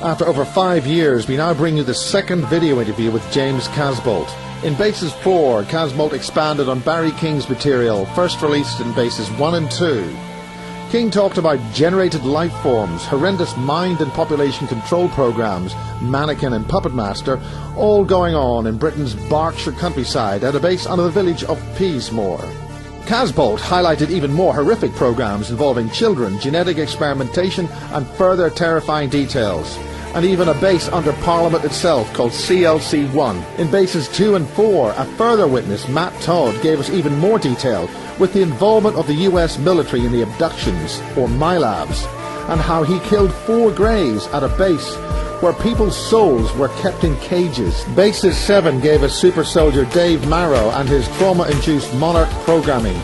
After over 5 years, we now bring you the second video interview with James Casbolt. In Bases 4, Casbolt expanded on Barry King's material, first released in Bases 1 and 2. King talked about generated life forms, horrendous mind and population control programs, Mannequin and Puppet Master, all going on in Britain's Berkshire countryside at a base under the village of Peasmore. Casbolt highlighted even more horrific programs involving children, genetic experimentation and further terrifying details. And even a base under Parliament itself called CLC-1. In Bases 2 and 4, a further witness, Matt Todd, gave us even more detail with the involvement of the US military in the abductions, or MILABs, and how he killed 4 Greys at a base where people's souls were kept in cages. Bases 7 gave us super soldier Dave Marrow and his trauma-induced Monarch programming.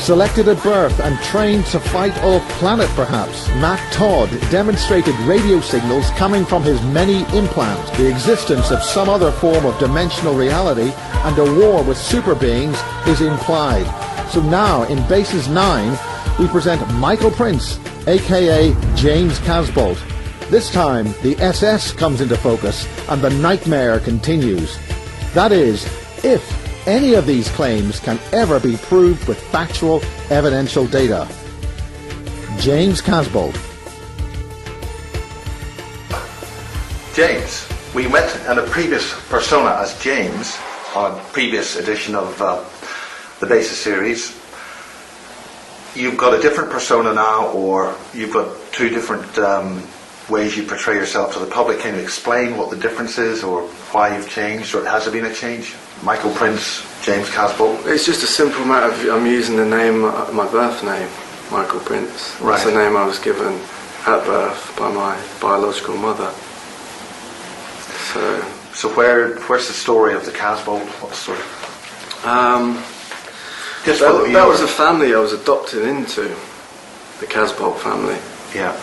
Selected at birth and trained to fight off-planet perhaps, Matt Todd demonstrated radio signals coming from his many implants, the existence of some other form of dimensional reality, and a war with super beings is implied. So now, in Bases 9, we present Michael Prince, aka James Casbolt. This time, the SS comes into focus and the nightmare continues. That is, if any of these claims can ever be proved with factual, evidential data. James Casbolt. James, we met in a previous persona as James on a previous edition of the Basis series. You've got a different persona now, or you've got 2 different ways you portray yourself to the public. Can you explain what the difference is, or why you've changed, or has there been a change? Michael Prince, James Casbolt. It's just a simple matter of I'm using the name, my birth name, Michael Prince. Right. That's the name I was given at birth by my biological mother. So where's the story of the Casbolt? What's sort of? That was a family I was adopted into, the Casbolt family. Yeah.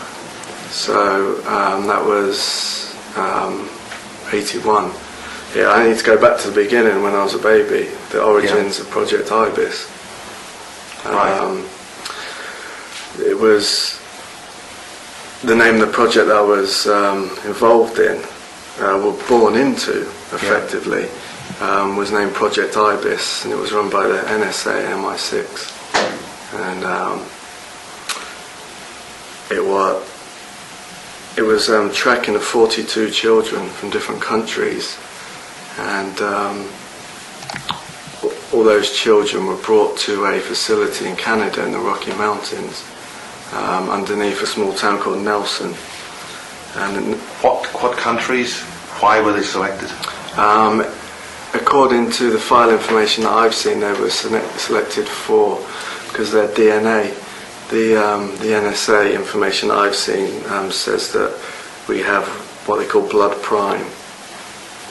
So that was 81. Yeah, I need to go back to the beginning when I was a baby, the origins of Project Ibis. Right. It was the name of the project I was involved in, were born into, effectively, was named Project Ibis, and it was run by the NSA and MI6. And it was tracking 42 children from different countries, and all those children were brought to a facility in Canada in the Rocky Mountains, underneath a small town called Nelson. And what countries? Why were they selected? According to the file information that I've seen, they were selected for because their DNA. The NSA information that I've seen says that we have what they call blood prime,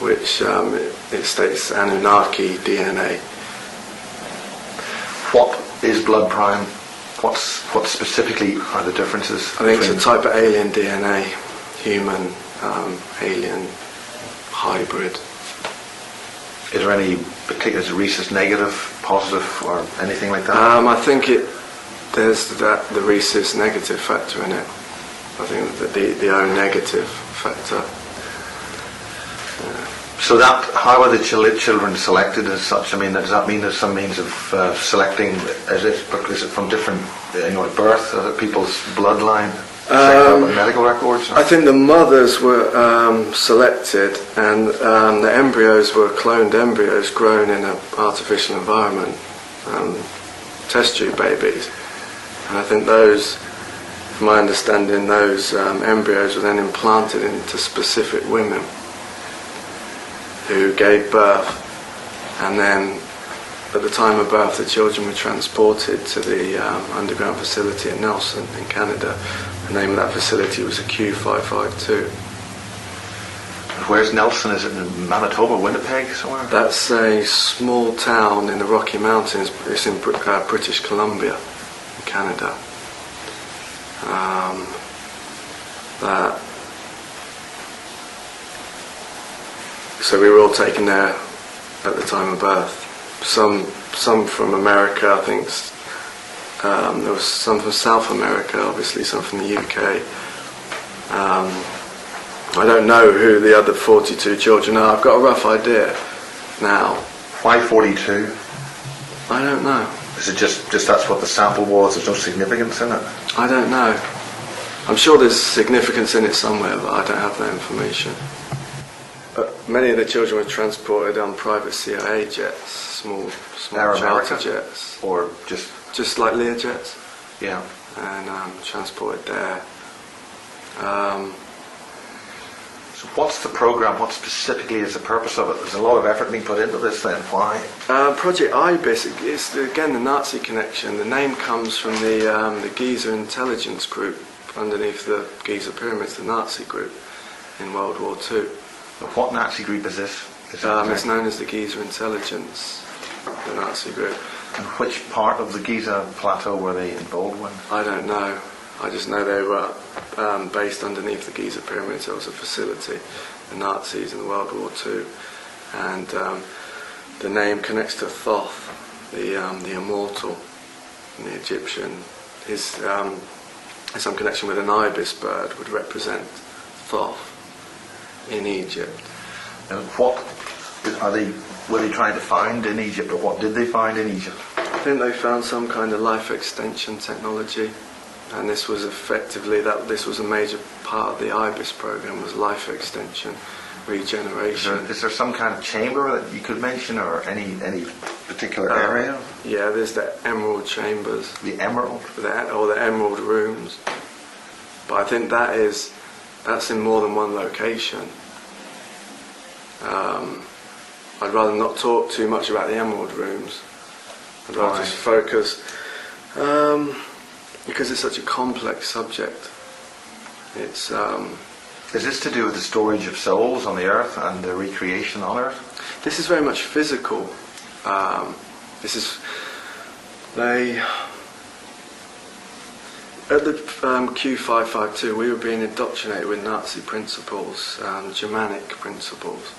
which it states Anunnaki DNA. What is blood prime? What specifically are the differences? I think it's a type of alien DNA, human, alien, hybrid. Is there any particular, is rhesus negative, positive, or anything like that? I think there's the rhesus negative factor in it. I think that the O negative factor. So how are the children selected as such? I mean, does that mean there's some means of selecting? Is it from different, birth, people's bloodline, medical records? I think the mothers were selected, and the embryos were cloned embryos grown in an artificial environment, test tube babies. And I think those, from my understanding, those embryos were then implanted into specific women who gave birth, and then at the time of birth the children were transported to the underground facility in Nelson in Canada. The name of that facility was a Q552. Where's Nelson? Is it in Manitoba, Winnipeg, somewhere? That's a small town in the Rocky Mountains. It's in British Columbia, in Canada. So we were all taken there at the time of birth. Some from America, I think. There was some from South America, obviously some from the UK, I don't know who the other 42 children are. I've got a rough idea now. Why 42? I don't know. Is it just that's what the sample was? There's no significance in it? I don't know. I'm sure there's significance in it somewhere, but I don't have that information. Many of the children were transported on private CIA jets, small charter jets. Or just like Lear jets. Yeah. And transported there. So what's the program? What specifically is the purpose of it? There's a lot of effort being put into this then. Why? Project IBIS, it's again the Nazi connection. The name comes from the Giza intelligence group underneath the Giza pyramids, the Nazi group in World War II. What Nazi group is this? It's known as the Giza intelligence, the Nazi group. And which part of the Giza plateau were they involved with? I don't know. I just know they were based underneath the Giza pyramids. There was a facility, the Nazis in World War II, and the name connects to Thoth, the immortal, in the Egyptian. His some connection with an ibis bird would represent Thoth in Egypt. And what were they trying to find in Egypt, or what did they find in Egypt? I think they found some kind of life extension technology. And this was effectively this was a major part of the IBIS program, was life extension, regeneration. Is there some kind of chamber that you could mention, or any particular area? Yeah, there's the emerald chambers. The emerald? Or the emerald rooms. But I think that's in more than one location. I'd rather not talk too much about the emerald rooms. I'd rather just focus. Because it's such a complex subject. It's Is this to do with the storage of souls on the earth and the recreation on earth? This is very much physical. At the Q552, we were being indoctrinated with Nazi principles, Germanic principles.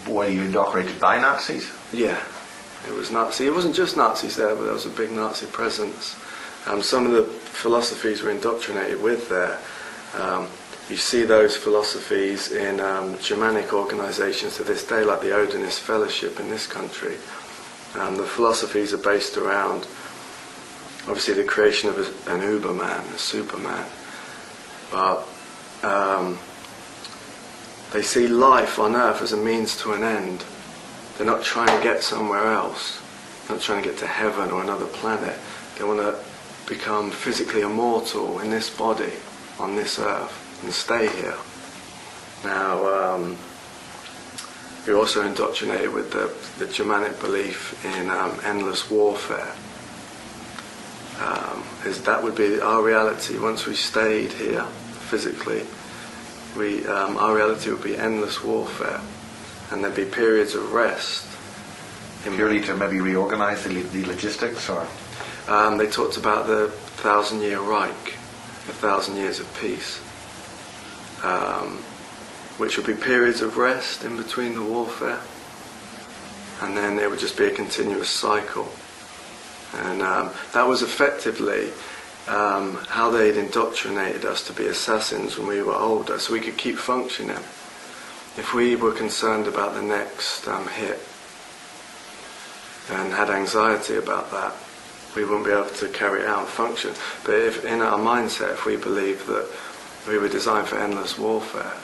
Were you indoctrinated by Nazis? Yeah, it was Nazi. It wasn't just Nazis there, but there was a big Nazi presence. Some of the philosophies were indoctrinated with there. You see those philosophies in Germanic organisations to this day, like the Odinist Fellowship in this country. The philosophies are based around, obviously, the creation of an Uberman, a Superman. But they see life on Earth as a means to an end. They're not trying to get somewhere else. They're not trying to get to heaven or another planet. They want to become physically immortal in this body, on this Earth, and stay here. Now, we're also indoctrinated with the Germanic belief in endless warfare. That would be our reality. Once we stayed here physically, our reality would be endless warfare, and there'd be periods of rest. Purely to maybe reorganise the logistics, or? They talked about the 1,000-year Reich, 1,000 years of peace, which would be periods of rest in between the warfare, and then it would just be a continuous cycle. And that was effectively how they'd indoctrinated us to be assassins when we were older, so we could keep functioning. If we were concerned about the next hit and had anxiety about that, we wouldn't be able to carry it out and function. But if in our mindset, if we believed that we were designed for endless warfare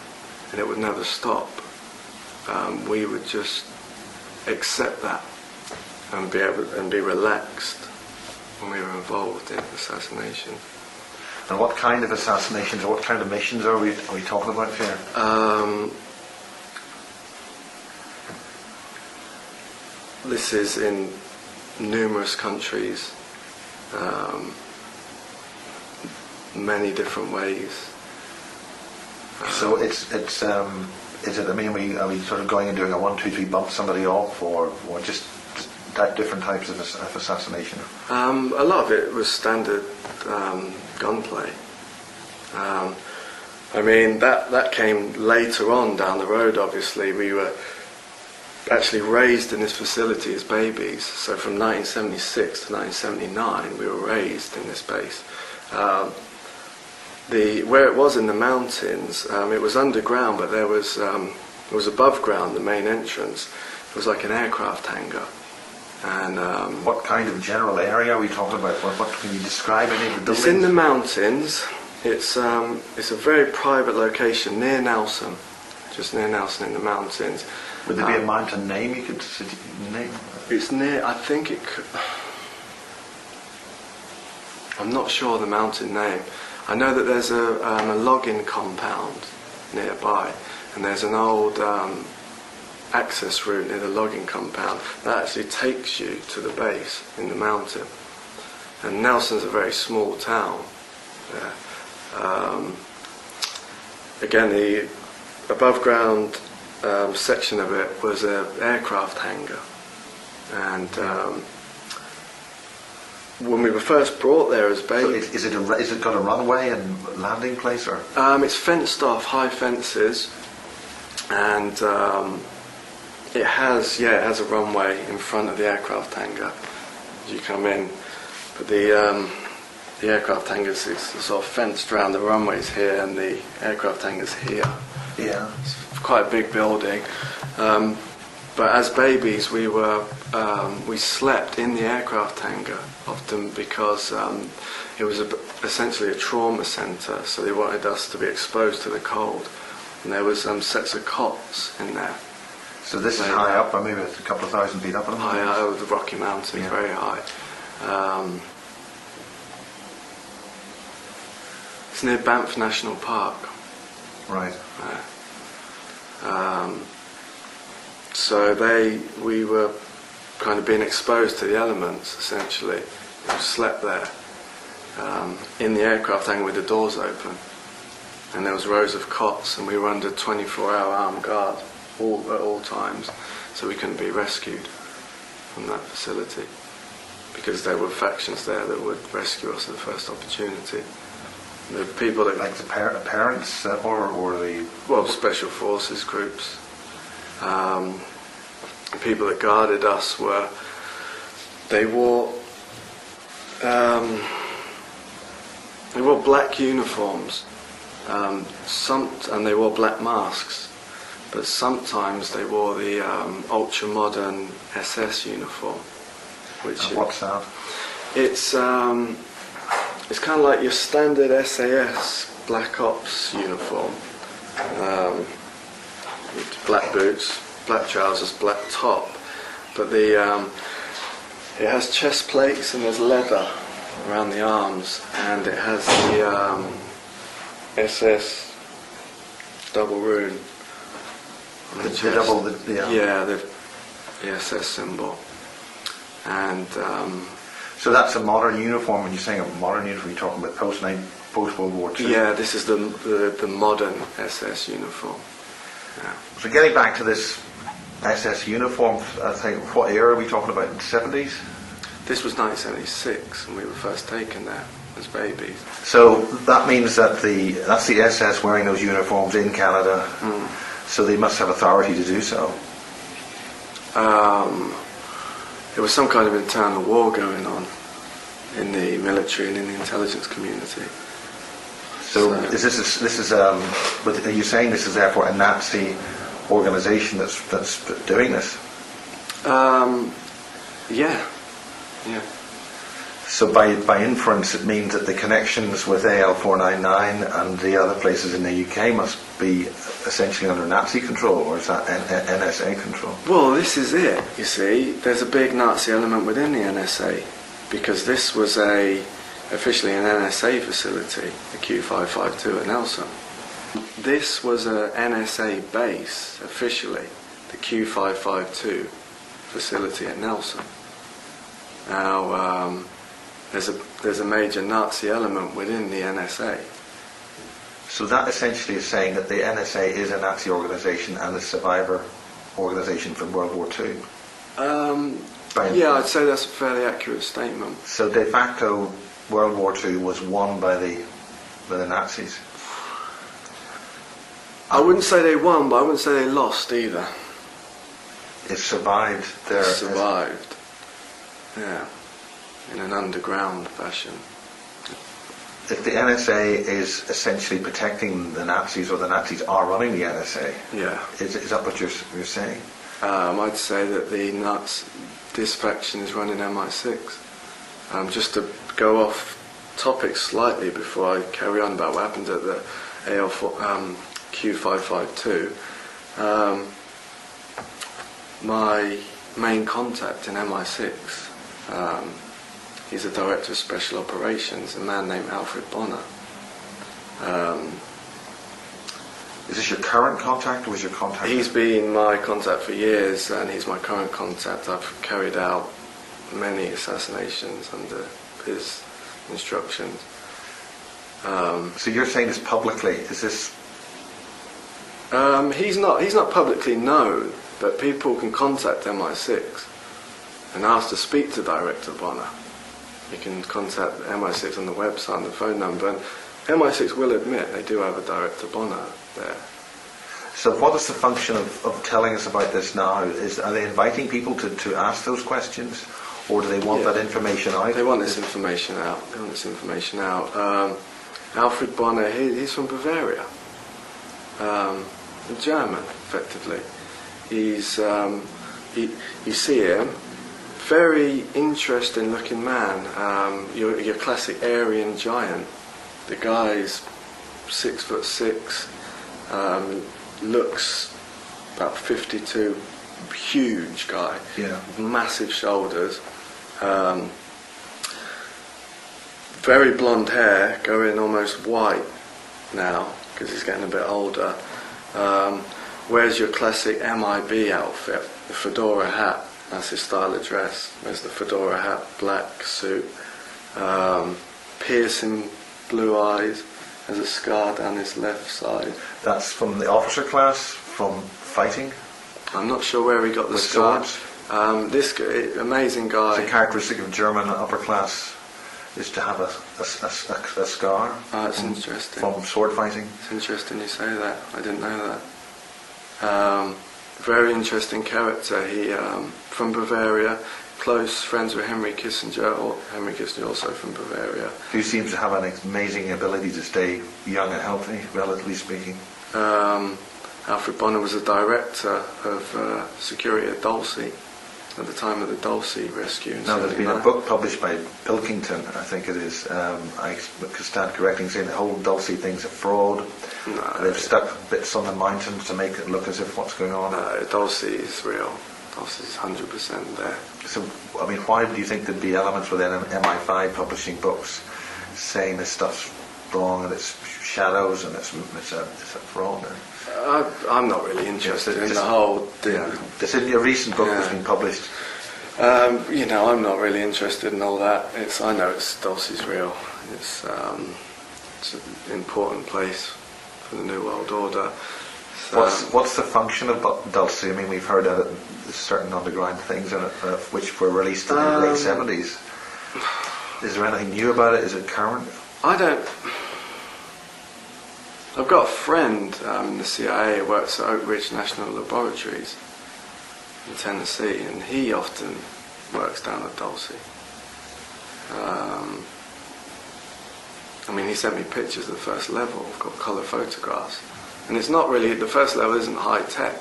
and it would never stop, we would just accept that and be relaxed when we were involved in assassination. And what kind of assassinations or what kind of missions are we talking about here? This is in numerous countries, many different ways. So is it? I mean, are we sort of going and doing a 1, 2, 3 bump somebody off, or just different types of assassination? A lot of it was standard gunplay. I mean, that came later on down the road. Obviously, we were actually raised in this facility as babies. So from 1976 to 1979, we were raised in this base. where it was in the mountains, it was underground, but it was above ground, the main entrance. It was like an aircraft hangar. And what kind of general area are we talking about? What can you describe any of the buildings? It's in the mountains. It's a very private location near Nelson, just near Nelson in the mountains. Would there be a mountain name you could name? It's near, I think it could, I'm not sure the mountain name. I know that there's a logging compound nearby, and there's an old access route near the logging compound that actually takes you to the base in the mountain. And Nelson's a very small town. Yeah. Again, the above ground section of it was an aircraft hangar, and when we were first brought there as babies, is it got a runway and landing place, or? It's fenced off, high fences, and it has a runway in front of the aircraft hangar as you come in, but the aircraft hangar is sort of fenced around. The runway's here and the aircraft hangar's here. Yeah, it's quite a big building. But as babies, we slept in the aircraft hangar often because it was essentially a trauma centre. So they wanted us to be exposed to the cold, and there was sets of cots in there. So this is high up, or maybe it's a couple of thousand feet up. High over the Rocky Mountains, yeah. Very high. It's near Banff National Park. Right. So we were kind of being exposed to the elements, essentially. We slept there in the aircraft hangar with the doors open, and there was rows of cots, and we were under 24-hour armed guard at all times, so we couldn't be rescued from that facility because there were factions there that would rescue us at the first opportunity. The people that, like the parents or the special forces groups. The people that guarded us they wore black uniforms, and they wore black masks, but sometimes they wore the ultra modern SS uniform. What's that? It's kind of like your standard SAS Black Ops uniform. Black boots, black trousers, black top, but it has chest plates and there's leather around the arms, and it has the SS double rune on the chest. The SS symbol, and so that's a modern uniform. When you're saying a modern uniform, you're talking about post World War II. Yeah, this is the modern SS uniform. Yeah. So getting back to this SS uniform, I think, what era are we talking about? In the 70s? This was 1976, and we were first taken there as babies. So that means that that's the SS wearing those uniforms in Canada. So they must have authority to do so. There was some kind of internal war going on in the military and in the intelligence community. So are you saying this is therefore a Nazi organisation that's doing this? Yeah. So by inference, it means that the connections with AL499 and the other places in the UK must be essentially under Nazi control, or is that NSA control? Well, this is it. You see, there's a big Nazi element within the NSA, because this was officially an NSA facility, the Q552 at Nelson. This was a NSA base, officially, the Q552 facility at Nelson. Now, there's a major Nazi element within the NSA. So that essentially is saying that the NSA is a Nazi organisation and a survivor organisation from World War II? Yeah, I'd say that's a fairly accurate statement. So de facto, World War II was won by the Nazis? I wouldn't say they won, but I wouldn't say they lost either. It survived there. It survived, yeah, in an underground fashion. if the NSA is essentially protecting the Nazis, or the Nazis are running the NSA, Yeah. is that what you're saying? I'd say that this faction is running MI6. Just to go off topic slightly before I carry on about what happened at the Q552, my main contact in MI6, he's a director of special operations, a man named Alfred Bonner. Is this your current contact, or was your contact? He's been my contact for years, and he's my current contact. I've carried out many assassinations under his instructions. So you're saying this publicly? Is this? He's not publicly known, but people can contact MI6 and ask to speak to Director Bonner. You can contact MI6 on the website and the phone number, and MI6 will admit they do have a Director Bonner there. So what is the function of telling us about this now? Are they inviting people to ask those questions, or do they want that information out? They want this information out. Alfred Bonner, he's from Bavaria, a German, effectively. You see him, very interesting looking man. Your classic Aryan giant. The guy's 6'6", looks about 52, huge guy, yeah, massive shoulders, very blonde hair, going almost white now because he's getting a bit older. Wears your classic MIB outfit, the fedora hat, that's his style of dress. Wears the fedora hat, black suit, piercing blue eyes, has a scar down his left side. That's from the officer class, from fighting? I'm not sure where he got the With scar. swords? This guy, amazing guy. It's a characteristic of German upper class is to have a scar. It's interesting. From sword fighting. It's interesting you say that. I didn't know that. Very interesting character. He from Bavaria, close friends with Henry Kissinger. Henry Kissinger also from Bavaria. Who seems to have an amazing ability to stay young and healthy, relatively speaking. Alfred Bonner was a director of security at Dulcie at the time of the Dulcie rescue. Now there's been a book published by Pilkington, I think it is. I could stand correcting, saying the whole Dulcie thing's a fraud. No, they've stuck bits on the mountains to make it look as if what's going on. No, Dulcie is real. Dulcie is 100% there. So, I mean, why do you think there'd be elements within MI5 publishing books saying this stuff's wrong and it's shadows and it's a fraud? I'm not really interested in the whole thing. Yeah. This is a recent book that's been published. I'm not really interested in all that. I know Dulcie's real. It's an important place for the New World Order. So, what's the function of Dulcie? I mean, we've heard that there's certain underground things in it which were released in the late 70s. Is there anything new about it? Is it current? I've got a friend in the CIA who works at Oak Ridge National Laboratories in Tennessee, and he often works down at Dulcie. He sent me pictures of the first level. I've got colour photographs. And it's not really, the first level isn't high tech.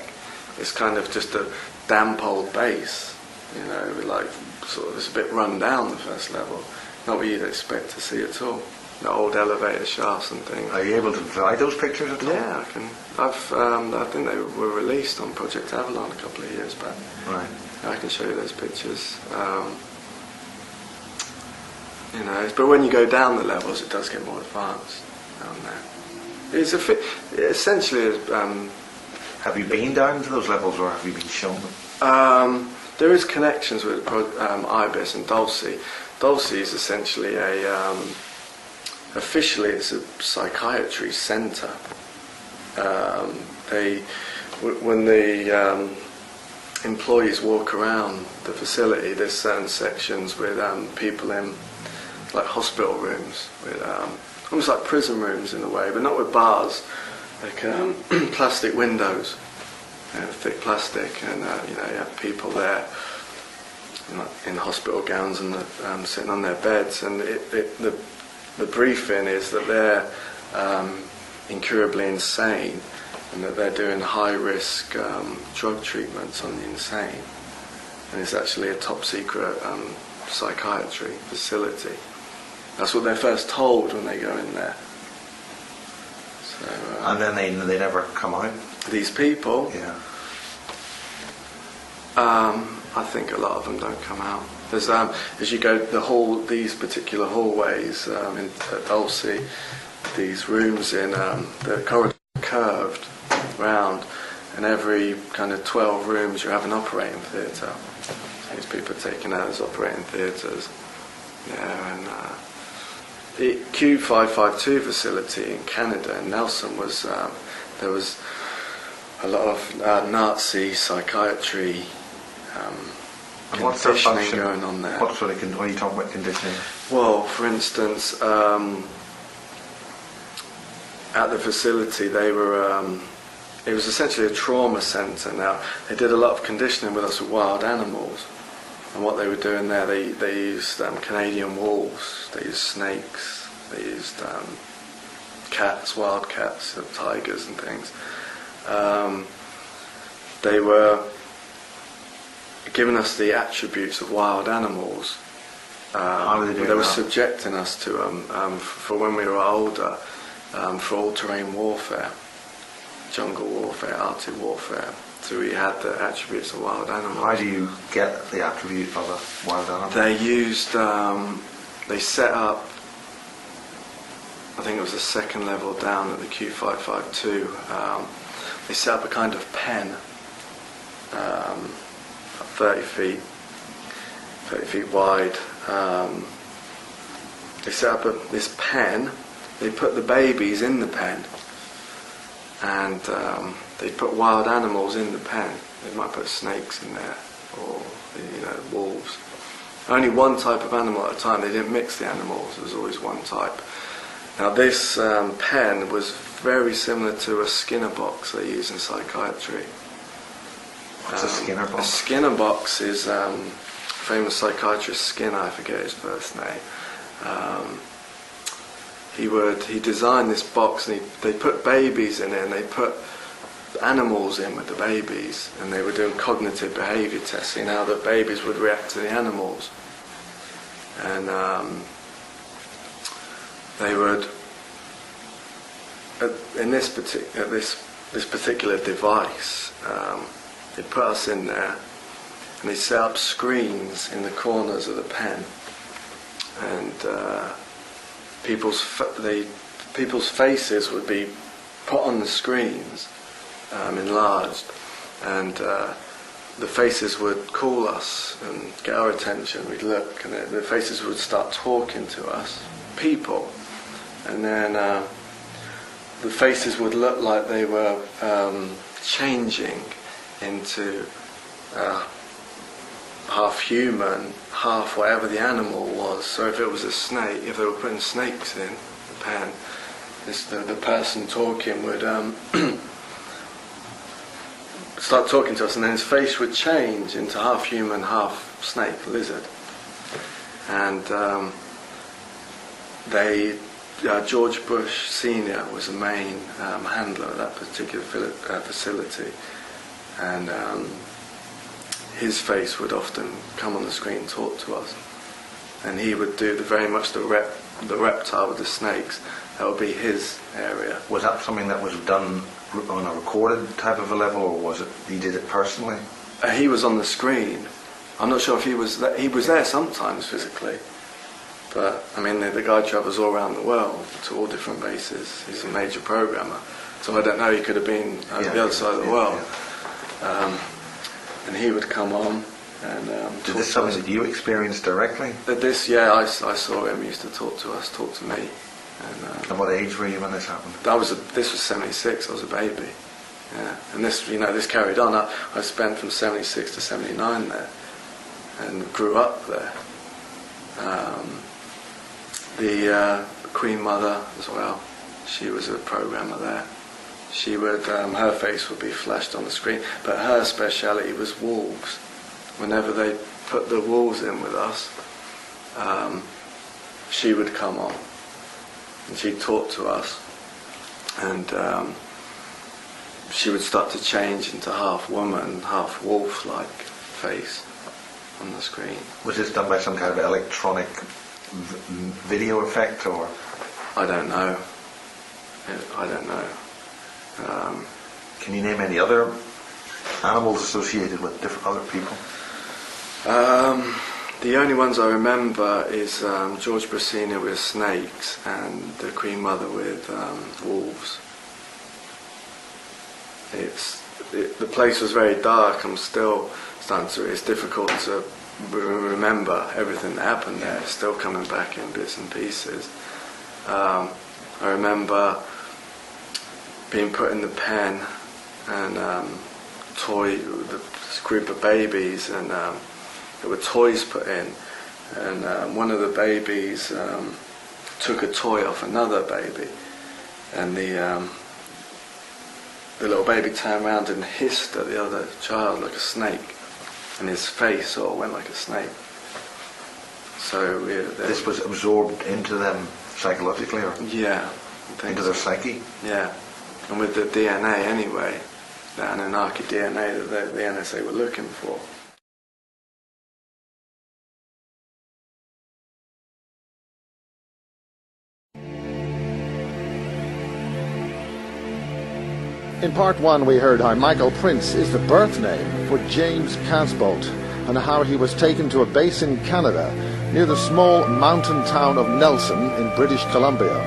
It's kind of just a damp old base, it's a bit run down, the first level. Not what you'd expect to see at all. The old elevator shafts and things. Are you able to provide those pictures at all? Yeah, I can. I think they were released on Project Avalon a couple of years back. Right. I can show you those pictures. But when you go down the levels, it does get more advanced down there. It's essentially. Have you been down to those levels, or have you been shown them? There is connections with IBIS and Dulcie. Dulcie is essentially officially it's a psychiatry centre. When the employees walk around the facility, there's certain sections with people in like hospital rooms, with almost like prison rooms in a way, but not with bars, like plastic windows, thick plastic, and you have people there in hospital gowns and sitting on their beds, and the the briefing is that they're incurably insane, and that they're doing high-risk drug treatments on the insane. And it's actually a top-secret psychiatry facility. That's what they're first told when they go in there. So, and then they never come out? These people? Yeah. I think a lot of them don't come out. There's, as you go these particular hallways at Dulcie, these rooms in the corridor curved round, and every kind of 12 rooms you have an operating theatre. So these people are taken out as operating theatres. Yeah, and the Q552 facility in Canada, in Nelson, there was a lot of Nazi psychiatry and what's their conditioning function going on there. What sort of when you talk about conditioning? Well, for instance, at the facility they were, it was essentially a trauma centre. Now, they did a lot of conditioning with us with wild animals, and what they were doing there, they used Canadian wolves, they used snakes, they used cats, wild cats, tigers and things. They were giving us the attributes of wild animals. They were subjecting us to them for when we were older, for all-terrain warfare, jungle warfare, Arctic warfare. So we had the attributes of wild animals. How do you get the attribute of a wild animal? They used, they set up, I think it was the second level down at the Q552, they set up a kind of pen, 30 feet wide. They set up this pen, they put the babies in the pen, and they put wild animals in the pen. They might put snakes in there, or wolves. Only one type of animal at a time. They didn't mix the animals. There was always one type. Now this pen was very similar to a Skinner box they use in psychiatry. What's a Skinner box? A Skinner box is famous psychiatrist Skinner. I forget his first name. He designed this box, and they put babies in it, and they put animals in with the babies, and they were doing cognitive behaviour testing, how the babies would react to the animals. And they would, in this particular device, they put us in there, and they set up screens in the corners of the pen, and people's faces would be put on the screens, enlarged, and the faces would call us and get our attention. We'd look, and the faces would start talking to us, people, and then the faces would look like they were changing into half human, half whatever the animal was. So if it was a snake, if they were putting snakes in the pen, the person talking would start talking to us, and then his face would change into half human, half snake, lizard. And George Bush Sr. was the main handler of that particular facility, and his face would often come on the screen and talk to us, and he would do very much the reptile with the snakes. That would be his area. Was that something that was done on a recorded type of a level, or was it he did it personally? He was on the screen. I'm not sure if he was there sometimes physically, but I mean the guy travels all around the world to all different bases. He's a major programmer, so I don't know, he could have been on the other side of the world. And he would come on and Is this something that you experienced directly? I saw him. He used to talk to us, talk to me. And what age were you when this happened? This was 76. I was a baby. Yeah, and this carried on. I spent from 76 to 79 there, and grew up there. The Queen Mother as well. She was a programmer there. She would, her face would be flashed on the screen, but her speciality was wolves. Whenever they put the wolves in with us, she would come on, and she'd talk to us, and she would start to change into half woman, half wolf-like face on the screen. Was this done by some kind of electronic video effect, or? I don't know. I don't know. Can you name any other animals associated with different other people? The only ones I remember is George Brasina with snakes and the Queen Mother with wolves. The place was very dark. I'm still starting to. It's difficult to remember everything that happened there. It's still coming back in bits and pieces. I remember being put in the pen and this group of babies, and there were toys put in, and one of the babies took a toy off another baby, and the little baby turned around and hissed at the other child like a snake, and his face sort of went like a snake. So this was absorbed into them psychologically, or? Yeah, into their psyche? Yeah, and with the DNA anyway, the Anunnaki DNA that the NSA were looking for. In part one, we heard how Michael Prince is the birth name for James Casbolt, and how he was taken to a base in Canada near the small mountain town of Nelson in British Columbia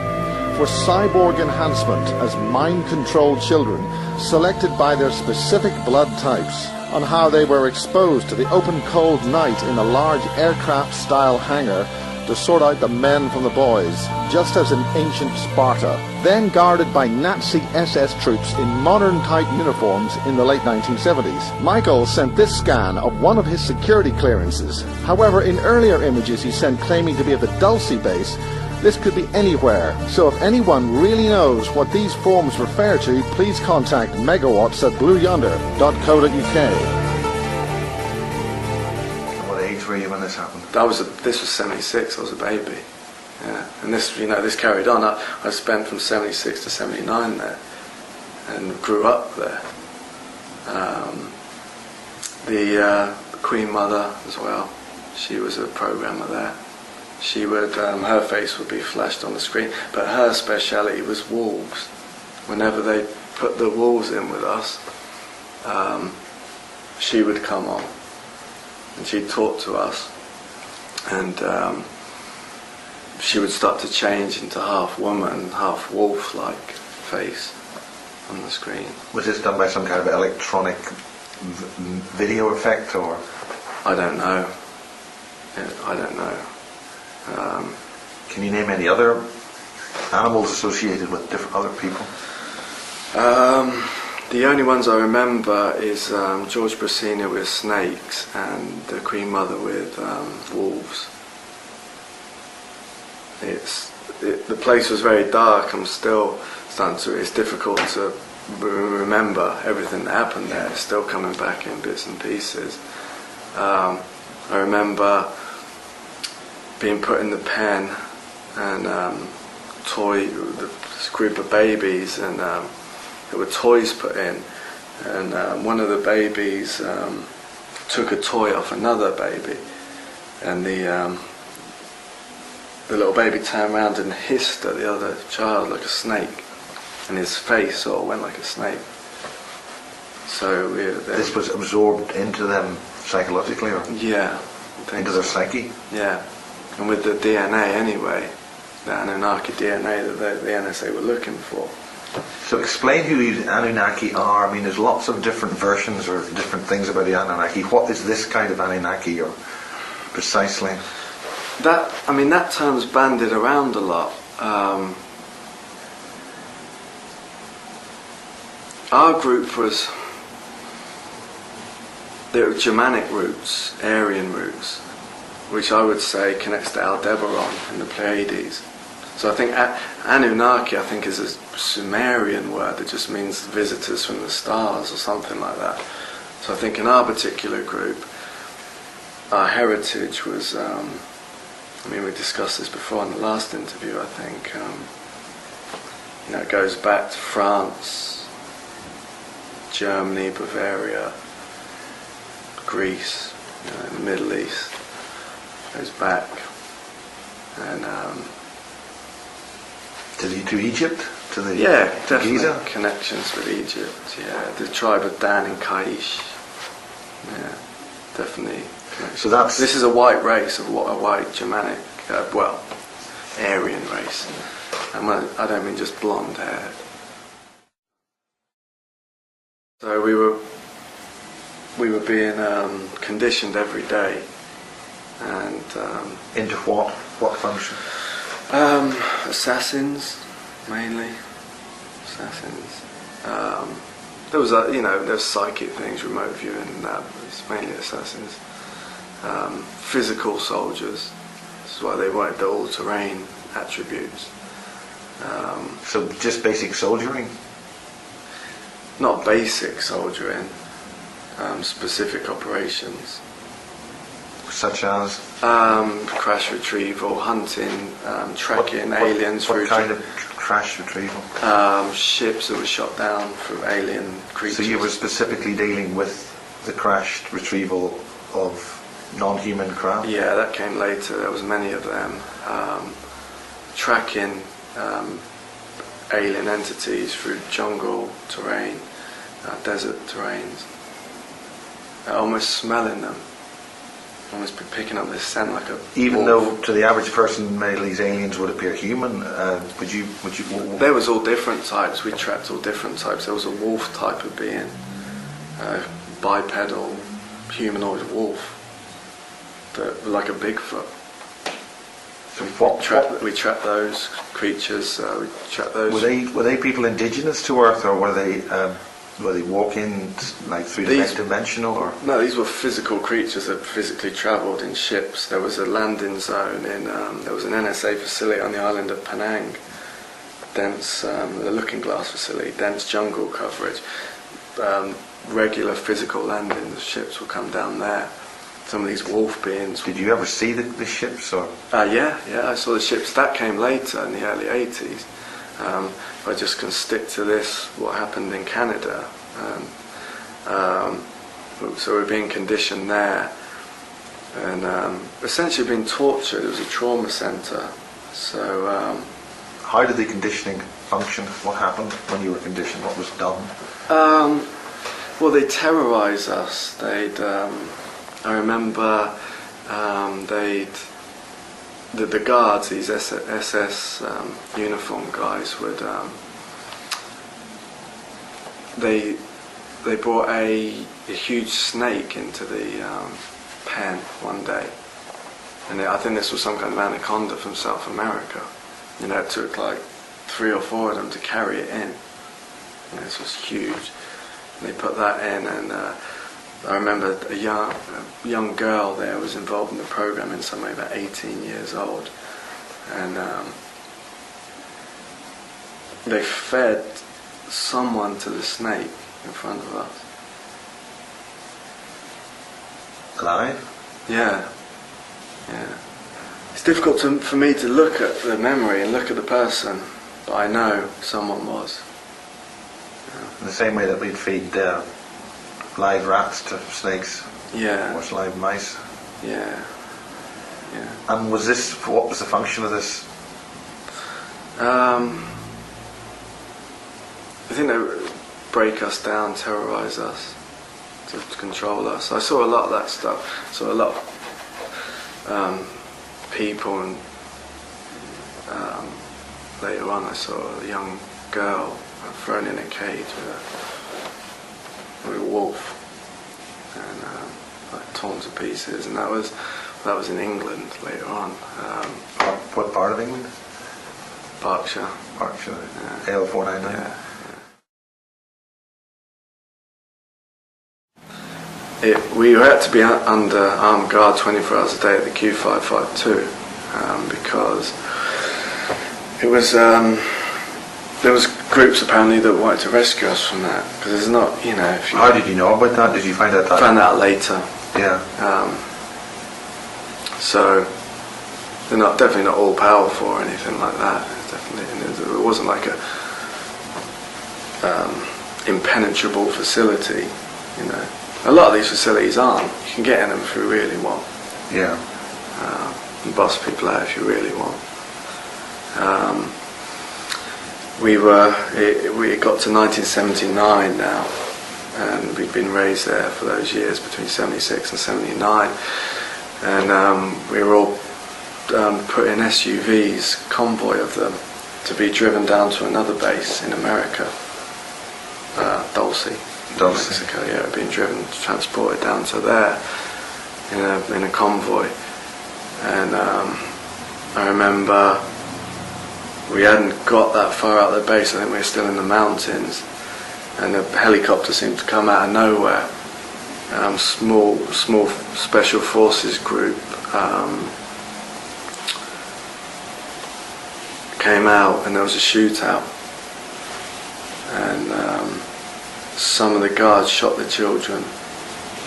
for cyborg enhancement as mind-controlled children selected by their specific blood types, on how they were exposed to the open cold night in a large aircraft-style hangar to sort out the men from the boys, just as in ancient Sparta, then guarded by Nazi SS troops in modern-type uniforms in the late 1970s. Michael sent this scan of one of his security clearances. However, in earlier images he sent claiming to be at the Dulce base, this could be anywhere, so if anyone really knows what these forms refer to, please contact megawatts at blueyonder.co.uk. Were you when this happened? This was 76. I was a baby. Yeah, and this carried on. I spent from 76 to 79 there, and grew up there. The Queen Mother as well. She was a programmer there. She would her face would be flashed on the screen, but her speciality was wolves. Whenever they put the wolves in with us, she would come on. And she'd talk to us, and she would start to change into half woman, half wolf-like face on the screen. Was this done by some kind of electronic video effect, or? I don't know. I don't know. Can you name any other animals associated with different other people? The only ones I remember is George Brasina with snakes and the Queen Mother with wolves. The place was very dark. I'm still starting to. It's difficult to remember everything that happened there. It's still coming back in bits and pieces. I remember being put in the pen and this group of babies, and there were toys put in, and one of the babies took a toy off another baby, and the little baby turned around and hissed at the other child like a snake, and his face sort of went like a snake. So this was absorbed into them psychologically, or? Yeah, into their psyche? Yeah, and with the DNA anyway, the Anunnaki DNA that the NSA were looking for. So explain who these Anunnaki are. I mean, there's lots of different versions or different things about the Anunnaki. What is this kind of Anunnaki, or precisely? That term's bandied around a lot. Our group was the Germanic roots, Aryan roots, which I would say connects to Aldebaran in the Pleiades. So I think Anunnaki, is a Sumerian word that just means visitors from the stars or something like that. So I think in our particular group, our heritage was, we discussed this before in the last interview, I think, It goes back to France, Germany, Bavaria, Greece, in the Middle East. Goes back, and to Egypt, to the definitely Giza? Connections with Egypt. Yeah, the tribe of Dan in Kaish. Yeah, definitely. So that's this is a white race, a white Germanic, Aryan race. And I don't mean just blonde hair. So we were being conditioned every day, and into what function? Assassins, mainly. Assassins. There was there's psychic things, remote viewing, and that. But it's mainly assassins. Physical soldiers. This is why they wanted the all-terrain attributes. So just basic soldiering? Not basic soldiering. Specific operations. Such as? Crash retrieval, hunting, tracking aliens. What kind of crash retrieval? Ships that were shot down from alien creatures. So you were specifically dealing with the crashed retrieval of non-human craft? Yeah, that came later. There was many of them. Tracking alien entities through jungle terrain, desert terrains. Almost smelling them. Almost picking up this scent like a Even wolf. though to the average person these aliens would appear human, would you? There was all different types. We tracked all different types. There was a wolf type of being, bipedal, humanoid wolf, that like a Bigfoot. So we tracked those creatures. We tracked those. Were they people indigenous to Earth, or were they walk-ins like through the next dimensional? Or no, these were physical creatures that physically travelled in ships. There was a landing zone in. There was an NSA facility on the island of Penang. Dense, the Looking Glass facility. Dense jungle coverage. Regular physical landings. Ships would come down there. Some of these wolf beings. Did you ever see the ships? Or Yeah, I saw the ships. That came later in the early 80s. If I just can stick to this, what happened in Canada. So we're being conditioned there, and essentially being tortured. It was a trauma centre. So how did the conditioning function? What happened when you were conditioned? What was done? Well, they terrorise us. I remember the guards, these SS uniform guys, would they brought a huge snake into the pen one day, and I think this was some kind of anaconda from South America. It took like 3 or 4 of them to carry it in. This was huge. And they put that in, and I remember a young girl there was involved in the program, something about 18 years old, and they fed someone to the snake in front of us. Alive? Yeah. It's difficult for me to look at the memory and look at the person, but I know someone was. In the same way that we'd feed live rats to snakes. Yeah. Or live mice. Yeah. And what was the function of this? I think they would break us down, terrorise us, to control us. I saw a lot of that stuff. I saw a lot of people, and later on I saw a young girl thrown in a cage with a wolf, and like torn to pieces. And that was in England later on. What part of England? Berkshire. Berkshire. Yeah. AL 499. Yeah. We had to be under armed guard 24 hours a day at the Q552 because it was there was groups apparently that wanted to rescue us from that, because there's not, if you... How did you know about that? Did you find out that? Found out later. Yeah. So they're definitely not all powerful or anything like that. It wasn't like impenetrable facility. You know, a lot of these facilities aren't. You can get in them if you really want. Yeah. And boss people out if you really want. We got to 1979 now, and we'd been raised there for those years between 76 and 79, and we were all put in SUVs, convoy of them, to be driven down to another base in America, Dulce, Mexico. Yeah, being driven, transported down to there in a convoy, and I remember we hadn't got that far out of the base. I think we were still in the mountains, and a helicopter seemed to come out of nowhere. Small special forces group came out, and there was a shootout, and some of the guards shot the children.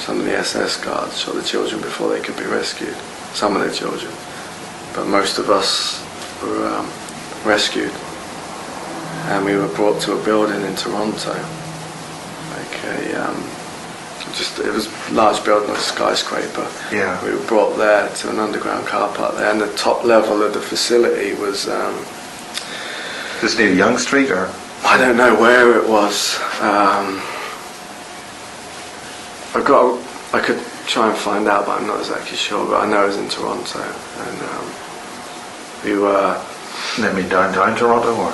Some of the SS guards shot the children before they could be rescued. Some of the children, but most of us were rescued, and we were brought to a building in Toronto, it was a large building, like a skyscraper. Yeah. We were brought there to an underground car park there, and the top level of the facility was This near Yonge Street, or? I don't know where it was. I could try and find out, but I'm not exactly sure. But I know it was in Toronto, and we were. Let me downtown Toronto, or?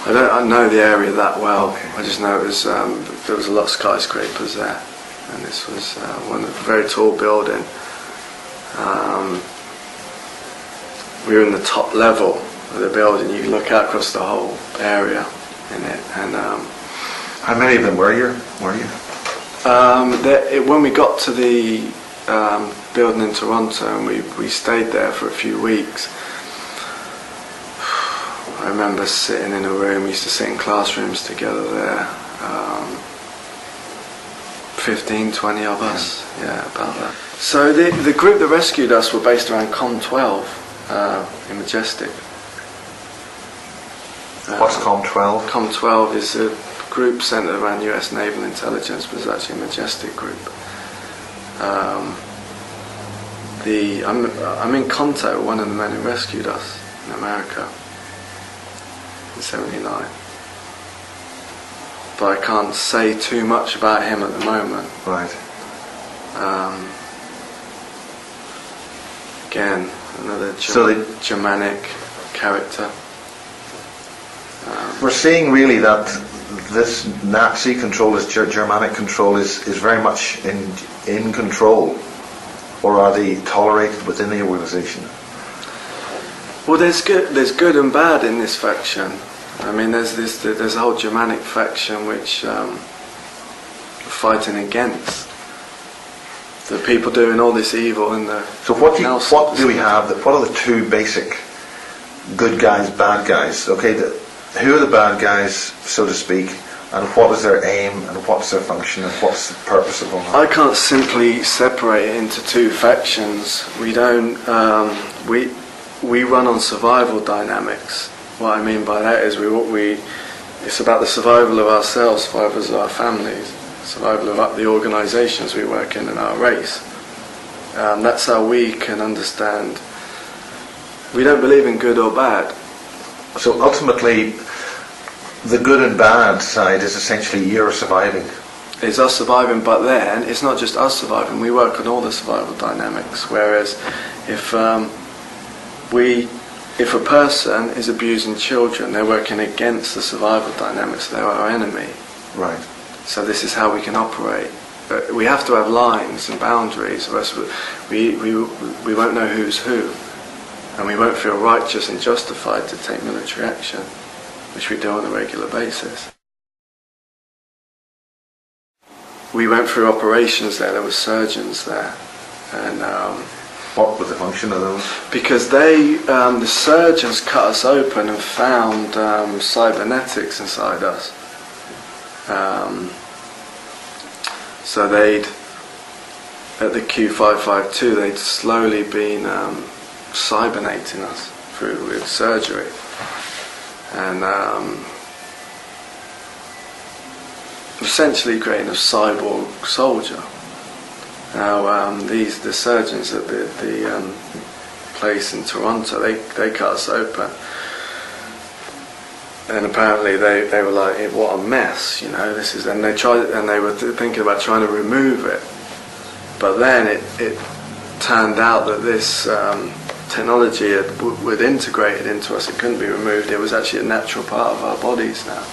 I know the area that well. Okay. I just know it was there was a lot of skyscrapers there, and this was one very tall building. We were in the top level of the building. You can look out across the whole area in it. And how many of them were you? When we got to the building in Toronto, and we stayed there for a few weeks. I remember sitting in a room. We used to sit in classrooms together there. 15, 20 of us. Yeah, about that. So the group that rescued us were based around Com 12 in Majestic. What's Com 12? Com 12 is a group centered around US Naval Intelligence, but it's actually a Majestic group. I'm in contact with one of the men who rescued us in America in 79. But I can't say too much about him at the moment. Right. Again, another Germanic character. We're seeing really that this Nazi control, this Germanic control, is very much in control, or are they tolerated within the organisation? Well, there's good and bad in this faction. I mean, there's a whole Germanic faction which are fighting against the people doing all this evil in the. So what do we have? What are the two basic good guys, bad guys? Okay, who are the bad guys, so to speak, and what is their aim, and what's their function, and what's the purpose of all that? I can't simply separate it into two factions. We don't. We run on survival dynamics. What I mean by that is it's about the survival of ourselves, survival of our families, survival of the organisations we work in and our race. That's how we can understand. We don't believe in good or bad. So ultimately, the good and bad side is essentially you're surviving. It's us surviving, but then it's not just us surviving. We work on all the survival dynamics. Whereas if a person is abusing children, they're working against the survival dynamics. They're our enemy. Right. So this is how we can operate. But we have to have lines and boundaries, or else we won't know who's who, and we won't feel righteous and justified to take military action, which we do on a regular basis. We went through operations there. There were surgeons there, and what was the function of those? Because the surgeons cut us open and found cybernetics inside us. So at the Q552, they'd slowly been cybernating us with surgery. And essentially creating a cyborg soldier. Now, the surgeons at the place in Toronto, they cut us open, and apparently they were like, what a mess, you know, this is, and they were thinking about trying to remove it, but then it turned out that this technology would integrate it into us. It couldn't be removed. It was actually a natural part of our bodies now.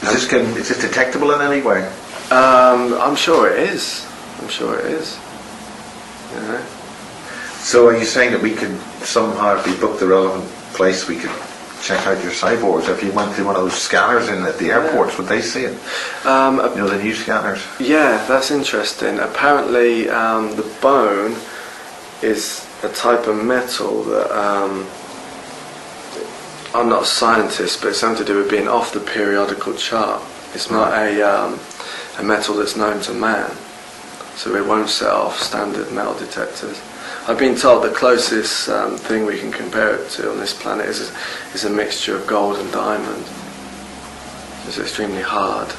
Is this detectable in any way? I'm sure it is. You know? So are you saying that we could somehow, if we booked the relevant place, we could check out your cyborgs? If you went to one of those scanners in at the airports, would they see it? The new scanners. Yeah, that's interesting. Apparently, the bone is a type of metal that I'm not a scientist, but it's something to do with being off the periodical chart. It's not a metal that's known to man, so it won't set off standard metal detectors. I've been told the closest thing we can compare it to on this planet is a mixture of gold and diamond. It's extremely hard.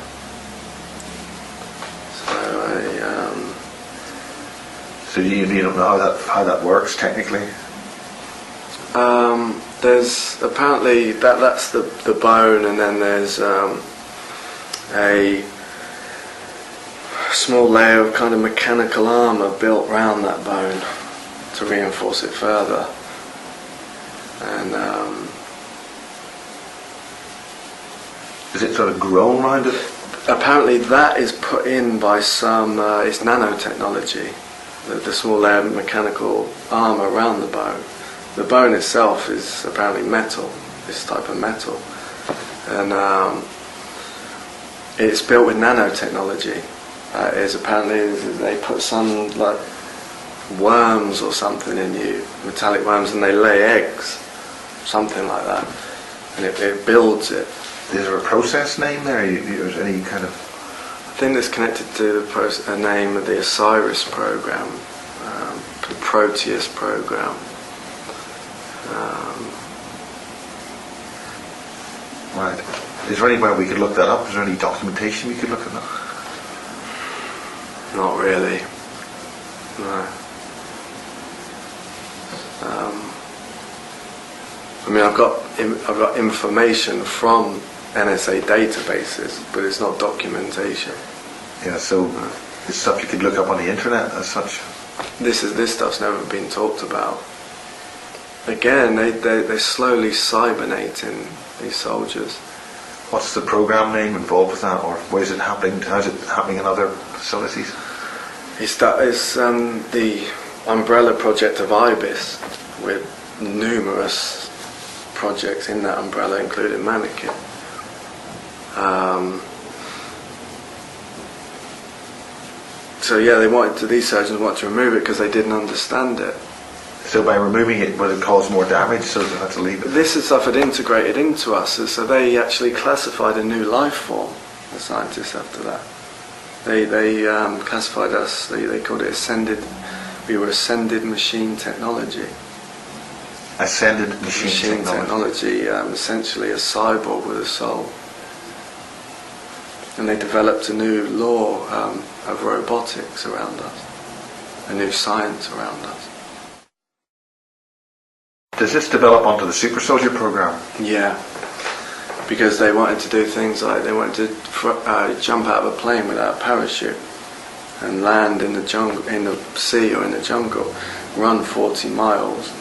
So you don't know how that works technically? There's apparently that's the bone, and then there's a small layer of kind of mechanical armour built around that bone to reinforce it further. And is it sort of grown around it? Apparently that is put in by some, it's nanotechnology, the small layer of mechanical armour around the bone. The bone itself is apparently metal, this type of metal, and it's built with nanotechnology. Apparently they put some like worms or something in you, metallic worms, and they lay eggs, something like that, and it builds it. Is there a process name there? Is any kind of? I think it's connected to the name of the Osiris program, the Proteus program. Right. Is there any way we could look that up? Is there any documentation we could look at that? Not really. No. I mean, I've got information from NSA databases, but it's not documentation. Yeah. So it's stuff you could look up on the internet as such. This stuff's never been talked about. Again, they're slowly cybernating these soldiers. What's the program name involved with that, or where is it happening? How's it happening in other facilities? It's the umbrella project of IBIS, with numerous projects in that umbrella, including Mannequin. So yeah, these surgeons wanted to remove it because they didn't understand it. So by removing it, would it cause more damage, so they had to leave it? This stuff had integrated into us, so they actually classified a new life form, the scientists, after that. They classified us, they called it we were ascended machine technology. Ascended machine technology. Essentially a cyborg with a soul. And they developed a new law of robotics around us, a new science around us. Does this develop onto the super soldier program? Yeah, because they wanted to do things like they wanted to jump out of a plane without a parachute and land in the jungle, in the sea or in the jungle, run 40 miles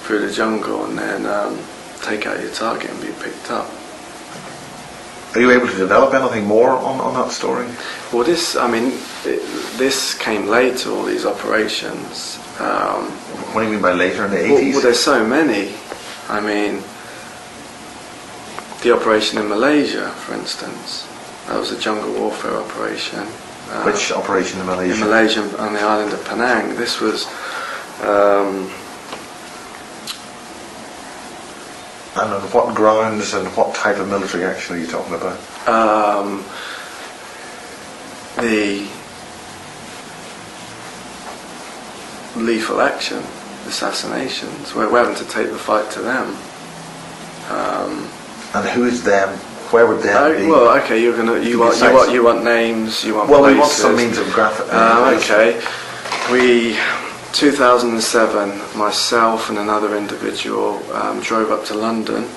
through the jungle, and then take out your target and be picked up. Are you able to develop anything more on that story? Well, this came late to all these operations. What do you mean by later, in the 80s? Well, there's so many. I mean, the operation in Malaysia, for instance, that was a jungle warfare operation. Which operation in Malaysia? In Malaysia, on the island of Penang. This was... and on what grounds and what type of military action are you talking about? The lethal action, assassinations. We're having to take the fight to them. And who is them? Where would they be? Well, okay, you want names, you want Well, places. we want some means of graphic. Okay, 2007, myself and another individual drove up to London.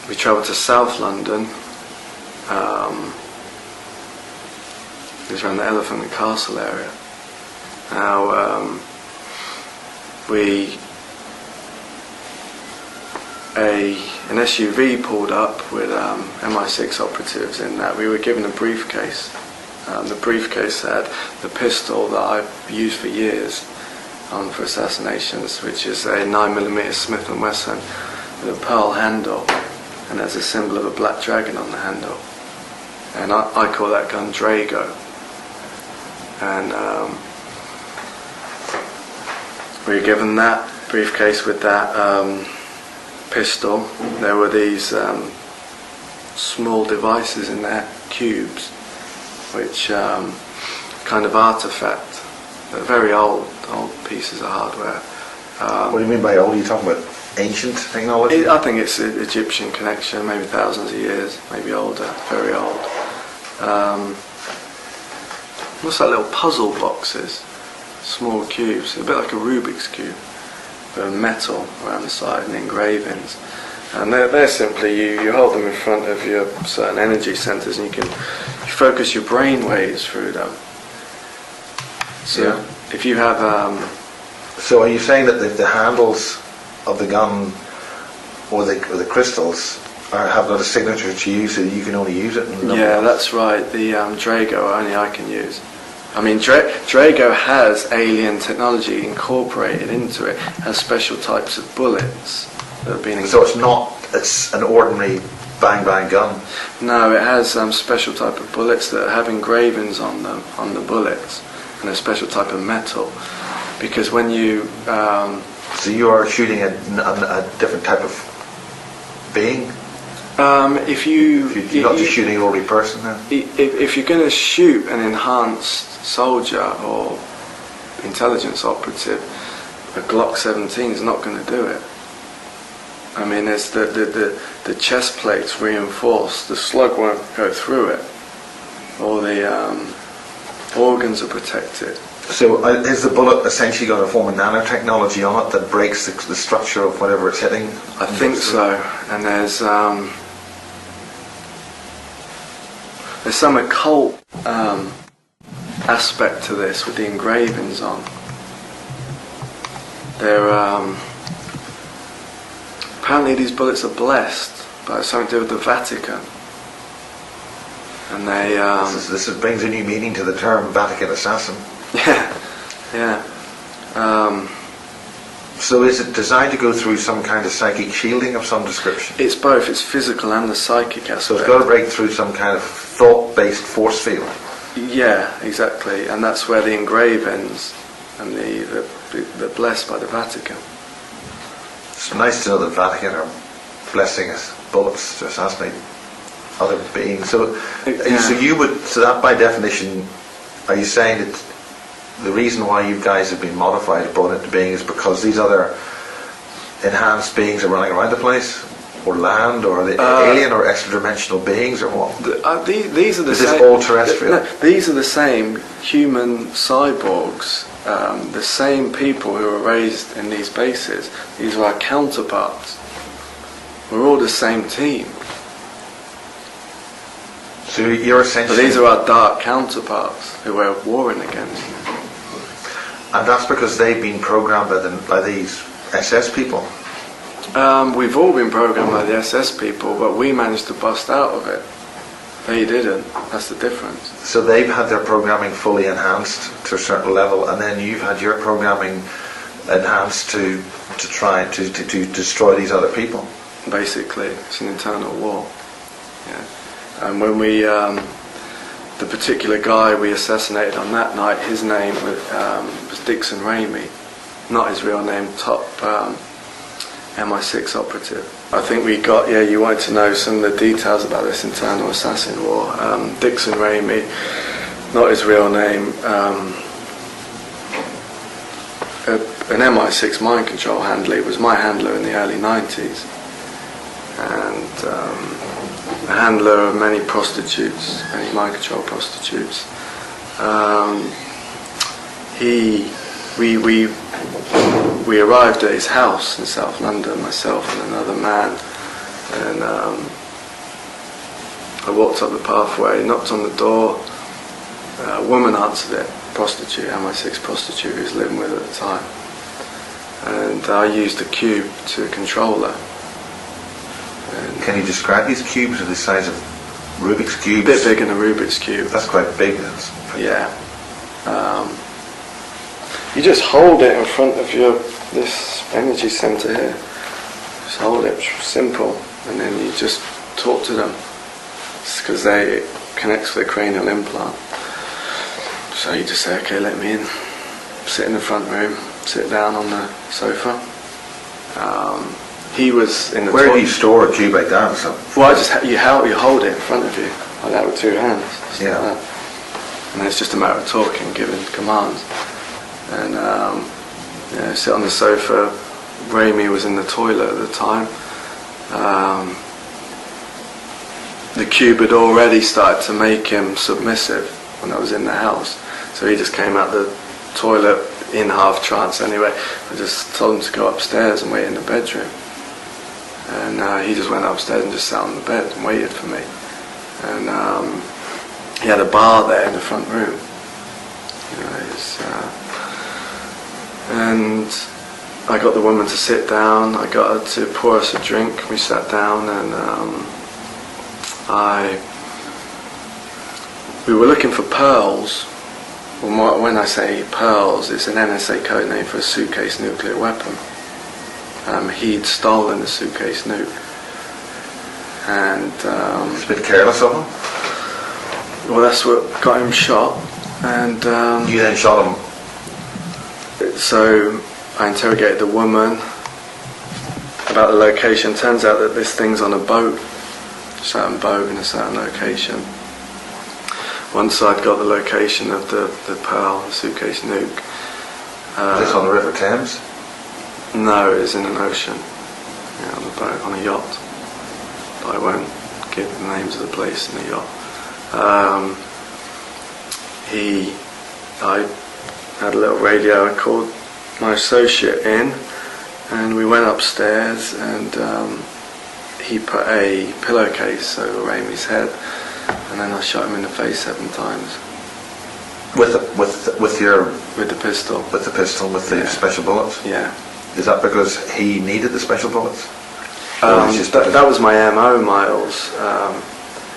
We travelled to South London. It was around the Elephant and Castle area. Now, an SUV pulled up with MI6 operatives in that. We were given a briefcase. The briefcase had the pistol that I've used for years for assassinations, which is a 9mm Smith & Wesson with a pearl handle, and there's a symbol of a black dragon on the handle. And I call that gun Drago. And we were given that briefcase with that pistol. There were these small devices in there, cubes, which kind of artifact. They're very old pieces of hardware. What do you mean by old? Are you talking about ancient technology? I think it's an Egyptian connection, maybe thousands of years, maybe older, very old. Looks like little puzzle boxes, small cubes, a bit like a Rubik's Cube, with metal around the side and engravings. And they're simply, you hold them in front of your certain energy centres, and you focus your brain waves through them. So yeah. If you have... So are you saying that the handles of the gun or the crystals have got a signature to you, so you can only use it? Yeah, that's right. The Drago only I can use. I mean, Drago has alien technology incorporated into it. Has special types of bullets that have been. So it's an ordinary bang bang gun. No, it has special type of bullets that have engravings on them, on the bullets, and a special type of metal. Because when you so you are shooting a different type of being. If you're not just shooting an ordinary person then? If you're going to shoot an enhanced soldier or intelligence operative, a Glock 17 is not going to do it. I mean, there's the chest plate's reinforced, the slug won't go through it, or the organs are protected. So is the bullet essentially going to form a nanotechnology on it that breaks the structure of whatever it's hitting? I think so, and there's some occult aspect to this with the engravings on. They're apparently these bullets are blessed, but it's something to do with the Vatican. And they this brings a new meaning to the term Vatican assassin. Yeah. So is it designed to go through some kind of psychic shielding of some description? It's both. It's physical and the psychic aspect. So it's got to break through some kind of thought-based force field. Yeah, exactly. And that's where the engravings and the blessed by the Vatican. It's nice to know the Vatican are blessing us bullets to assassinate other beings. So, yeah. So that by definition, are you saying that the reason why you guys have been modified, brought into being, is because these other enhanced beings are running around the place, or land, or are they alien or extra-dimensional beings, or what? These are the is same. This all terrestrial? No, these are the same human cyborgs, the same people who were raised in these bases. These are our counterparts. We're all the same team. So you're essentially... But these are our dark counterparts who we're warring against. And that's because they've been programmed by these SS people? We've all been programmed by the SS people, but we managed to bust out of it. They didn't. That's the difference. So they've had their programming fully enhanced to a certain level, and then you've had your programming enhanced to try to destroy these other people? Basically, it's an internal war. Yeah. And when we... the particular guy we assassinated on that night, his name was Dixon Ramey, not his real name, top MI6 operative. I think we got, you wanted to know some of the details about this internal assassin war. Dixon Ramey, not his real name, an MI6 mind control handler. He was my handler in the early 90s, and a handler of many prostitutes, many mind control prostitutes. We arrived at his house in South London, myself and another man, and I walked up the pathway, knocked on the door. A woman answered it, prostitute, MI6 prostitute who was living with at the time, and I used a cube to control her. And Can you describe these cubes? Are the size of Rubik's cubes? a bit bigger than a Rubik's cube. That's quite big. Yeah. You just hold it in front of this energy center here. Just hold it, simple, and then you just talk to them. It's because it connects with the cranial implant. So you just say, okay, let me in. Sit in the front room, sit down on the sofa. He was in the Where do you store a cube like that? So? Well, you hold it in front of you, like that with two hands. Yeah. Like that. And it's just a matter of talking, giving commands. And sit on the sofa. Raimi was in the toilet at the time. The cube had already started to make him submissive when I was in the house. So he just came out the toilet in half trance anyway. I just told him to go upstairs and wait in the bedroom. And he just went upstairs and just sat on the bed and waited for me. And he had a bar there in the front room. And I got the woman to sit down. I got her to pour us a drink. We sat down, and we were looking for pearls. Well, when I say pearls, it's an NSA code name for a suitcase nuclear weapon. He'd stolen the suitcase nuke, and It's a bit careless of him. well, that's what got him shot. And You then shot him. so I interrogated the woman about the location. Turns out that this thing's on a boat, a certain boat in a certain location. Once I'd got the location of the pearl, the suitcase nuke. Is this on the River Thames? No, it was in an ocean, on a boat, on a yacht. But I won't give the names of the place in the yacht. I had a little radio. I called my associate in, and we went upstairs, and he put a pillowcase over Raimi's head, and then I shot him in the face 7 times. With the pistol. With the pistol, with the special bullets? Yeah. Is that because he needed the special bullets? Or was it just that was my MO, Miles.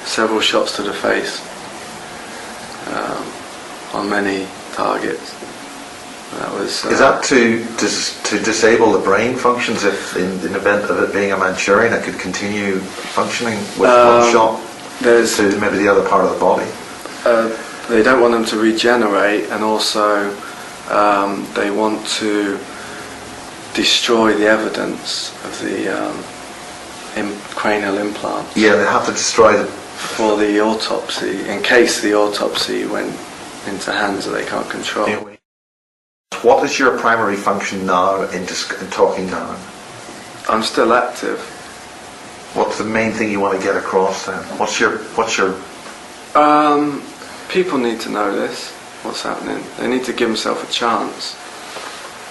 Several shots to the face on many targets. That was. Is that to disable the brain functions if, in event of it being a Manchurian, it could continue functioning with one shot to maybe the other part of the body? They don't want them to regenerate, and also they want to destroy the evidence of the cranial implant. Yeah, they have to destroy the... For the autopsy, in case the autopsy went into hands that they can't control. What is your primary function now in talking now? I'm still active. What's the main thing you want to get across then? What's your... People need to know this, what's happening. They need to give themselves a chance.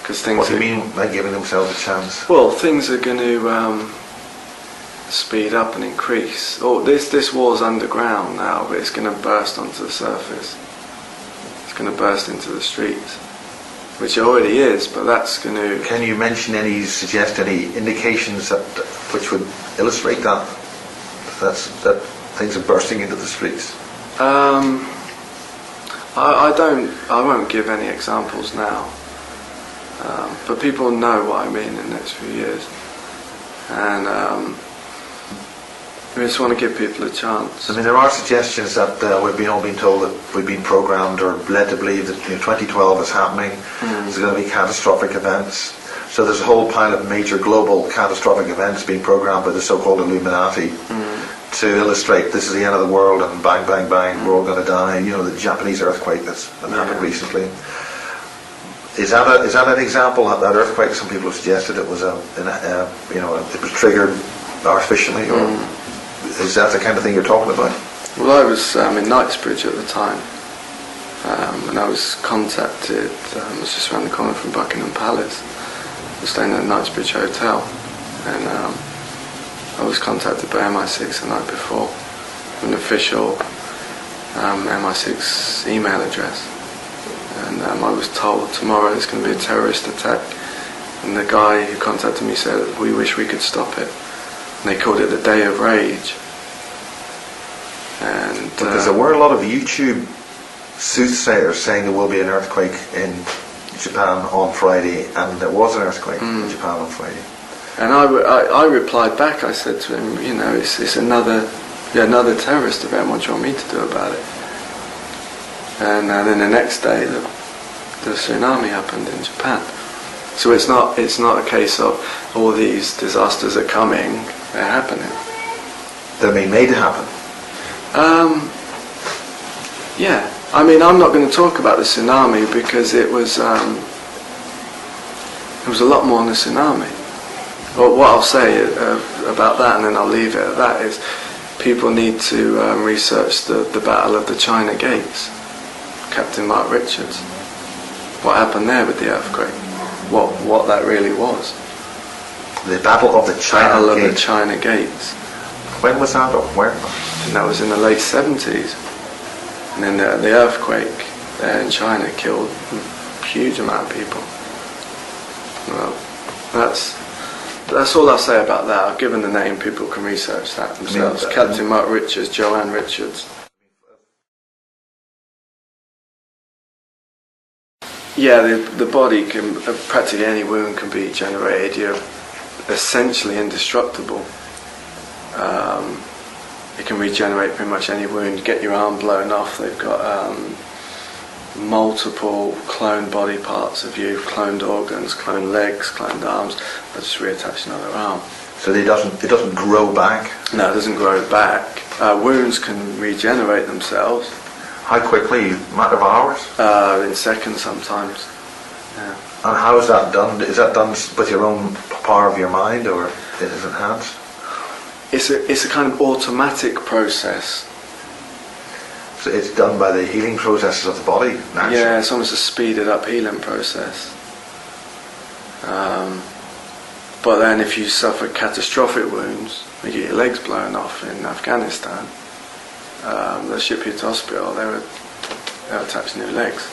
Because things What do you mean by giving themselves a chance? Well, things are going to speed up and increase. This war's underground now, but it's going to burst onto the surface. It's going to burst into the streets, which it already is, but that's going to... Can you suggest any indications which would illustrate that things are bursting into the streets? I won't give any examples now, but people know what I mean in the next few years, and we just want to give people a chance. I mean, there are suggestions that we've all been told that we've been programmed or led to believe that 2012 is happening. There's going to be catastrophic events. So there's a whole pile of major global catastrophic events being programmed by the so-called Illuminati to illustrate this is the end of the world and bang, bang, bang, we're all going to die. The Japanese earthquake that happened recently. Is that an example of that earthquake? Some people have suggested it was it was triggered artificially, or is that the kind of thing you're talking about? Well, I was in Knightsbridge at the time, and I was contacted. It was just around the corner from Buckingham Palace. I was staying at the Knightsbridge Hotel, and I was contacted by MI6 the night before, an official MI6 email address. And I was told tomorrow there's going to be a terrorist attack, and the guy who contacted me said, "We wish we could stop it." And they called it the Day of Rage. And because there were a lot of YouTube soothsayers saying there will be an earthquake in Japan on Friday, and there was an earthquake in Japan on Friday. And I replied back. I said to him, it's another terrorist event. What do you want me to do about it? And then the next day, the tsunami happened in Japan. So it's not a case of all these disasters are coming; they're happening. They're being made to happen. Yeah. I mean, I'm not going to talk about the tsunami because it was a lot more than the tsunami. Well, what I'll say about that, and then I'll leave it at that, is people need to research the Battle of the China Gates. Captain Mark Richards. What happened there with the earthquake? What that really was? The Battle of the China Gates. When was that, or where? And that was in the late 70s. And then the earthquake there in China killed a huge amount of people. Well, that's all I'll say about that. I've given the name, people can research that themselves. Captain Mark Richards, Joanne Richards. Yeah, the body can, practically any wound can be generated. You're essentially indestructible. It can regenerate pretty much any wound. Get your arm blown off. They've got multiple cloned body parts of you, cloned organs, cloned legs, cloned arms. They'll just reattach another arm. So it doesn't grow back? No, it doesn't grow back. Wounds can regenerate themselves. How quickly? A matter of hours? In seconds sometimes. Yeah. And how is that done? Is that done with your own power of your mind, or is it enhanced? It's a kind of automatic process. So it's done by the healing processes of the body, naturally? Yeah, it's almost a speeded up healing process. But then if you suffer catastrophic wounds, you get your legs blown off in Afghanistan, they'll ship you to hospital, they'll attach new legs.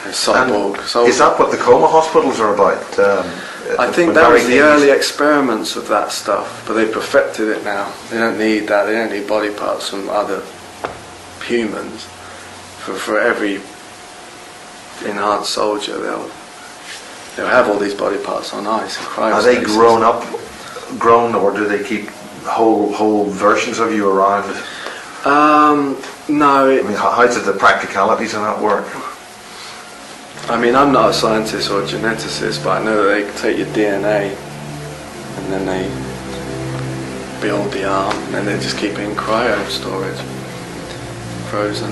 Cyborg. Is that what the coma hospitals are about? I think that was the early experiments of that stuff, but they perfected it now. They don't need that. They don't need body parts from other humans. For every enhanced soldier, they'll have all these body parts on ice. Are they grown, or do they keep whole versions of you around? No. How does the practicalities of that work? I mean, I'm not a scientist or a geneticist, but I know that they take your DNA and then they build the arm, and then they just keep it in cryo storage, frozen.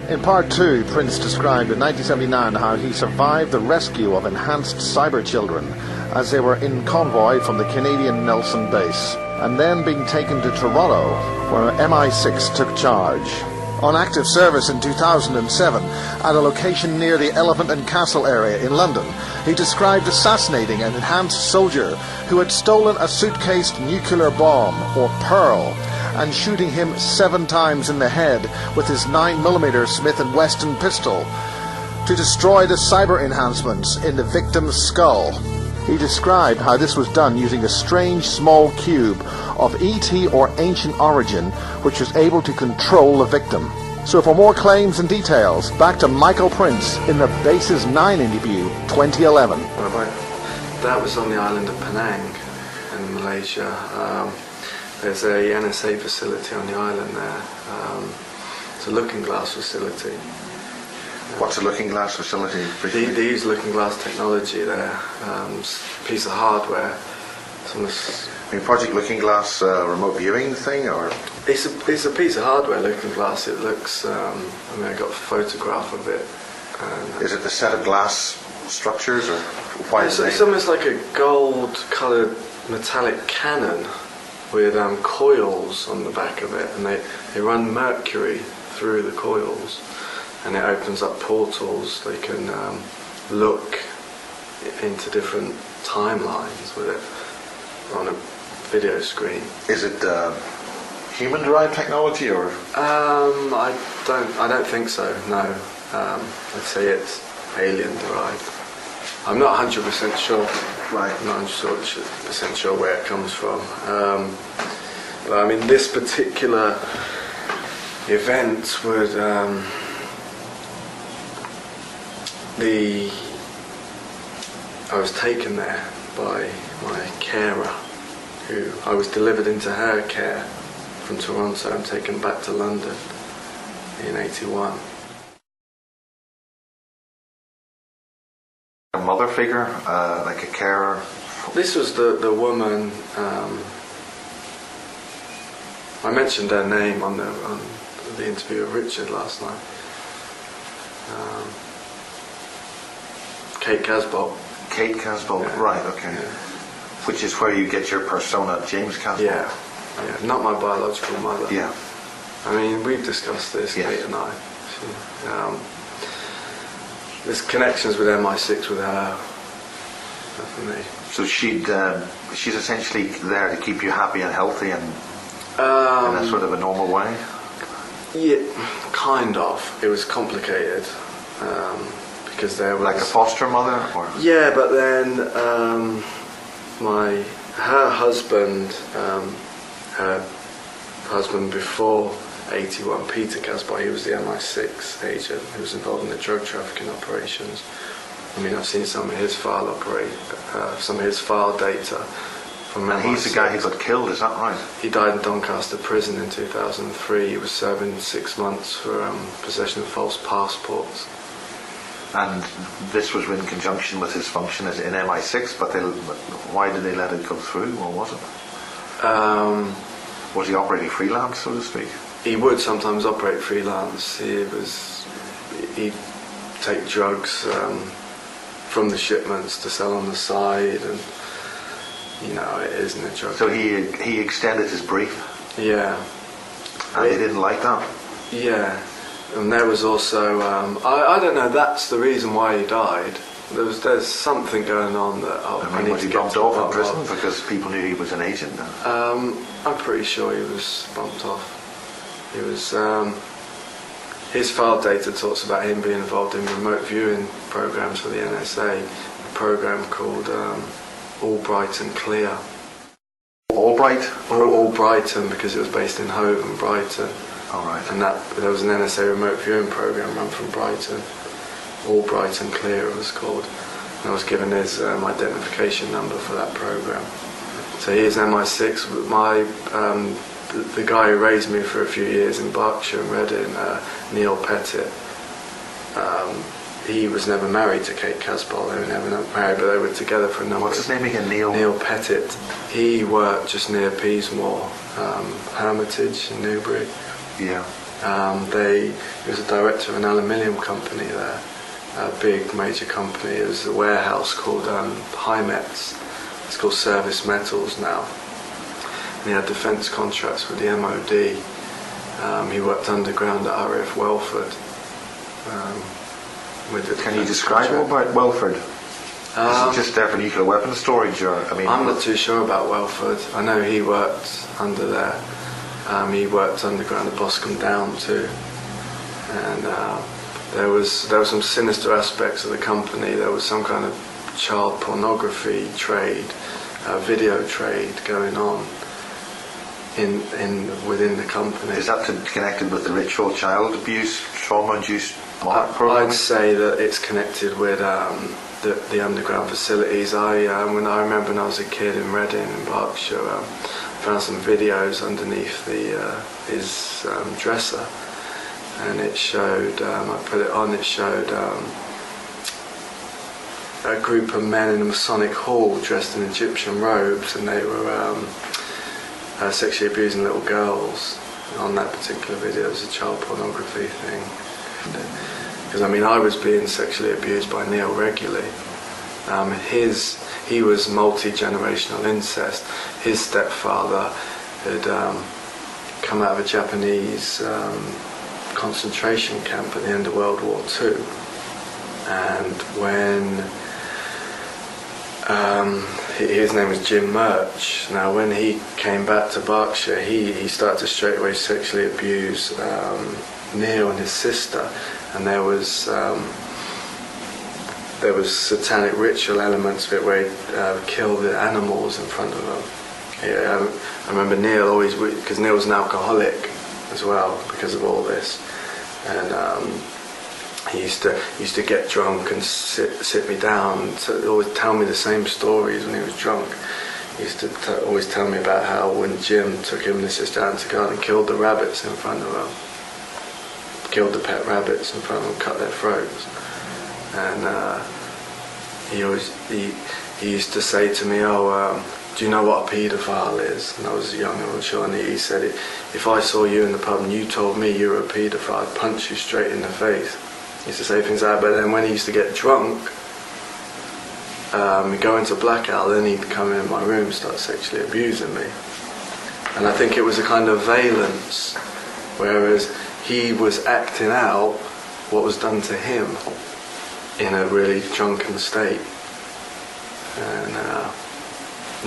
In part 2, Prince described in 1979 how he survived the rescue of enhanced cyber children as they were in convoy from the Canadian Nelson base, and then being taken to Toronto, where MI6 took charge. On active service in 2007, at a location near the Elephant and Castle area in London, he described assassinating an enhanced soldier who had stolen a suitcased nuclear bomb, or Pearl, and shooting him 7 times in the head with his 9mm Smith & Wesson pistol to destroy the cyber enhancements in the victim's skull. He described how this was done using a strange small cube of ET or ancient origin which was able to control the victim. So for more claims and details, back to Michael Prince in the Bases 9 interview 2011. That was on the island of Penang in Malaysia. Malaysia. There's a NSA facility on the island there. It's a looking glass facility. What's a looking glass facility? They use looking glass technology there. Piece of hardware. Project Looking Glass remote viewing thing, or it's a piece of hardware, looking glass. It looks. I got a photograph of it. And, is it the set of glass structures, or why is it? It's almost like a gold-coloured metallic cannon with coils on the back of it, and they run mercury through the coils, and it opens up portals. They can look into different timelines with it on a video screen. Is it human-derived technology, or? I don't think so. No, I'd say it's alien-derived. I'm not 100% sure. Right. I'm not 100% sure where it comes from. But I mean, this particular event would I was taken there by my carer, who I was delivered into her care from Toronto and taken back to London in '81. A mother figure, like a carer? This was the woman. I mentioned her name on the interview with Richard last night. Kate Casbolt. Kate Casbolt, Yeah. right, okay. Yeah. Which is where you get your persona, James Casbolt? Yeah, not my biological mother. Yeah. I mean, we've discussed this, Yes. Kate and I. There's connections with MI6 with her, definitely. So she's essentially there to keep you happy and healthy and in a sort of a normal way? Yeah, kind of. It was complicated because there was... Like a foster mother? Or? Yeah, but then her husband before '81, Peter Casbolt, he was the MI6 agent who was involved in the drug trafficking operations. I mean, I've seen some of his file data from MI6. And he's the guy who got killed, is that right? He died in Doncaster prison in 2003. He was serving 6 months for possession of false passports. And this was in conjunction with his function as in MI6, but why did they let it go through, or was it? Was he operating freelance, so to speak? He would sometimes operate freelance. He'd take drugs from the shipments to sell on the side, and it isn't a drug. So he extended his brief? Yeah. And they didn't like that? Yeah. And there was also, I don't know, that's the reason why he died. There's something going on that I need was to he get bumped to off the in prison bottom of. because people knew he was an agent then? I'm pretty sure he was bumped off. He was, his file data talks about him being involved in remote viewing programs for the NSA, a program called Albright and Clear. Albright? Albrighton, because it was based in Hove and Brighton. All right. And there was an NSA remote viewing program run from Brighton. Albright and Clear it was called. And I was given his identification number for that program. So he is MI6. The guy who raised me for a few years in Berkshire and Reading, Neil Pettit, he was never married to Kate Casbolt. They were never married, but they were together for a number. What's his name again? Neil Pettit. He worked just near Peasmore, Hermitage in Newbury. Yeah. He was a director of an aluminium company there, a big major company. It was a warehouse called Hymets. It's called Service Metals now. And he had defence contracts with the MOD. He worked underground at RAF Welford. Can you describe more about Welford? Is it just there for nuclear weapons storage, or I'm not too sure about Welford. I know he worked under there. He worked underground at Boscombe Down too, and there was some sinister aspects of the company. There was some kind of child pornography trade, video trade going on within the company. Is that connected with the ritual child abuse, trauma-induced I'd say that it's connected with the underground facilities. I remember when I was a kid in Reading in Berkshire, found some videos underneath his dresser, and it showed. I put it on. It showed a group of men in a Masonic hall dressed in Egyptian robes, and they were sexually abusing little girls. On that particular video, it was a child pornography thing. Because I was being sexually abused by Neil regularly. He was multi-generational incest. His stepfather had come out of a Japanese concentration camp at the end of World War II, and when his name was Jim Murch. Now, when he came back to Berkshire, he started to straight away sexually abuse Neil and his sister, and there was satanic ritual elements of it where he'd kill the animals in front of them. I remember Neil always, because Neil was an alcoholic as well because of all this, and he used to get drunk and sit me down to always tell me the same stories when he was drunk. He used to always tell me about how when Jim took him and his sister out to go and killed the rabbits in front of them, killed the pet rabbits in front of them, cut their throats. And he used to say to me, do you know what a paedophile is? And I was young, I'm not sure, and he said, if I saw you in the pub and you told me you were a paedophile, I'd punch you straight in the face. He used to say things like that, but then when he used to get drunk, he'd go into blackout, then he'd come in my room and start sexually abusing me. And I think it was a kind of valence, whereas he was acting out what was done to him in a really drunken state.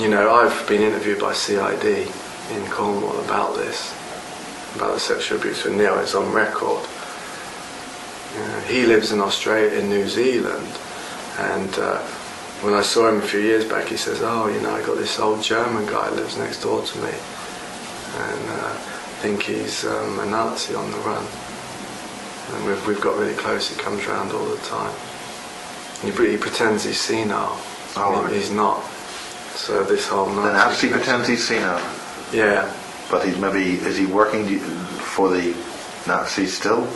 And I've been interviewed by CID in Cornwall about this, about the sexual abuse with Neil. It's on record. He lives in Australia, in New Zealand, and when I saw him a few years back, he says, I got this old German guy who lives next door to me, and I think he's a Nazi on the run. And we've got really close. He comes round all the time. He pretends he's senile. He's not. So this whole Nazi... Then actually pretends he's senile? Yeah. But is he working for the Nazis still?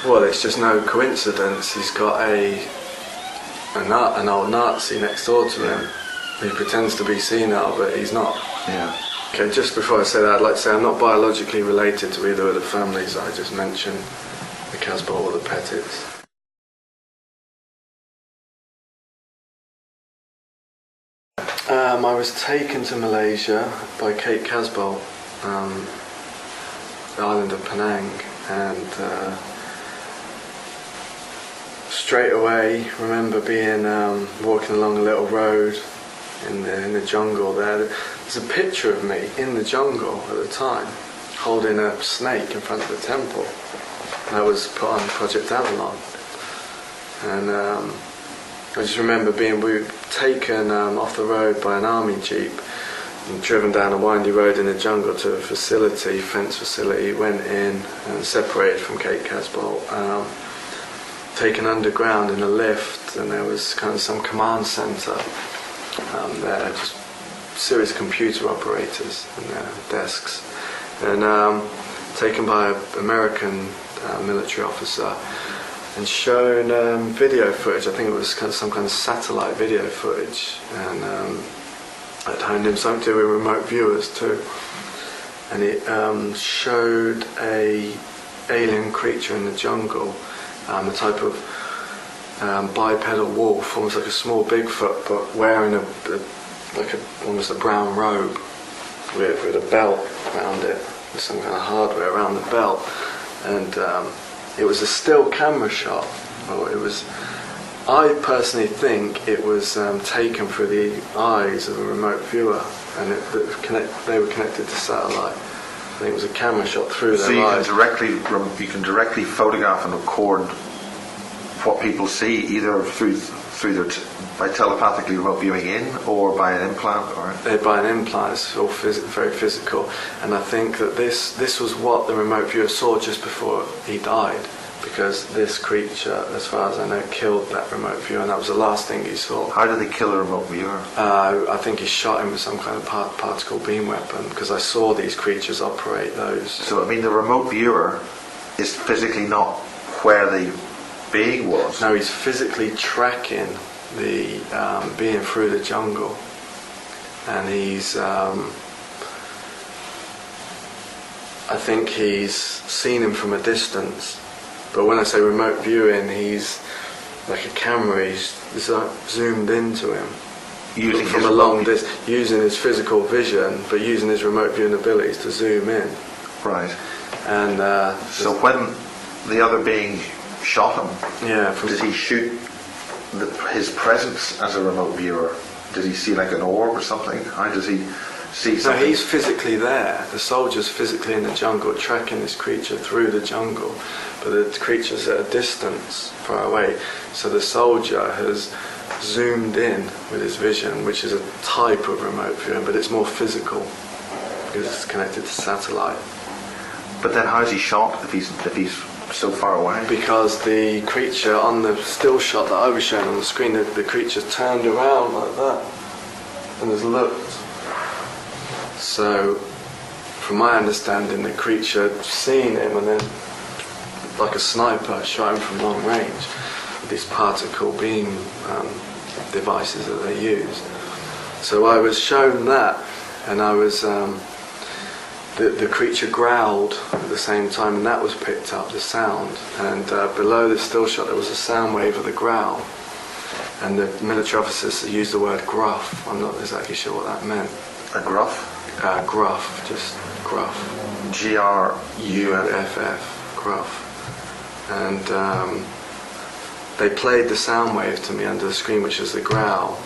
Well, it's just no coincidence. He's got an old Nazi next door to him. He pretends to be senile, but he's not. Yeah. Okay, just before I say that, I'd like to say I'm not biologically related to either of the families I just mentioned, the Casbolt or the Pettits. I was taken to Malaysia by Kate Casbolt, the island of Penang, and straight away remember being walking along a little road in the jungle there. There's a picture of me in the jungle at the time holding a snake in front of the temple. That was put on Project Avalon, and I just remember we were taken off the road by an army jeep and driven down a windy road in the jungle to a facility, fence facility, went in and separated from Kate Casbolt, taken underground in a lift, and there was kind of some command centre there, just a series of computer operators and their desks, and taken by an American military officer and shown video footage. I think it was some kind of satellite video footage, and I'd honed in something to do with remote viewers too, and it showed a alien creature in the jungle, a type of bipedal wolf, almost like a small Bigfoot, but wearing almost a brown robe with a belt around it, with some kind of hardware around the belt, and it was a still camera shot. I personally think it was taken through the eyes of a remote viewer, and they were connected to satellite. I think it was a camera shot through their eyes. So you can directly photograph and record what people see, either by telepathically remote viewing in, or by an implant, or by an implant. It's all very physical, and I think that this was what the remote viewer saw just before he died. because this creature, as far as I know, killed that remote viewer, and that was the last thing he saw. How did they kill a remote viewer? I think he shot him with some kind of particle beam weapon, because I saw these creatures operate those. So, I mean, the remote viewer is physically not where the being was. No, he's physically tracking the being through the jungle, and he's I think he's seen him from a distance. But when I say remote viewing, he's like a camera. He's zoomed into him Using from his a long distance, using his physical vision, but using his remote viewing abilities to zoom in. Right. And so when the other being shot him, did he shoot his presence as a remote viewer? Did he see like an orb or something? How does he see something? No, he's physically there. The soldier's physically in the jungle, tracking this creature through the jungle, but the creature's at a distance far away. So the soldier has zoomed in with his vision, which is a type of remote viewing, but it's more physical because it's connected to satellite. But then how's he shot if he's so far away? Because the creature on the still shot that I was showing on the screen, the creature turned around like that and has looked. So, from my understanding, the creature had seen him and then, like a sniper, shot him from long range with these particle beam devices that they use. So I was shown that, and I was the creature growled at the same time, and that was picked up, the sound. And below the still shot, there was a sound wave of the growl. And the military officers used the word gruff. I'm not exactly sure what that meant. A gruff? Gruff, just gruff. G-R-U-F-F. Gruff. And they played the sound wave to me under the screen, which is the growl.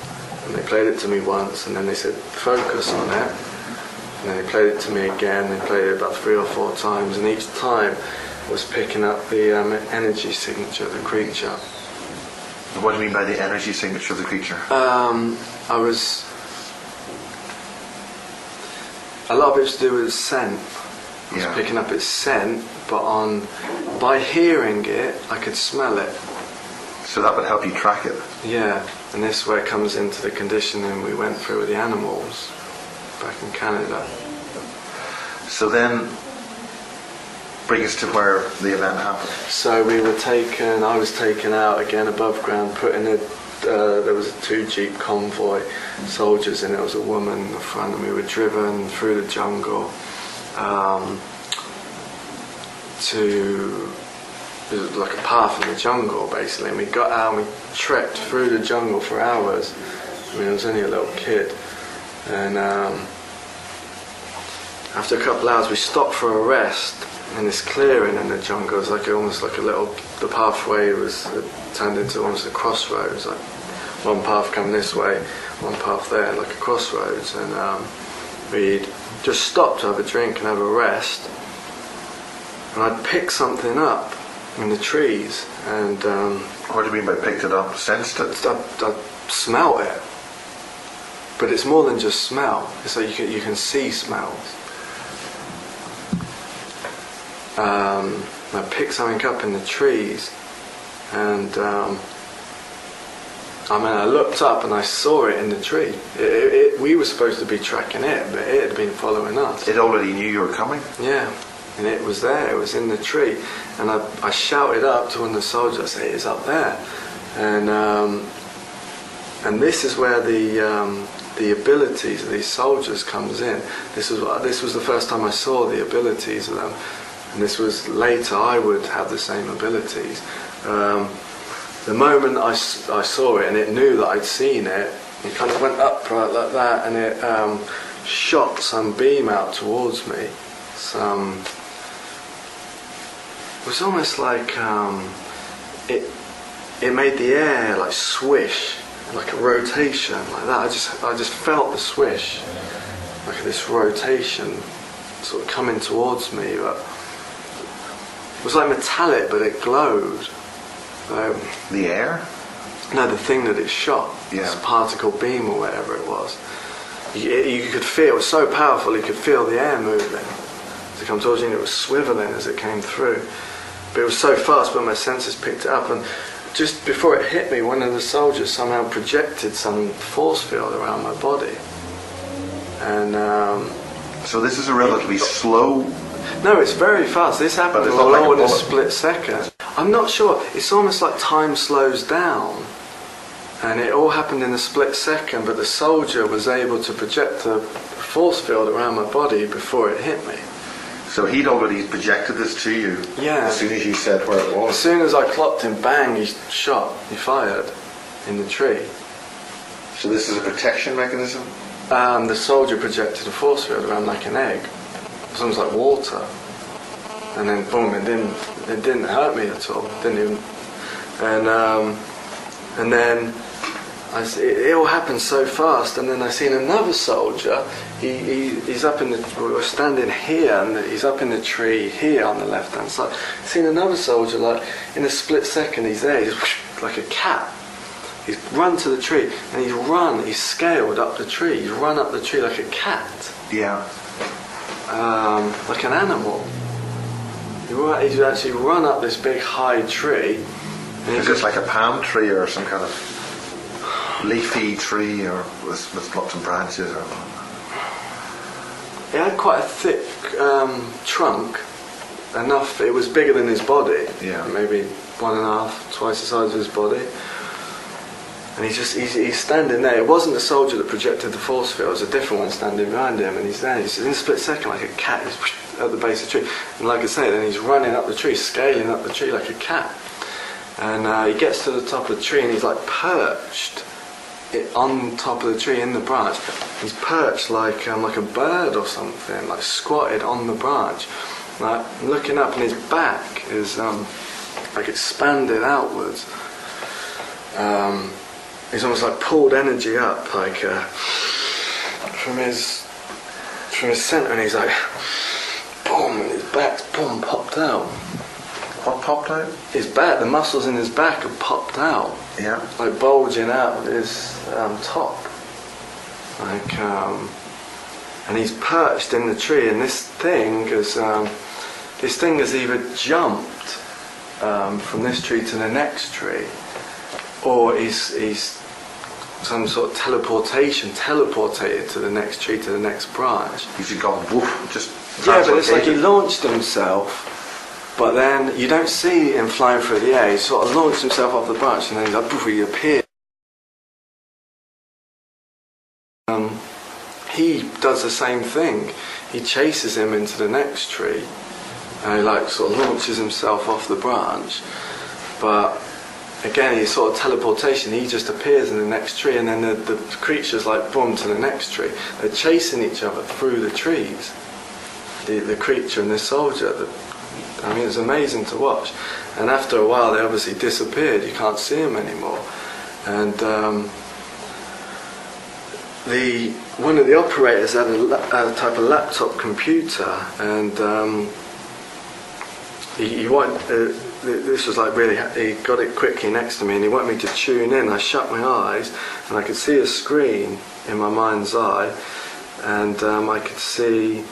And they played it to me once, and then they said, focus on it. And then they played it to me again. They played it about 3 or 4 times, and each time was picking up the energy signature of the creature. What do you mean by the energy signature of the creature? A lot of it's to do with scent. I was Yeah. picking up its scent, but by hearing it, I could smell it. So that would help you track it. Yeah, and this is where it comes into the conditioning we went through with the animals back in Canada. So then, bring us to where the event happened. So I was taken out again above ground, put in there was a 2-jeep convoy, soldiers in it, there was a woman in the front, and we were driven through the jungle it was like a path in the jungle basically, and we got out and we trekked through the jungle for hours. I mean, I was only a little kid, and after a couple of hours we stopped for a rest in this clearing in the jungle. It was like almost like the pathway was turned into almost a crossroads, like one path coming this way, one path there, like a crossroads. And we'd just stopped to have a drink and have a rest, and I'd picked something up in the trees, and What do you mean by picked it up? Sensed it? I smelt it. But it's more than just smell. It's like you can see smells. I picked something up in the trees, and I looked up and I saw it in the tree. We were supposed to be tracking it, but it had been following us. It already knew you were coming? Yeah, and it was there. It was in the tree, and I shouted up to one of the soldiers. I said, "It's up there," and this is where the abilities of these soldiers comes in. This was the first time I saw the abilities of them. And this was later I would have the same abilities. The moment I saw it and it knew that I'd seen it, it kind of went upright like that, and it shot some beam out towards me. It was almost like it made the air like swish, like a rotation like that. I just felt the swish, like this rotation sort of coming towards me. But it was like metallic, but it glowed. The air? No, the thing that it shot. Yeah. This particle beam or whatever it was. You could feel, it was so powerful, you could feel the air moving. As it came towards you, and it was swiveling as it came through. but it was so fast when my senses picked it up, and just before it hit me, one of the soldiers somehow projected some force field around my body. And so this is a relatively slow... No, it's very fast. This happened all in a split second. I'm not sure. It's almost like time slows down. And it all happened in a split second, but the soldier was able to project a force field around my body before it hit me. So he'd already projected this to you? Yeah. As soon as you said where it was? As soon as I clocked him, bang, he shot, he fired in the tree. So this is a protection mechanism? The soldier projected a force field around like an egg. It was almost like water. And then boom, it didn't hurt me at all. Didn't even. And then it all happened so fast. And then I seen another soldier. He's up in the. We were standing here, and he's up in the tree here on the left hand side. I seen another soldier, like in a split second, he's there. He's like a cat. He's run to the tree, and he's scaled up the tree. He's run up the tree like a cat. Yeah. Like an animal. He's actually run up this big high tree. And Is this like a palm tree or some kind of leafy tree or with lots of branches? Or... He had quite a thick trunk. Enough, it was bigger than his body. Yeah. Maybe 1.5, twice the size of his body. And he's standing there. It wasn't the soldier that projected the force field, it was a different one standing behind him, and he's there. He's in a split second like a cat. He's at the base of the tree. And like I say, then he's running up the tree, scaling up the tree like a cat. And he gets to the top of the tree, and he's like perched on top of the tree in the branch. He's perched like a bird or something, like squatted on the branch. Like looking up, and his back is like expanded outwards. He's almost like pulled energy up, like from his centre, and he's like, boom, and his back's boom popped out. What popped out? His back, the muscles in his back have popped out. Yeah. Like bulging out of his top. Like, and he's perched in the tree, and this thing has either jumped from this tree to the next tree, or he's some sort of teleported to the next tree, to the next branch. He's just gone woof, just... Yeah, but it's like he launched himself, but then you don't see him flying through the air. He sort of launched himself off the branch, and then he's like, poof, he appeared. He does the same thing. He chases him into the next tree, and he like sort of launches himself off the branch, but again, he's sort of teleportation. He just appears in the next tree, and then the creature's like boom to the next tree. They're chasing each other through the trees. The creature and the soldier. I mean, it's amazing to watch. And after a while, they obviously disappeared. You can't see them anymore. And one of the operators had a type of laptop computer, and he wanted. This was like really, he got it quickly next to me, and he wanted me to tune in. I shut my eyes, and I could see a screen in my mind's eye, and I could see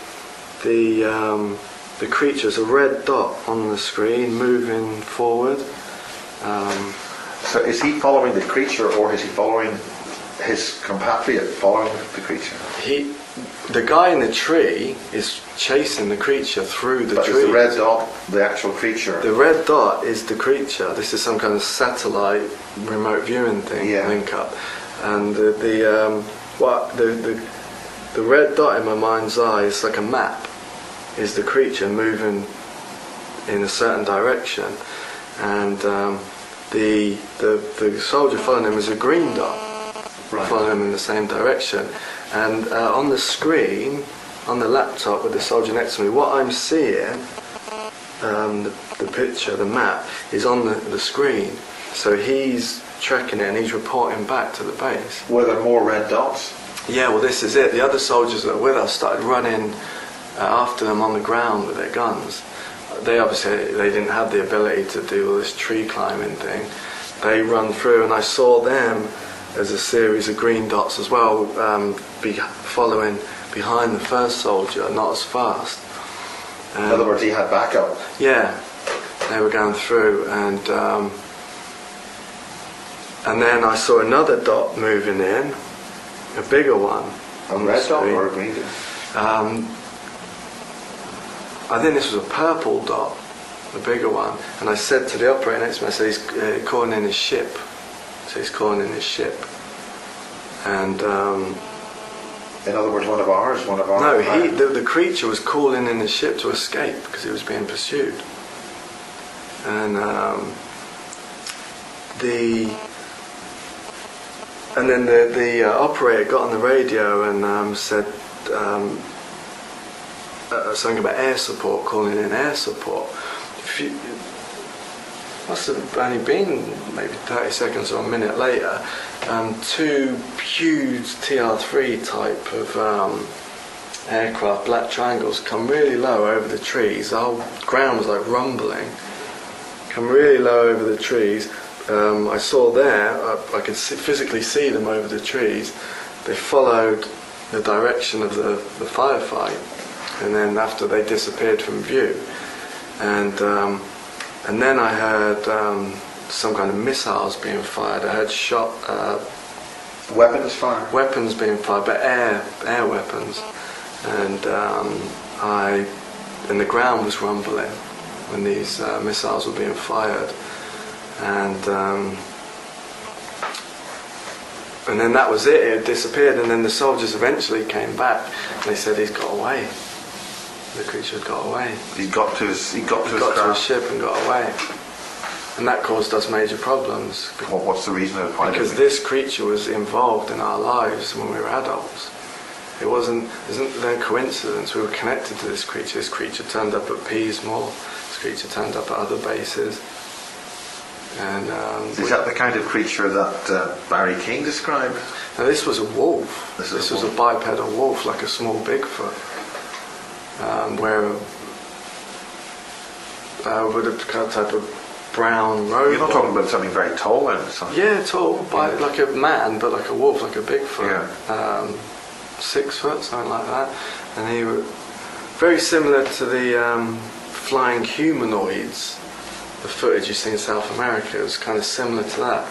the creature's a red dot on the screen moving forward. So is he following the creature, or is he following his compatriot following the creature? The guy in the tree is chasing the creature through the tree. But is the red dot the actual creature? The red dot is the creature. This is some kind of satellite remote viewing thing, link up. And the red dot in my mind's eye is like a map. Is the creature moving in a certain direction, and the soldier following him is a green dot, following him in the same direction. And on the screen, on the laptop with the soldier next to me, what I'm seeing, the picture, the map, is on the screen. So he's tracking it, and he's reporting back to the base. Were there more red dots? Yeah, well, this is it. The other soldiers that were with us started running after them on the ground with their guns. They didn't have the ability to do all this tree climbing thing. They run through, and I saw them as a series of green dots as well, following behind the first soldier, not as fast. In other words, he had backup. Yeah, They were going through, and then I saw another dot moving in, a bigger one. A red dot or a green dot? I think this was a purple dot, a bigger one. And I said to the operator next to me, I said, he's calling in his ship. So he's calling in his ship. And in other words, one of ours. No, the creature was calling in his ship to escape because he was being pursued. And then the operator got on the radio and said something about air support, calling in air support. Must have only been maybe 30 seconds or a minute later. Two huge TR-3 type of aircraft, black triangles, come really low over the trees. The whole ground was like rumbling. Come really low over the trees. I saw there, I could physically see them over the trees. They followed the direction of the firefight, and then after they disappeared from view. And then I heard some kind of missiles being fired. I heard shot. Weapons fired? Weapons being fired, but air weapons. And the ground was rumbling when these missiles were being fired. And then that was it. It disappeared. And then the soldiers eventually came back. And they said he's got away. The creature had got away. He got to his ship and got away. And that caused us major problems. What's the reason? Because this creature was involved in our lives when we were adults. It wasn't no coincidence. We were connected to this creature. This creature turned up at Peasmore. This creature turned up at other bases. And is that the kind of creature that Barry King described? Now this was a wolf. This was a bipedal wolf, like a small Bigfoot. With a type of brown robot. You're not talking about something very tall then? Yeah, tall, like a man, but like a wolf, like a Bigfoot. Yeah. 6 foot, something like that. And he was very similar to the flying humanoids, the footage you see in South America. It was kind of similar to that.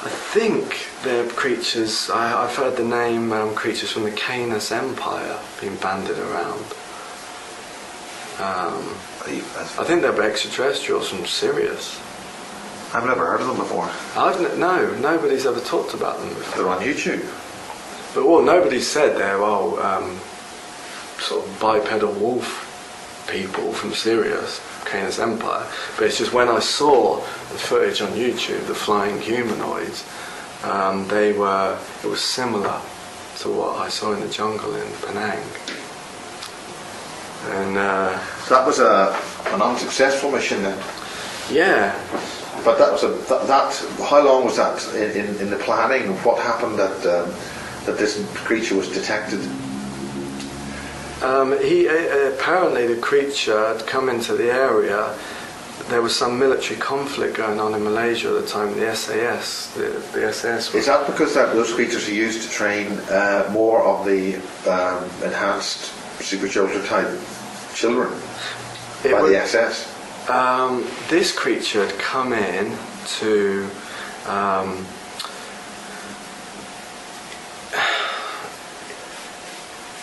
I think they're creatures, I've heard the name creatures from the Canis Empire being bandied around. I think they're extraterrestrials from Sirius. I've never heard of them before. No, nobody's ever talked about them before. They're on YouTube. But nobody's said they're sort of bipedal wolf people from Sirius, Canis Empire. But it's just when I saw the footage on YouTube, the flying humanoids, it was similar to what I saw in the jungle in Penang. And so that was an unsuccessful mission then. Yeah. But that was how long was that in the planning? What happened that this creature was detected? Apparently the creature had come into the area. There was some military conflict going on in Malaysia at the time. The SAS, the SAS. Is that because those creatures are used to train more of the enhanced super soldier type children by the SS? This creature had come in to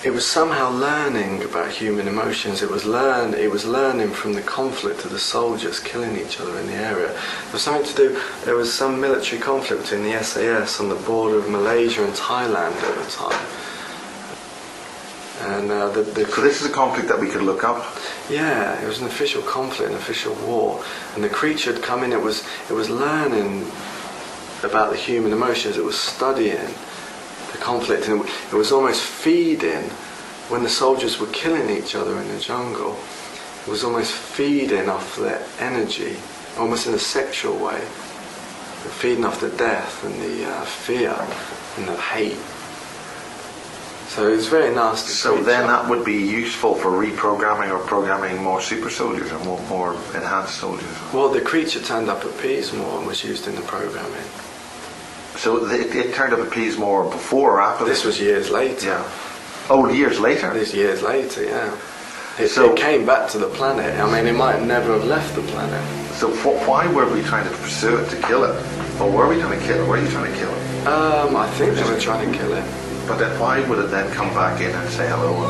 it was somehow learning about human emotions. It was learning from the conflict of the soldiers killing each other in the area. There was something to do. There was some military conflict between the SAS on the border of Malaysia and Thailand at the time. And so this is a conflict that we could look up? Yeah, it was an official conflict, an official war. And the creature had come in, it was learning about the human emotions, it was studying the conflict, and it was almost feeding, when the soldiers were killing each other in the jungle, it was almost feeding off their energy, almost in a sexual way, feeding off the death and the fear and the hate. So it's very nasty. So creature. Then that would be useful for reprogramming or programming more super soldiers or more enhanced soldiers? Well, the creature turned up at Peasmore and was used in the programming. So it turned up at Peasmore before or after? This was years later. Yeah. Oh, years later? This years later, yeah. It came back to the planet. I mean, it might never have left the planet. So why were we trying to pursue it, to kill it? Or were we trying to kill it? Were you trying to kill it? I think they were trying to kill it. But then why would it then come back in and say hello?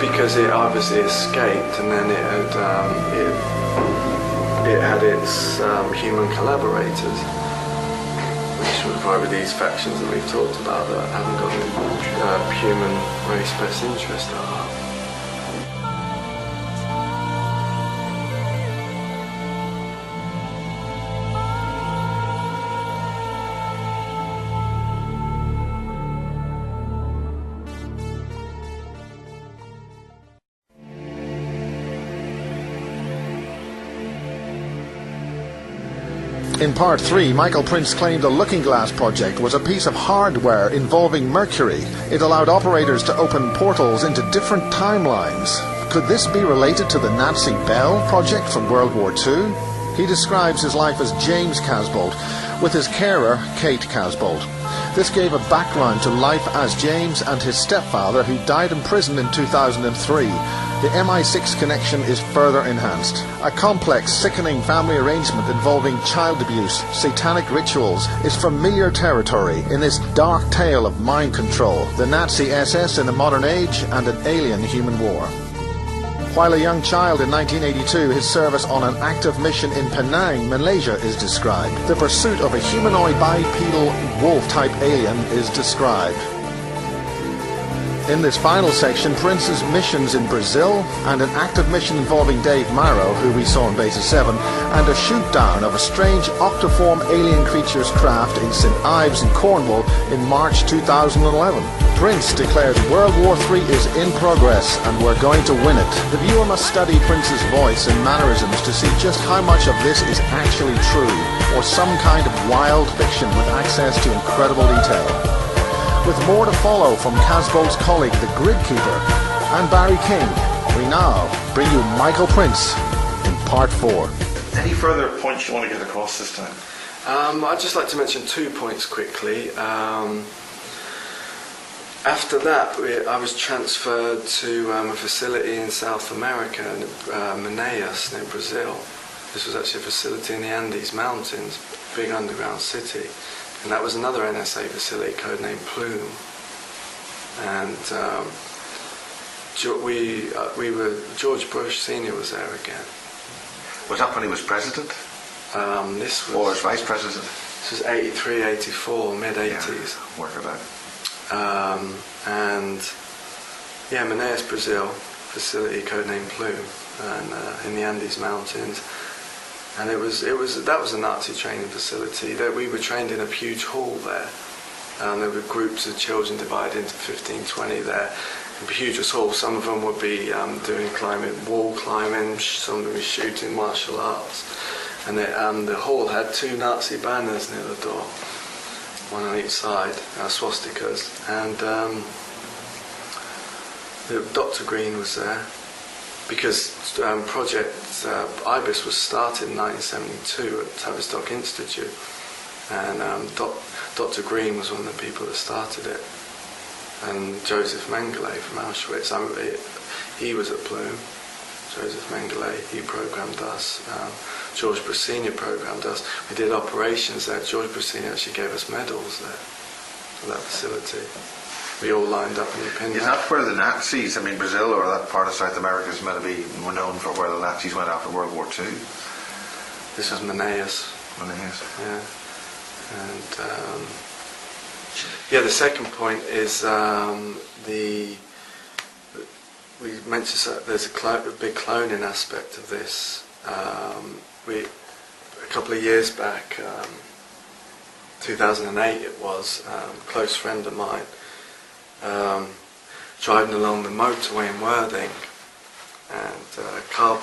Because it obviously escaped, and then it had its human collaborators, which were probably these factions that we've talked about that haven't got the human race best interest at heart. In part 3, Michael Prince claimed the Looking Glass project was a piece of hardware involving mercury. It allowed operators to open portals into different timelines. Could this be related to the Nazi Bell project from World War II? He describes his life as James Casbolt, with his carer, Kate Casbolt. This gave a background to life as James and his stepfather, who died in prison in 2003. The MI6 connection is further enhanced. A complex, sickening family arrangement involving child abuse, satanic rituals is familiar territory in this dark tale of mind control, the Nazi SS in the modern age, and an alien human war. While a young child in 1982, his service on an active mission in Penang, Malaysia is described. The pursuit of a humanoid bipedal wolf-type alien is described. In this final section, Prince's missions in Brazil and an active mission involving Dave Marrow, who we saw in Basis 7, and a shoot-down of a strange octoform alien creature's craft in St. Ives in Cornwall in March 2011. Prince declares World War III is in progress and we're going to win it. The viewer must study Prince's voice and mannerisms to see just how much of this is actually true, or some kind of wild fiction with access to incredible detail. With more to follow from Casbolt's colleague, the Grid Keeper, and Barry King, we now bring you Michael Prince in part 4. Any further points you want to get across this time? I'd just like to mention 2 points quickly. After that, I was transferred to a facility in South America, Manaus, near Brazil. This was actually a facility in the Andes Mountains, big underground city. And that was another NSA facility, codenamed Plume. And George Bush Sr. was there again. Was that when he was president? This was... Or as vice president? This was 83, 84, mid-80s. Yeah, work it out. Manaus, Brazil, facility codenamed Plume, and in the Andes Mountains. And that was a Nazi training facility. That we were trained in a huge hall there. There were groups of children divided into 15, 20 there. A huge hall. Some of them would be doing wall climbing, some of them were shooting martial arts. And the hall had 2 Nazi banners near the door, one on each side, swastikas. And Dr. Green was there, because Project IBIS was started in 1972 at Tavistock Institute, and Dr. Green was one of the people that started it, and Joseph Mengele from Auschwitz. He was at Plume. Joseph Mengele, he programmed us. George Bush Sr. programmed us. We did operations there. George Bush Sr. actually gave us medals there for that facility. We all lined up in the pin. Is that where the Nazis, Brazil or that part of South America is meant to be known for where the Nazis went after World War II? This was Manaus. Manaus. Yeah. And the second point is we mentioned that there's a big cloning aspect of this. A couple of years back, 2008 it was, a close friend of mine, driving along the motorway in Worthing, and a car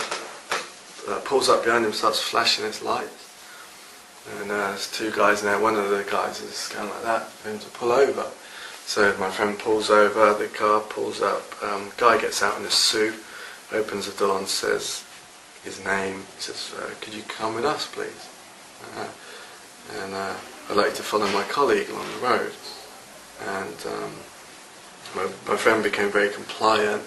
pulls up behind him, starts flashing its lights, and there's 2 guys in there. One of the guys is going like that for him to pull over. So my friend pulls over, the car pulls up, guy gets out in a suit, opens the door and says his name. He says, could you come with us please? And I'd like to follow my colleague along the road. And my friend became very compliant,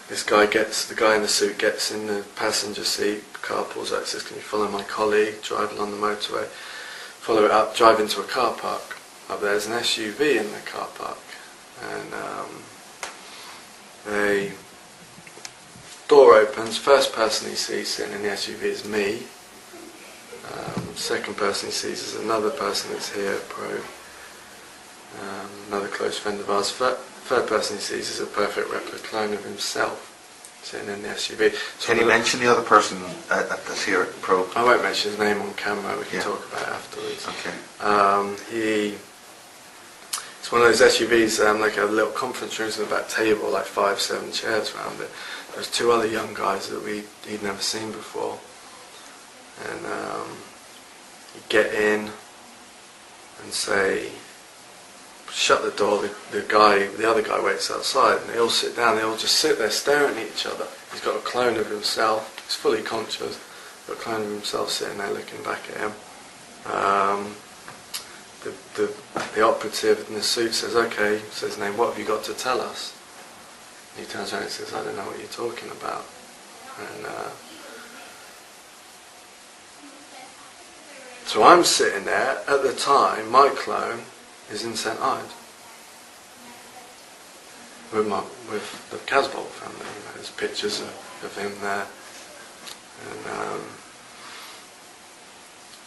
the guy in the suit gets in the passenger seat, the car pulls out, says, "Can you follow my colleague?" Drive along the motorway, follow it up, drive into a car park. Up there's an SUV in the car park, and the door opens. First person he sees sitting in the SUV is me. Second person he sees is another person that's here at Probe, another close friend of ours. Third person he sees is a perfect replica clone of himself sitting in the SUV. So Can you mention the other person that's here at Probe? I won't mention his name on camera, we can Yeah. talk about it afterwards. Okay. It's one of those SUVs, like a little conference room with about table, like 5-7 chairs around it. There's two other young guys that he'd never seen before. And you get in and say, shut the door, the other guy waits outside, and they all sit down, they all just sit there staring at each other. He's got a clone of himself, he's fully conscious, got a clone of himself sitting there looking back at him. The operative in the suit says, "Okay," says his name, "what have you got to tell us?" And he turns around and says, "I don't know what you're talking about." And so I'm sitting there, at the time, my clone is in St. Ives with the Casbolt family. There's pictures of him there. And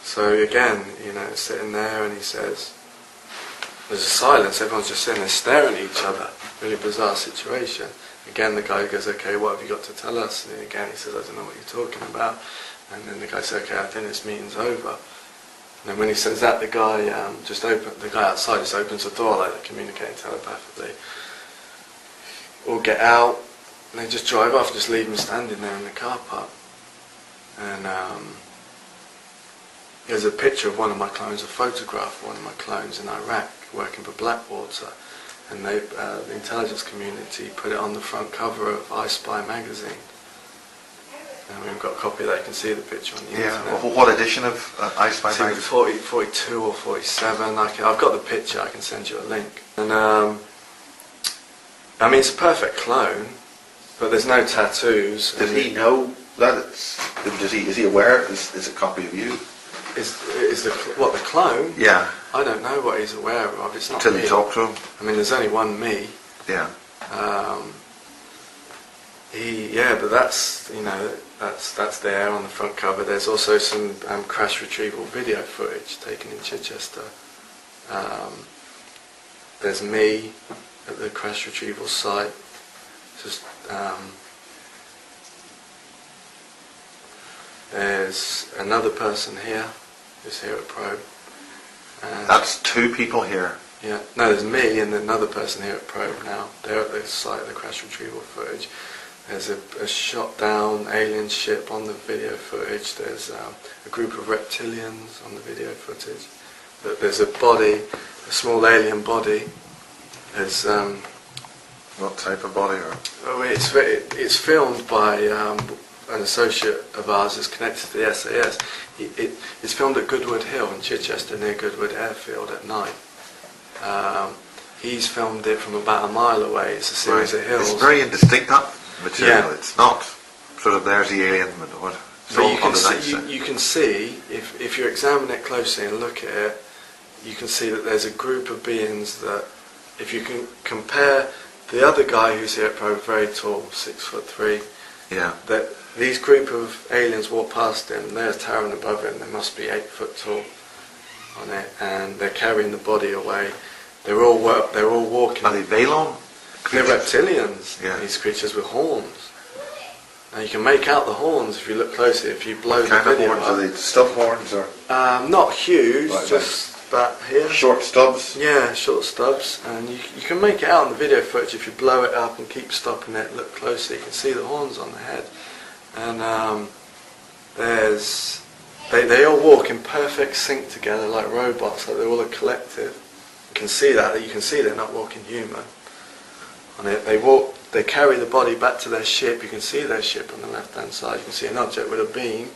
so again, sitting there, and he says, there's a silence, everyone's just sitting there staring at each other. Really bizarre situation. Again, the guy goes, "Okay, what have you got to tell us?" And again, he says, "I don't know what you're talking about." And then the guy says, "Okay, I think this meeting's over." And then when he says that, the guy outside just opens the door, like they're communicating telepathically. All get out, and they just drive off, just leave him standing there in the car park. And there's a picture of one of my clones, a photograph of one of my clones in Iraq, working for Blackwater. And the intelligence community put it on the front cover of I Spy magazine. And we've got a copy of that, you can see the picture on the internet. Well, what edition of I Spy It's either magazine? 42 or 47. I've got the picture, I can send you a link. And it's a perfect clone, but there's no tattoos. Does he know that is he aware it's a copy of you? Is the clone? Yeah. I don't know what he's aware of. It's not Till me. you talk to him? I mean, there's only one me. Yeah. But that's there on the front cover. There's also some crash retrieval video footage taken in Chichester. There's me at the crash retrieval site. Just there's another person here who's here at Probe. That's two people here. Yeah, no, there's me and another person here at Probe now. They're at the site of the crash retrieval footage. There's a shot down alien ship on the video footage. There's a group of reptilians on the video footage. There's a body, a small alien body. There's What type of body? it's filmed by an associate of ours who's connected to the SAS. It's filmed at Goodwood Hill in Chichester near Goodwood Airfield at night. He's filmed it from about a mile away. It's a series of hills. It's very indistinct, that material. Yeah. It's not sort of there's the alien, but you can see if you examine it closely and look at it, you can see that there's a group of beings that, if you can compare the other guy who's here at Probe, very tall, 6'3", Yeah. that these group of aliens walk past him, and they're towering above him. They must be 8 foot tall on it, and they're carrying the body away. They're all walking. Are they Valon? They're reptilians. Yeah. These creatures with horns. Now you can make out the horns if you look closely. If you blow What kind the of video horns? up. Are they stub horns or Not huge, Like just about here. short stubs? Yeah, short stubs, and you can make it out in the video footage if you blow it up and keep stopping it, look closely, you can see the horns on the head. And they all walk in perfect sync together like robots, like they're all a collective. You can see they're not walking human. And they carry the body back to their ship. You can see their ship on the left hand side. You can see an object with a beam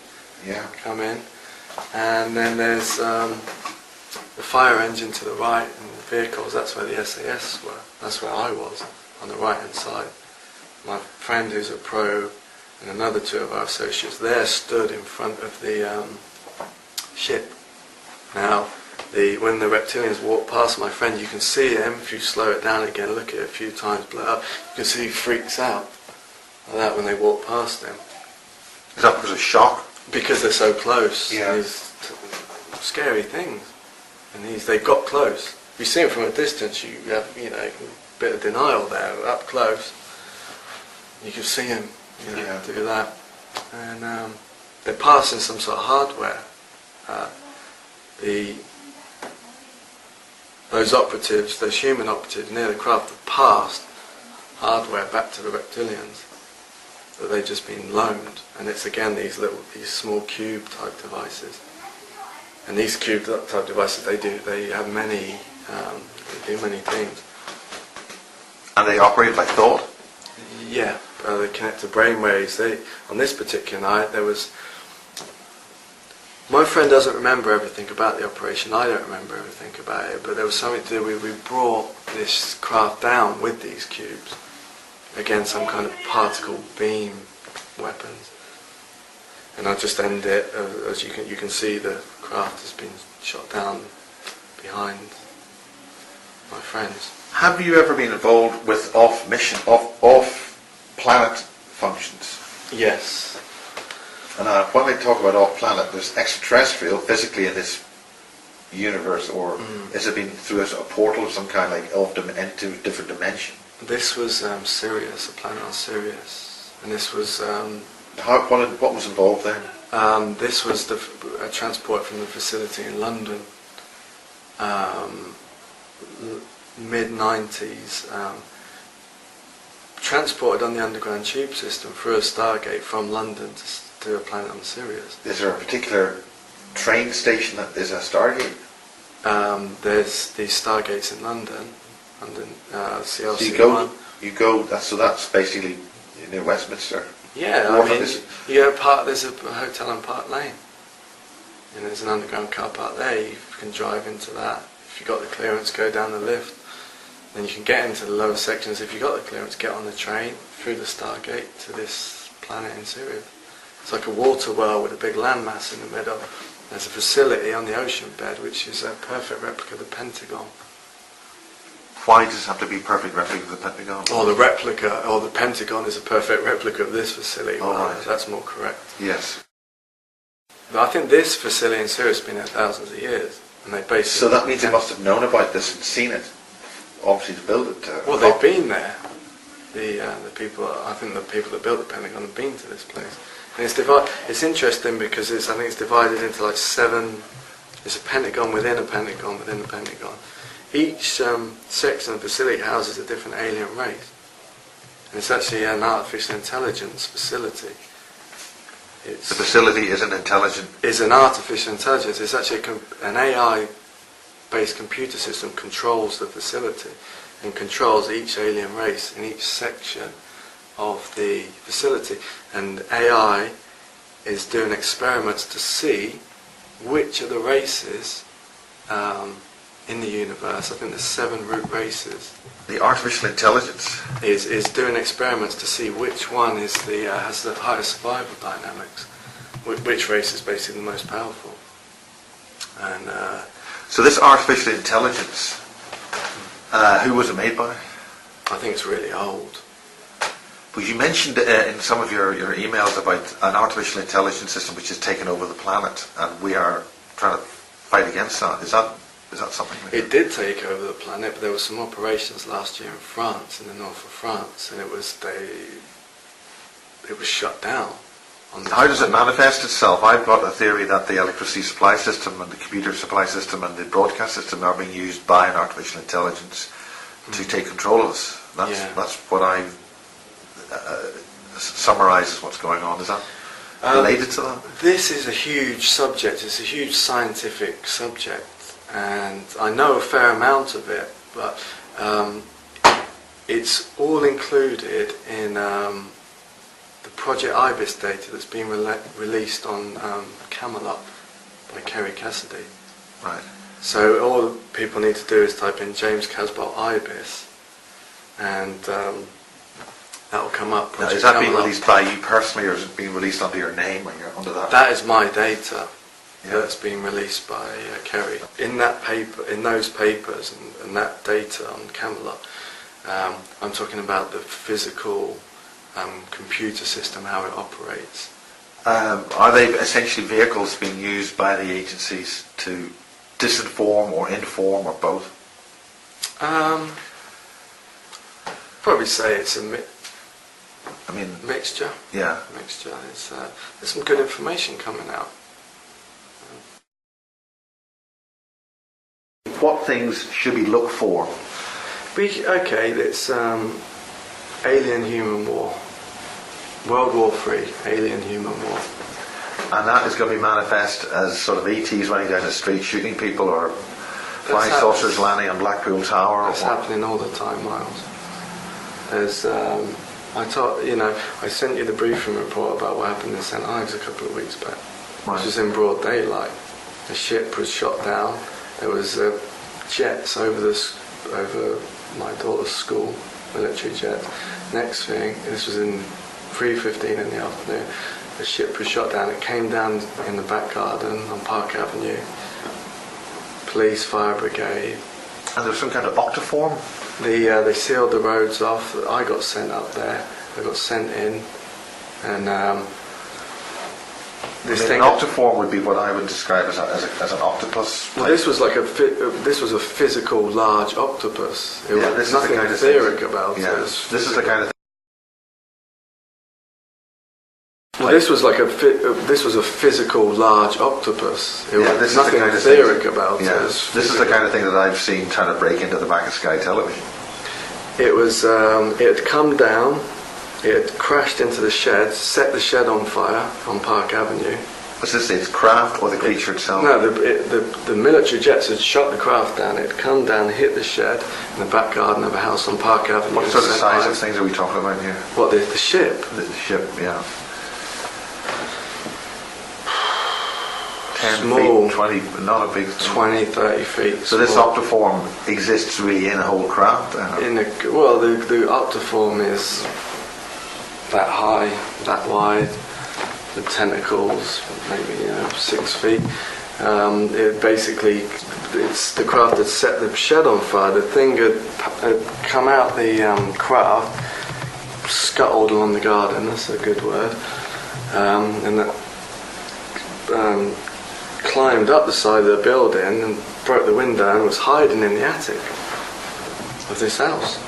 come in. And then there's the fire engine to the right and the vehicles. That's where the SAS were. That's where I was, on the right hand side. my friend who's a pro and another two of our associates, they're stood in front of the ship. Now, when the reptilians walk past my friend, you can see him, if you slow it down again, look at it a few times, blow it up, you can see he freaks out like that when they walk past him. Is that because of shock? Because they're so close. Yeah. These scary things. And they've got close. If you see them from a distance, you have, a bit of denial there. Up close, you can see them, do that. And they're passing some sort of hardware. Those operatives, those human operatives near the craft, have passed hardware back to the reptilians that they've just been loaned, and it's again these small cube type devices. And these cube type devices, they have many, they do many things. And they operate by thought? Yeah, they connect to brainwaves. On this particular night, my friend doesn't remember everything about the operation, I don't remember everything about it, but there was something to do with, we brought this craft down with these cubes. Again, some kind of particle beam weapons. And I'll just end it, as you can see the craft has been shot down behind my friends. Have you ever been involved with off-planet functions? Yes. And when I talk about off-planet, there's extraterrestrial physically in this universe, or has it been through a portal of some kind, like into a different dimension? This was Sirius, a planet on Sirius, and this was. What was involved then? This was a transport from the facility in London, mid-90s. Transported on the underground tube system through a Stargate from London to a planet on Sirius. Is there a particular train station that is a Stargate? There's these Stargates in London, CLC1. So you go. That's basically near Westminster. Yeah, there's a hotel on Park Lane, and there's an underground car park there. You can drive into that. If you've got the clearance, go down the lift. Then you can get into the lower sections. If you've got the clearance, get on the train through the Stargate to this planet in Sirius. It's like a water well with a big landmass in the middle. There's a facility on the ocean bed which is a perfect replica of the Pentagon. Why does it have to be a perfect replica of the Pentagon? The Pentagon is a perfect replica of this facility. Right. That's more correct. Yes. But I think this facility in Sirius has been there thousands of years, and they basically. So that means they must have known about this and seen it, obviously, to build it. Well, they've been there. The people. I think the people that built the Pentagon have been to this place. And it's interesting because I think it's divided into like 7. It's a Pentagon within a Pentagon within a Pentagon. Each section of the facility houses a different alien race, and it's actually an artificial intelligence facility. The facility is an artificial intelligence. It's actually an AI-based computer system controls the facility and controls each alien race in each section of the facility. And AI is doing experiments to see which of the races in the universe, I think there's 7 root races. The artificial intelligence is doing experiments to see which one is has the highest survival dynamics, which race is basically the most powerful. And so this artificial intelligence, who was it made by? I think it's really old. But you mentioned in some of your emails about an artificial intelligence system which has taken over the planet, and we are trying to fight against that. Is that something? It did take over the planet, but there were some operations last year in France, in the north of France, and it was shut down. How does it manifest itself? I've got a theory that the electricity supply system and the computer supply system and the broadcast system are being used by an artificial intelligence to take control of us. That's what I summarise as what's going on. Is that related to that? This is a huge subject. It's a huge scientific subject, and I know a fair amount of it, but it's all included in the Project Ibis data that's been released on Camelot by Kerry Cassidy. Right. So all people need to do is type in James Casbolt Ibis, and That'll come up. Now, is that being released by you personally, or is it being released under your name, or you're under that? That is my data. Yeah. That's being released by Kerry. In that paper, in those papers, and that data on Camelot, I'm talking about the physical computer system, how it operates. Are they essentially vehicles being used by the agencies to disinform or inform, or both? Probably say it's a mixture. Yeah. Mixture. There's some good information coming out. What things should we look for? Okay, it's alien-human war. World War III, alien-human war. And that is going to be manifest as sort of ETs running down the street shooting people, or flying saucers landing on Blackpool Tower? That's happening all the time, Miles. There's, I sent you the briefing report about what happened in St Ives a couple of weeks back, which was in broad daylight. A ship was shot down. There was jets over my daughter's school, military jets. Next thing, this was in 3:15 in the afternoon. The ship was shot down. It came down in the back garden on Park Avenue. Police, fire brigade. And there was some kind of octoform? They sealed the roads off. I got sent up there. I got sent in, and an octoform would be what I would describe as an octopus. Well, this was like this was a physical large octopus. There's nothing etheric about it. This is the kind of thing. Well, this was a physical large octopus. There's nothing etheric about it. This is the kind of thing that I've seen trying to break into the back of Sky Television. It was. It had come down. It had crashed into the shed, set the shed on fire on Park Avenue. Was this its craft or the creature itself? No, the military jets had shot the craft down. It had come down, hit the shed in the back garden of a house on Park Avenue. What sort of size of things are we talking about here? What, the ship? The ship, yeah. 10 Small, feet, 20, not a big... 20, 30 feet. So this octoform exists really in a whole craft? Well, the octoform is that high, that wide, the tentacles, maybe 6 feet. It basically, the craft had set the shed on fire. The thing had come out the craft, scuttled along the garden. That's a good word, and that climbed up the side of the building and broke the window and was hiding in the attic of this house.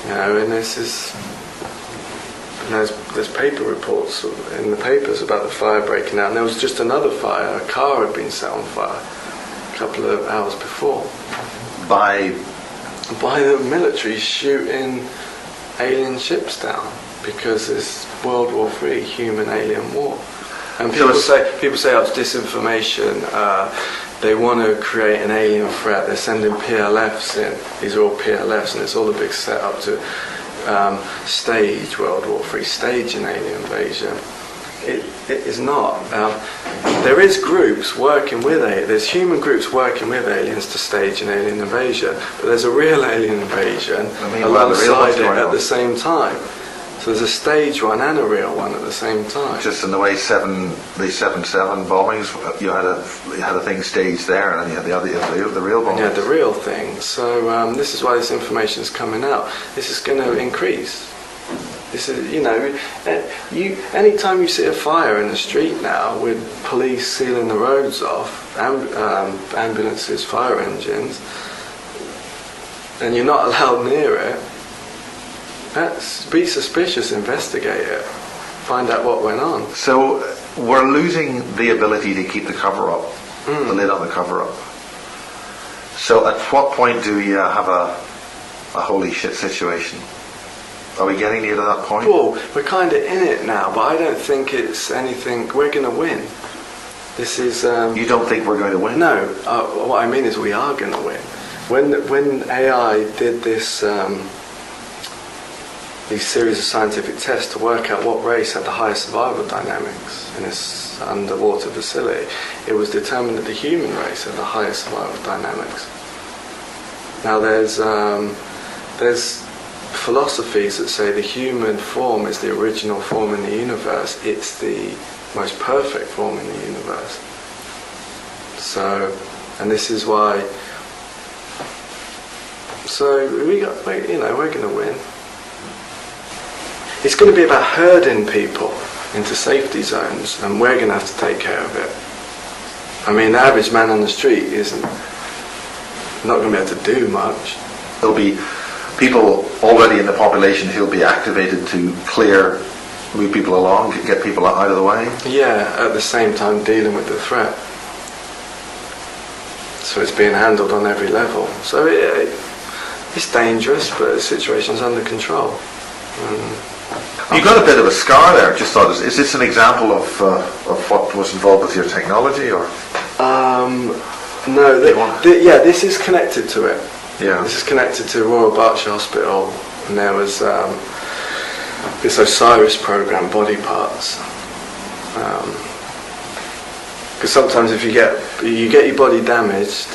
And this is. And there's paper reports in the papers about the fire breaking out, and there was just another fire. A car had been set on fire a couple of hours before. By the military shooting alien ships down, because it's World War III, human-alien war. And people say oh, it's disinformation. They want to create an alien threat. They're sending PLFs in. These are all PLFs, and it's all a big setup to stage World War III, stage an alien invasion. It is not. There is groups working with there's human groups working with aliens to stage an alien invasion, but there's a real alien invasion alongside it at the same time. So there's a stage one and a real one at the same time. Just in the way the 7/7 bombings, you had a thing staged there, and then you had the real bombings. Yeah, the real thing. So this is why this information is coming out. This is going to increase. This is, anytime you see a fire in the street now with police sealing the roads off, ambulances, fire engines, and you're not allowed near it. Be suspicious, investigate it, find out what went on. So we're losing the ability to keep the cover up, the lid on the cover up. So at what point do we have a holy shit situation? Are we getting near to that point? Well, we're kind of in it now, but I don't think it's anything. We're going to win. This is. You don't think we're going to win? No. What I mean is we are going to win. When AI did this. These series of scientific tests to work out what race had the highest survival dynamics in this underwater facility, it was determined that the human race had the highest survival dynamics. Now there's philosophies that say the human form is the original form in the universe. It's the most perfect form in the universe. So, and this is why. So we're going to win. It's going to be about herding people into safety zones, and we're going to have to take care of it. I mean, the average man on the street isn't not going to be able to do much. There'll be people already in the population who'll be activated to move people along, get people out of the way. Yeah, at the same time dealing with the threat. So it's being handled on every level. So it's dangerous, but the situation's under control. You got a bit of a scar there. Just thought, is this an example of what was involved with your technology, or? No. This is connected to it. Yeah. This is connected to Royal Berkshire Hospital, and there was this Osiris program, body parts. Because sometimes if you get your body damaged,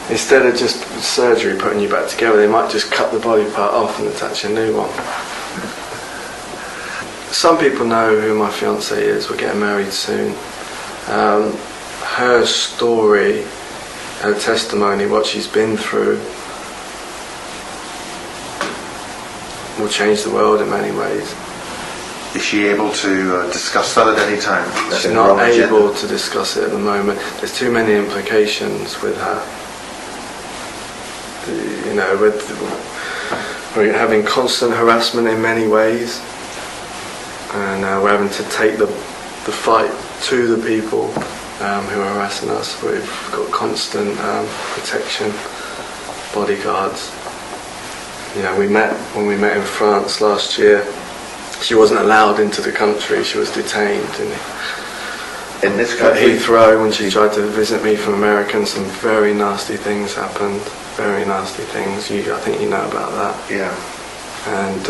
instead of just surgery putting you back together, they might just cut the body part off and attach a new one. Some people know who my fiancée is. We're getting married soon. Her story, her testimony, what she's been through, will change the world in many ways. Is she able to discuss that at any time? She's not able to discuss it at the moment. There's too many implications with her. You know, we're having constant harassment in many ways, and we're having to take the fight to the people who are harassing us. We've got constant protection, bodyguards. You know, when we met in France last year. She wasn't allowed into the country. She was detained in this country. At Heathrow, when she tried to visit me from America, and some very nasty things happened. Very nasty things. I think you know about that. Yeah. And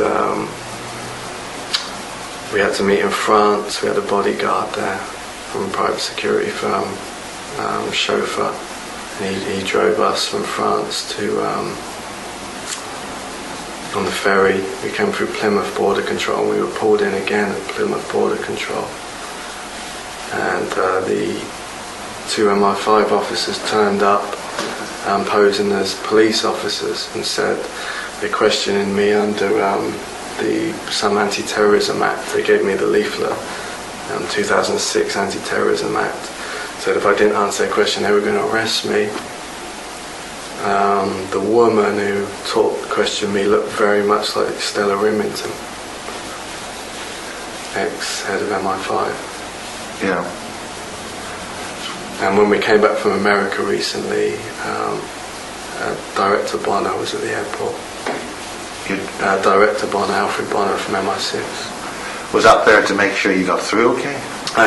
we had to meet in France. We had a bodyguard there from a private security firm, chauffeur. And he drove us from France to. On the ferry, we came through Plymouth Border Control, and we were pulled in again at Plymouth Border Control. And the two MI5 officers turned up, posing as police officers, and said they're questioning me under some anti-terrorism act. They gave me the leaflet, 2006 Anti-Terrorism Act. Said if I didn't answer their question, they were going to arrest me. The woman who questioned me looked very much like Stella Remington, ex-head of MI5. Yeah. And when we came back from America recently, Director Bonner was at the airport. Director Bonner, Alfred Bonner from MI6. Was that there to make sure you got through okay?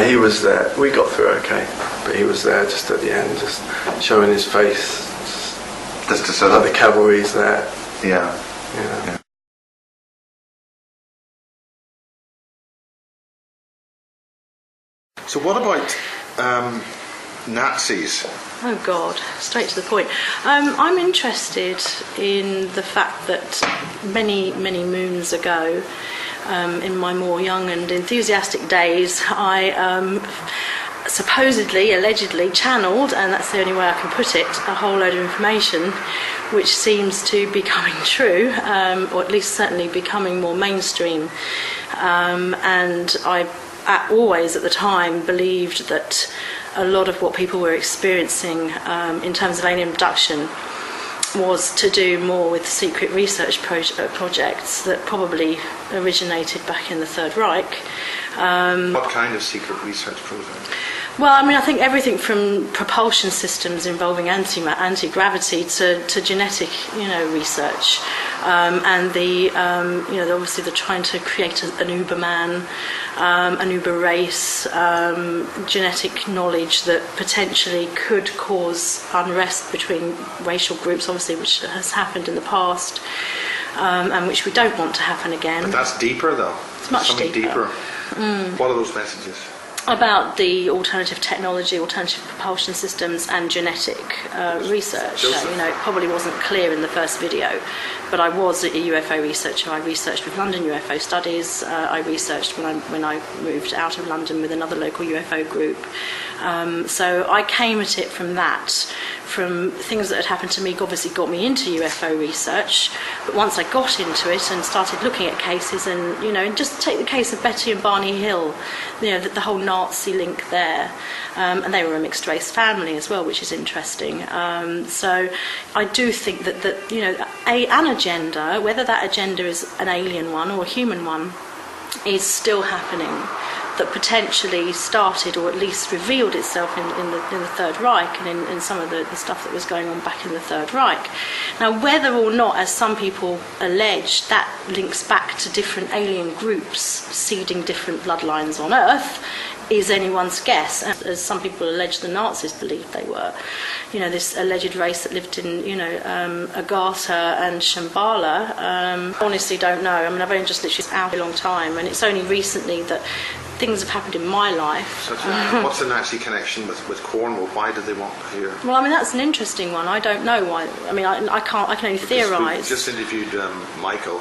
He was there. We got through okay, but he was there just at the end, just showing his face. Just to set up the cavalry's there. Yeah. So what about Nazis? Oh God, straight to the point. I'm interested in the fact that many moons ago, in my more young and enthusiastic days, I supposedly, allegedly channeled, and that's the only way I can put it, a whole load of information which seems to be coming true, or at least certainly becoming more mainstream. And I always at the time believed that a lot of what people were experiencing in terms of alien abduction was to do more with secret research projects that probably originated back in the Third Reich. What kind of secret research project? Well, I mean, I think everything from propulsion systems involving anti-gravity to genetic, research, and the, obviously they're trying to create an Uberman, an Uber race, genetic knowledge that potentially could cause unrest between racial groups, obviously, which has happened in the past, and which we don't want to happen again. But that's deeper, though. It's much deeper. What are those messages? About the alternative technology, alternative propulsion systems and genetic research. It probably wasn't clear in the first video but I was a UFO researcher. I researched with London UFO Studies. I researched when I moved out of London with another local UFO group. So I came at it from that, from things that had happened to me. Obviously got me into UFO research, but once I got into it and started looking at cases, and just take the case of Betty and Barney Hill, the whole Nazi link there, and they were a mixed race family as well, which is interesting. So I do think that an agenda, whether that agenda is an alien one or a human one, is still happening, that potentially started or at least revealed itself in the Third Reich and in some of the stuff that was going on back in the Third Reich. Now, whether or not, as some people allege, that links back to different alien groups seeding different bloodlines on Earth is anyone's guess. As some people allege the Nazis believed they were. This alleged race that lived in, Agartha and Shambhala. Honestly don't know. I mean, I've only just literally out a long time, and it's only recently that things have happened in my life. So what's the Nazi connection with Cornwall? Why did they want to hear? Well, I mean, that's an interesting one. I don't know why. I mean, I can only theorise. We just interviewed Michael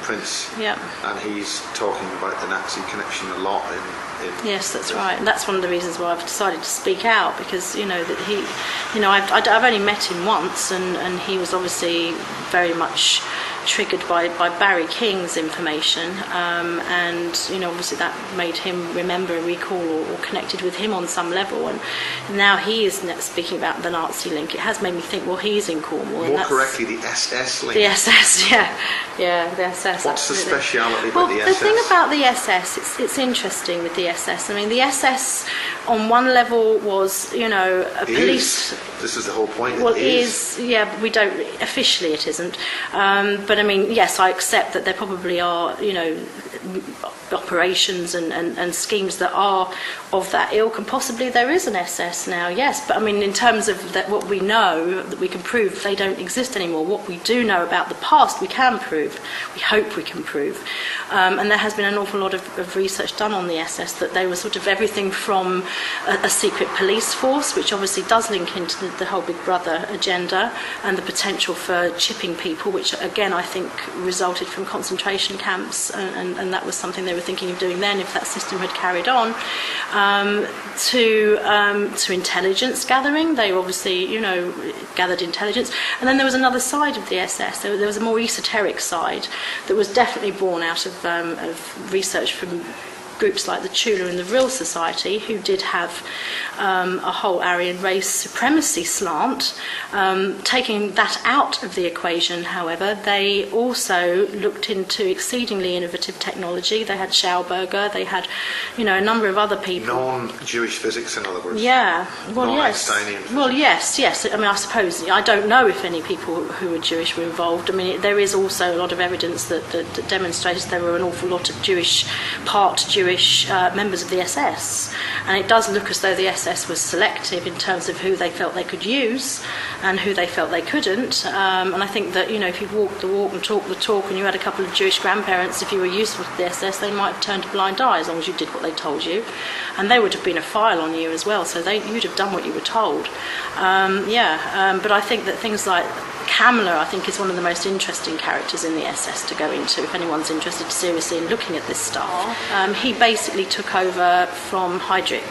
Prince, and he's talking about the Nazi connection a lot in yes, that's right. And that's one of the reasons why I've decided to speak out, because that he, I've only met him once, and he was obviously very much triggered by Barry King's information, and obviously that made him remember and recall or connected with him on some level, and now he is speaking about the Nazi link. It has made me think, well, he's in Cornwall. More correctly, the SS link. The SS, yeah, the SS. What's absolutely. The speciality about the SS? The thing about the SS, it's interesting with the SS. I mean, the SS on one level was, a police. This is the whole point. Well, it is. Yeah, but we don't officially. It isn't. But I mean, yes, I accept that there probably are, operations and schemes that are of that ilk, and possibly there is an SS now, yes, but I mean, in terms of what we know that we can prove, they don't exist anymore. What we do know about the past, we can prove. We hope we can prove. And there has been an awful lot of research done on the SS, that they were sort of everything from a secret police force, which obviously does link into the whole Big Brother agenda and the potential for chipping people, which again I think resulted from concentration camps, and that was something they were thinking of doing then if that system had carried on, to intelligence gathering. They obviously gathered intelligence, and then there was another side of the SS. There was a more esoteric side that was definitely born out of research from groups like the Chula and the Vril Society, who did have a whole Aryan race supremacy slant. Taking that out of the equation, however, they also looked into exceedingly innovative technology. They had Schauberger, they had, a number of other people. Non-Jewish physics, in other words. Yeah, well, yes. Non-Einsteinian physics. Well, yes. I mean, I suppose, I don't know if any people who were Jewish were involved. I mean, there is also a lot of evidence that demonstrates there were an awful lot of part Jewish members of the SS, and it does look as though the SS was selective in terms of who they felt they could use and who they felt they couldn't, and I think that if you walked the walk and talked the talk and you had a couple of Jewish grandparents, if you were useful to the SS, they might have turned a blind eye as long as you did what they told you, and they would have been a file on you as well, so you'd have done what you were told. But I think that things like Kamler, I think, is one of the most interesting characters in the SS to go into if anyone's interested seriously in looking at this stuff. He basically took over from Heydrich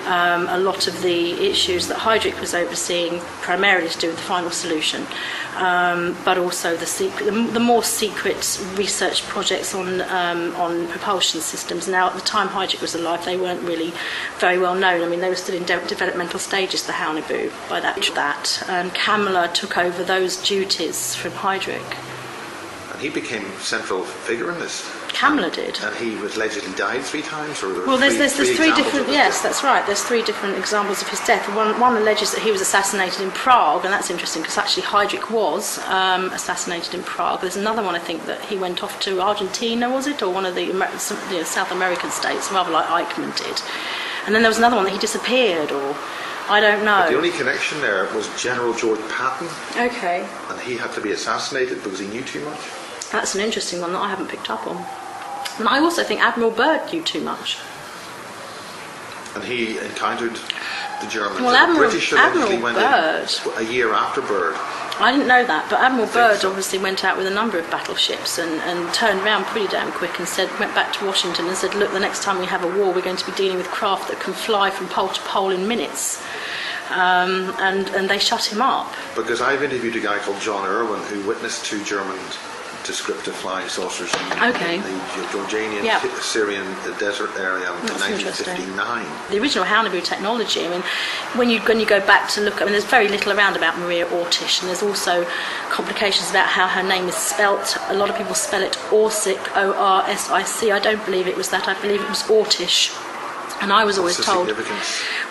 a lot of the issues that Heydrich was overseeing, primarily to do with the final solution, but also the more secret research projects on propulsion systems. Now, at the time Heydrich was alive, they weren't really very well known. I mean, they were still in developmental stages, the Haunebu, by that. And Kamler took over those duties from Heydrich. And he became a central figure in this. Kamler did. And he was allegedly died 3 times? Well, there's three different. Yes, that's right. There's 3 different examples of his death. One alleges that he was assassinated in Prague, and that's interesting because actually Heydrich was assassinated in Prague. There's another one, I think, that he went off to Argentina, was it, or one of the South American states, rather like Eichmann did. And then there was another one that he disappeared, or I don't know. But the only connection there was General George Patton. Okay. And he had to be assassinated because he knew too much. That's an interesting one that I haven't picked up on. And I also think Admiral Byrd knew too much. And he encountered the Germans. Well, the British allegedly went Byrd. in a year after Byrd. I didn't know that, but Admiral Byrd so. obviously went out with a number of battleships and turned around pretty damn quick and went back to Washington and said, look, the next time we have a war, we're going to be dealing with craft that can fly from pole to pole in minutes. And they shut him up. Because I've interviewed a guy called John Irwin who witnessed 2 German descriptive flying saucers in the Jordanian, Syrian desert area in 1959. The original Haunebu technology, I mean, when you go back to look, I mean, there's very little around about Maria Ortish, and there's also complications about how her name is spelt. A lot of people spell it Orsic, O-R-S-I-C. I don't believe it was that. I believe it was Ortish. And I was always told,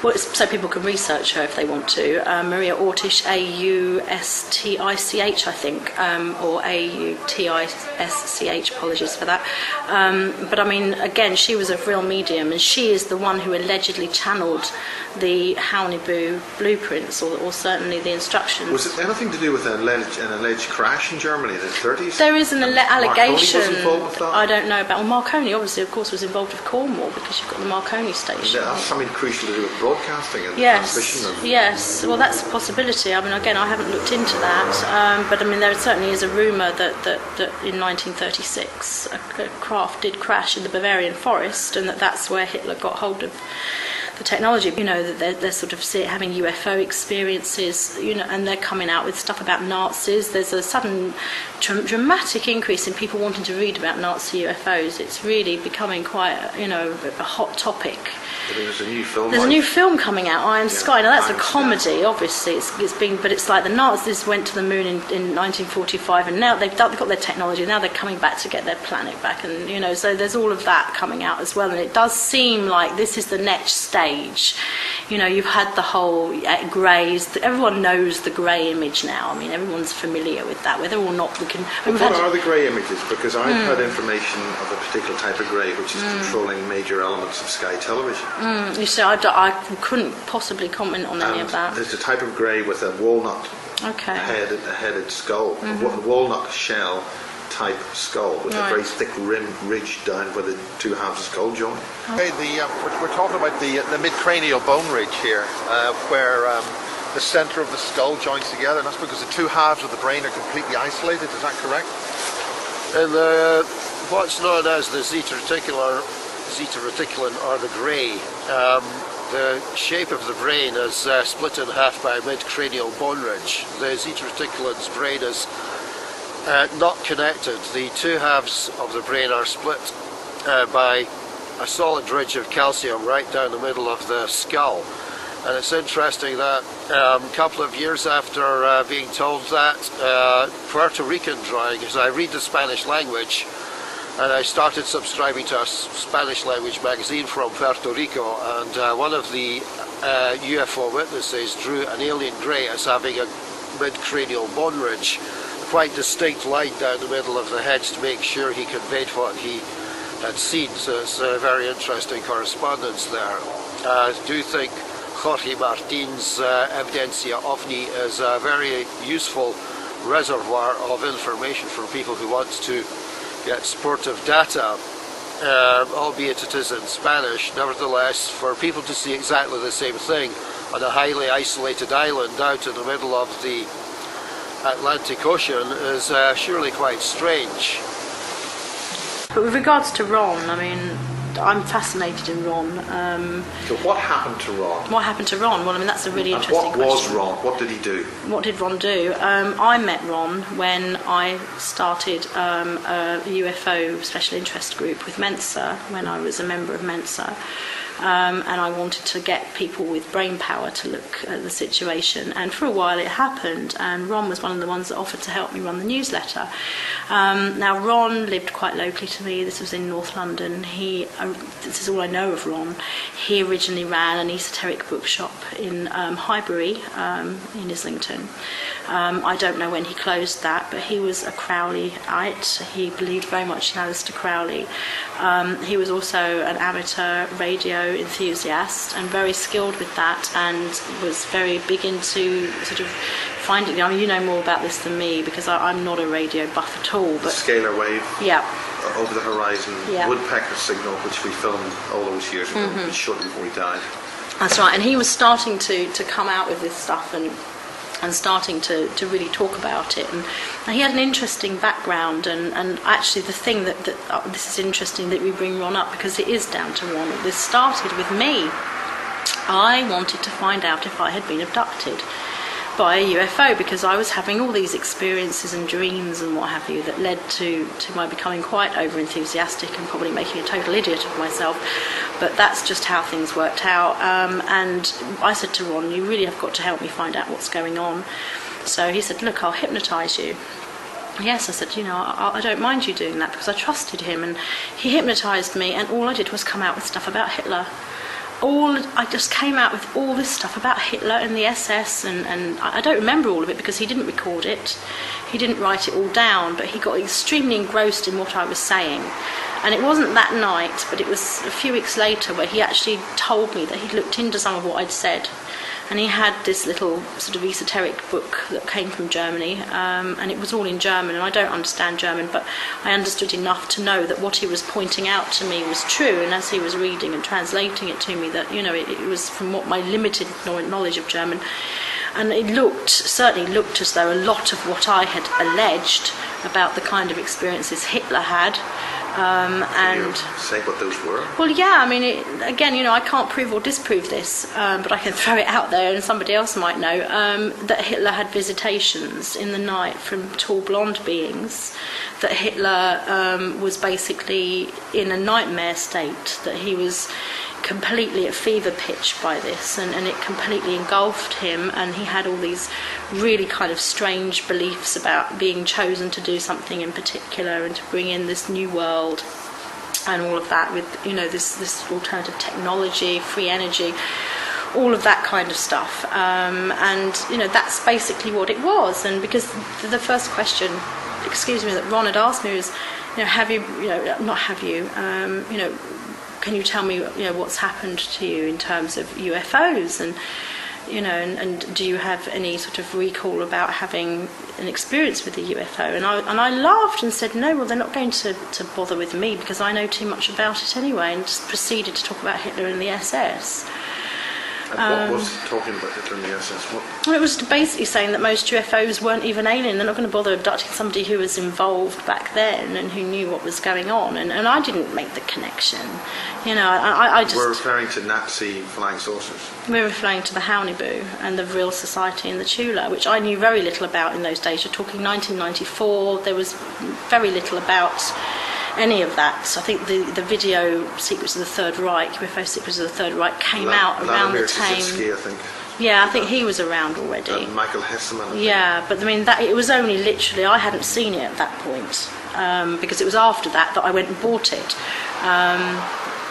well, so people can research her if they want to. Maria Ortish, A-U-S-T-I-C-H, I think, or A-U-T-I-S-C-H, apologies for that. But I mean, again, she was a real medium, and she is the one who allegedly channeled the Haunebu blueprints, or certainly the instructions. Was it anything to do with an alleged crash in Germany in the 30s? There is an allegation. Marconi was involved with that? I don't know about. Well, Marconi, obviously, of course, was involved with Cornwall because you've got the Marconi station. Yeah, that's something crucial to do with broadcasting and transmission. Yes, well, that's a possibility. I mean, again, I haven't looked into that, but I mean, there certainly is a rumour that in 1936 a craft did crash in the Bavarian forest, and that's where Hitler got hold of the technology. You know, that they're sort of having UFO experiences, you know, and they're coming out with stuff about Nazis. There's a sudden dramatic increase in people wanting to read about Nazi UFOs. It's really becoming quite, a hot topic. There's a new film. There's a new film coming out, Iron Sky. Now that's a comedy, obviously. But it's like the Nazis went to the moon in 1945, and now they've got their technology. Now they're coming back to get their planet back, and so there's all of that coming out as well. And it does seem like this is the next stage. You've had the whole greys. Everyone knows the grey image now. I mean, everyone's familiar with that. Whether or not we can. What are the grey images? Because I've had information of a particular type of grey which is controlling major elements of Sky television. You see, I couldn't possibly comment on any of that. There's a type of grey with a walnut headed skull, a walnut shell type skull with a very thick ridge down where the 2 halves of skull join. Okay, we're talking about the midcranial bone ridge here, where the centre of the skull joins together, and that's because the 2 halves of the brain are completely isolated. Is that correct? And what's known as the zeta reticulum or the grey, the shape of the brain is split in half by a midcranial bone ridge. The zeta reticulum's brain is not connected. The 2 halves of the brain are split by a solid ridge of calcium right down the middle of the skull. And it's interesting that a couple of years after being told that, Puerto Rican drawing, because I read the Spanish language, and I started subscribing to a Spanish language magazine from Puerto Rico, and one of the UFO witnesses drew an alien grey as having a mid-cranial bone ridge, a quite distinct line down the middle of the head to make sure he conveyed what he had seen. So it's a very interesting correspondence there. I do think Jorge Martin's Evidencia OVNI is a very useful reservoir of information for people who want to get supportive data, albeit it is in Spanish. Nevertheless, for people to see exactly the same thing on a highly isolated island out in the middle of the Atlantic Ocean is surely quite strange. But with regards to Ron, I mean, I'm fascinated in Ron. So what happened to Ron? What happened to Ron? Well, I mean, that's a really interesting question. What was Ron? What did he do? What did Ron do? I met Ron when I started a UFO special interest group with Mensa, when I was a member of Mensa. And I wanted to get people with brain power to look at the situation, and for a while it happened, and Ron was one of the ones that offered to help me run the newsletter. Now Ron lived quite locally to me. This was in North London. This is all I know of Ron. He originally ran an esoteric bookshop in Highbury in Islington. I don't know when he closed that, but he was a Crowleyite. He believed very much in Aleister Crowley. He was also an amateur radio enthusiast and very skilled with that, and was very big into sort of finding. I mean, you know more about this than me because I'm not a radio buff at all. But scalar wave. Yeah. Over the horizon. Yeah. Woodpecker signal, which we filmed all those years ago, shortly before he died. That's right, and he was starting to come out with this stuff, and and starting to really talk about it. And he had an interesting background, and actually the thing that this is interesting that we bring Ron up, because it is down to Ron. This started with me. I wanted to find out if I had been abducted by a UFO, because I was having all these experiences and dreams and what have you that led to my becoming quite over-enthusiastic and probably making a total idiot of myself. But that's just how things worked out. And I said to Ron, you really have got to help me find out what's going on. So he said, look, I'll hypnotise you. Yes, I said, I don't mind you doing that, because I trusted him. And he hypnotised me, and all I did was come out with stuff about Hitler. I just came out with all this stuff about Hitler and the SS, and I don't remember all of it because he didn't record it. He didn't write it all down, but he got extremely engrossed in what I was saying. And it wasn't that night, but it was a few weeks later where he actually told me that he'd looked into some of what I'd said. And he had this little sort of esoteric book that came from Germany, and it was all in German, and I don't understand German, but I understood enough to know that what he was pointing out to me was true, and as he was reading and translating it to me, that, it was from what my limited knowledge of German. And it certainly looked as though a lot of what I had alleged about the kind of experiences Hitler had, Can you say what those were? Well, yeah, I mean, I can't prove or disprove this, but I can throw it out there and somebody else might know, that Hitler had visitations in the night from tall blonde beings, that Hitler was basically in a nightmare state, that he was completely at fever pitch by this, and it completely engulfed him, and he had all these really kind of strange beliefs about being chosen to do something in particular and to bring in this new world and all of that with this alternative technology, free energy, all of that kind of stuff, and that's basically what it was. And because the first question, that Ron had asked me was, can you tell me, what's happened to you in terms of UFOs, and and do you have any sort of recall about having an experience with a UFO? And I laughed and said, no, well, they're not going to bother with me because I know too much about it anyway, and just proceeded to talk about Hitler and the SS. And what was talking about Hitler and the SS? Well, it was basically saying that most UFOs weren't even alien. They're not going to bother abducting somebody who was involved back then and who knew what was going on. And I didn't make the connection. I just... We're referring to Nazi flying saucers. We're referring to the Haunibu and the Vril Society and the Chula, which I knew very little about in those days. You're talking 1994. There was very little about any of that. So I think the video Secrets of the Third Reich, UFO Secrets of the Third Reich, came out around the time. I think. Yeah, I think he was around already. Michael Hesseman. Yeah, but I mean, it was only literally, I hadn't seen it at that point, because it was after that I went and bought it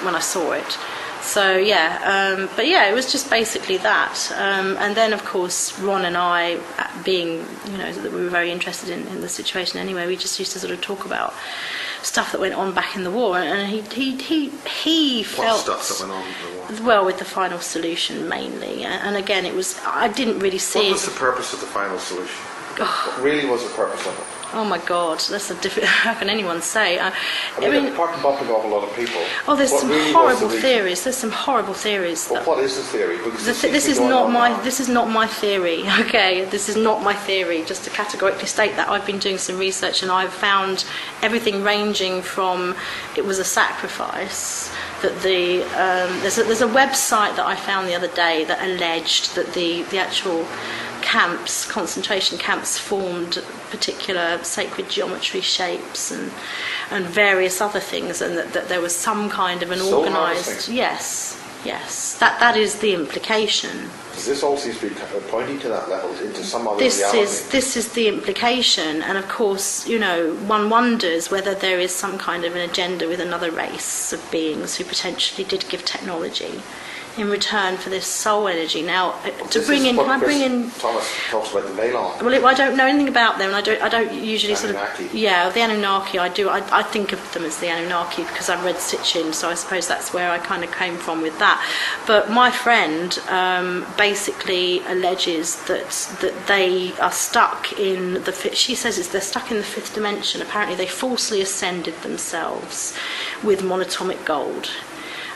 when I saw it. So yeah, but yeah, it was just basically that. And then of course Ron and I, being that we were very interested in the situation anyway, we just used to sort of talk about stuff that went on back in the war, and he felt... What stuff that went on in the war? Well, with the Final Solution mainly, and again, I didn't really see... What was the purpose of the Final Solution? What really was the purpose of it? Oh my God, that's a difficult... How can anyone say? I mean, apart from bumping off a lot of people... Oh, there's some really horrible theories. There's some horrible theories. Well, what is the theory? Because this is not my theory. Okay, this is not my theory. Just to categorically state that, I've been doing some research and I've found everything ranging from it was a sacrifice. That there's a website that I found the other day that alleged that the actual camps, concentration camps, formed particular sacred geometry shapes and various other things, and that there was some kind of an organised... Yes, that is the implication. Because this all seems to be pointing to that level, into some other reality. This is the implication, and of course, one wonders whether there is some kind of an agenda with another race of beings who potentially did give technology in return for this soul energy. Now, Thomas talks about the Veilon. Well, I don't know anything about them. I don't usually Anunnaki. The Anunnaki. I think of them as the Anunnaki because I read Sitchin, so I suppose that's where I kind of came from with that. But my friend basically alleges that they are stuck in she says they're stuck in the fifth dimension. Apparently, they falsely ascended themselves with monatomic gold.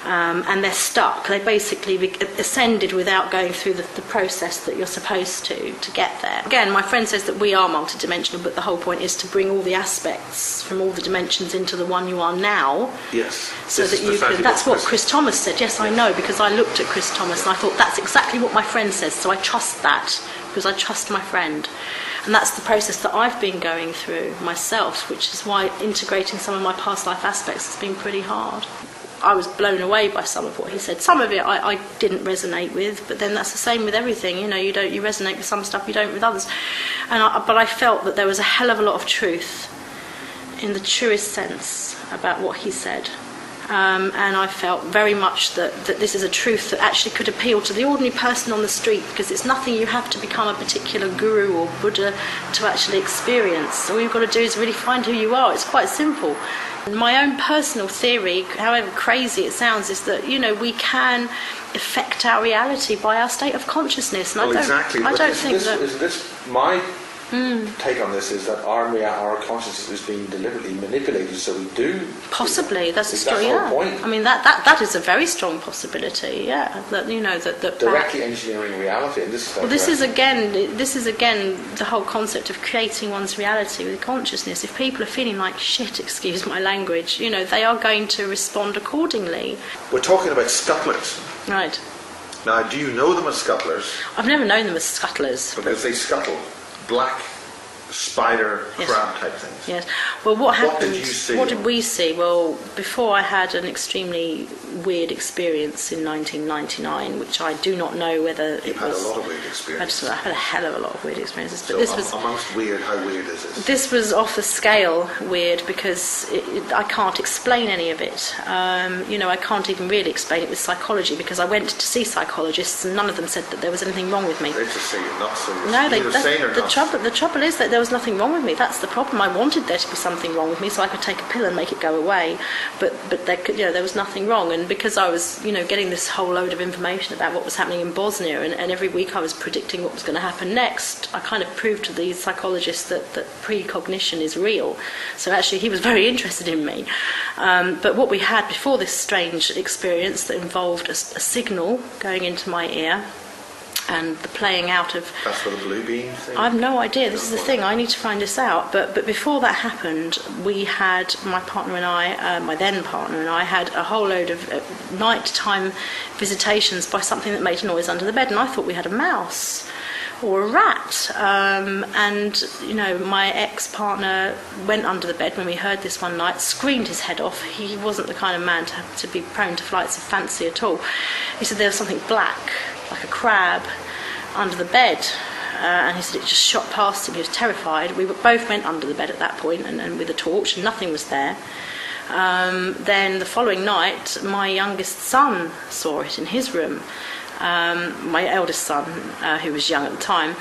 and they're stuck. They basically ascended without going through the process that you're supposed to get there. Again, my friend says that we are multidimensional, but the whole point is to bring all the aspects from all the dimensions into the one you are now. Yes. So that you can. That's what Chris Thomas said. Yes, I know, because I looked at Chris Thomas and I thought that's exactly what my friend says. So I trust that because I trust my friend. And that's the process that I've been going through myself, which is why integrating some of my past life aspects has been pretty hard. I was blown away by some of what he said. Some of it I didn't resonate with, but then that's the same with everything. You know, you resonate with some stuff, you don't with others. But I felt that there was a hell of a lot of truth, in the truest sense, about what he said. And I felt very much that this is a truth that actually could appeal to the ordinary person on the street, because it's nothing you have to become a particular guru or Buddha to actually experience. All you've got to do is really find who you are. It's quite simple. And my own personal theory, however crazy it sounds, is that, you know, we can affect our reality by our state of consciousness. And Exactly. I don't think that... Isn't this my take on this is that our consciousness is being deliberately manipulated, so we do. Possibly, that's a story. That's the whole point. I mean, that is a very strong possibility. Yeah, that Directly engineering reality, and this. Well, this is again the whole concept of creating one's reality with consciousness. If people are feeling like shit, excuse my language, you know, they are going to respond accordingly. We're talking about scuttlers. Right. Now, do you know them as scuttlers? I've never known them as scuttlers. Because they scuttle black spider crab type things. Yes. Well, what happened? What did you see? What did we see? Well, before I had an extremely weird experience in 1999, which I do not know whether You've had a lot of weird experiences. I've had a hell of a lot of weird experiences. But so this was amongst weird. How weird is this? This was off the scale weird because I can't explain any of it. You know, I can't even really explain it with psychology because I went to see psychologists and none of them said that there was anything wrong with me. They just say you're nuts. So No, the trouble is that there was nothing wrong with me. That's the problem. I wanted there to be something wrong with me so I could take a pill and make it go away, but there was nothing wrong. And because I was, you know, getting this whole load of information about what was happening in Bosnia, and every week I was predicting what was going to happen next, I kind of proved to the psychologist that precognition is real. So actually he was very interested in me. But what we had before this strange experience that involved a signal going into my ear, and the playing out of... That's for the blue beam thing? I have no idea. This is the thing. I need to find this out. But before that happened, we had, my partner and I, my then partner and I, had a whole load of nighttime visitations by something that made a noise under the bed. And I thought we had a mouse or a rat. And, you know, my ex-partner went under the bed when we heard this one night, screamed his head off. He wasn't the kind of man to be prone to flights of fancy at all. He said there was something black, like a crab, under the bed, and he said it just shot past him. He was terrified. We both went under the bed at that point and with a torch, and nothing was there. Then the following night, my youngest son saw it in his room. My eldest son, who was young at the time,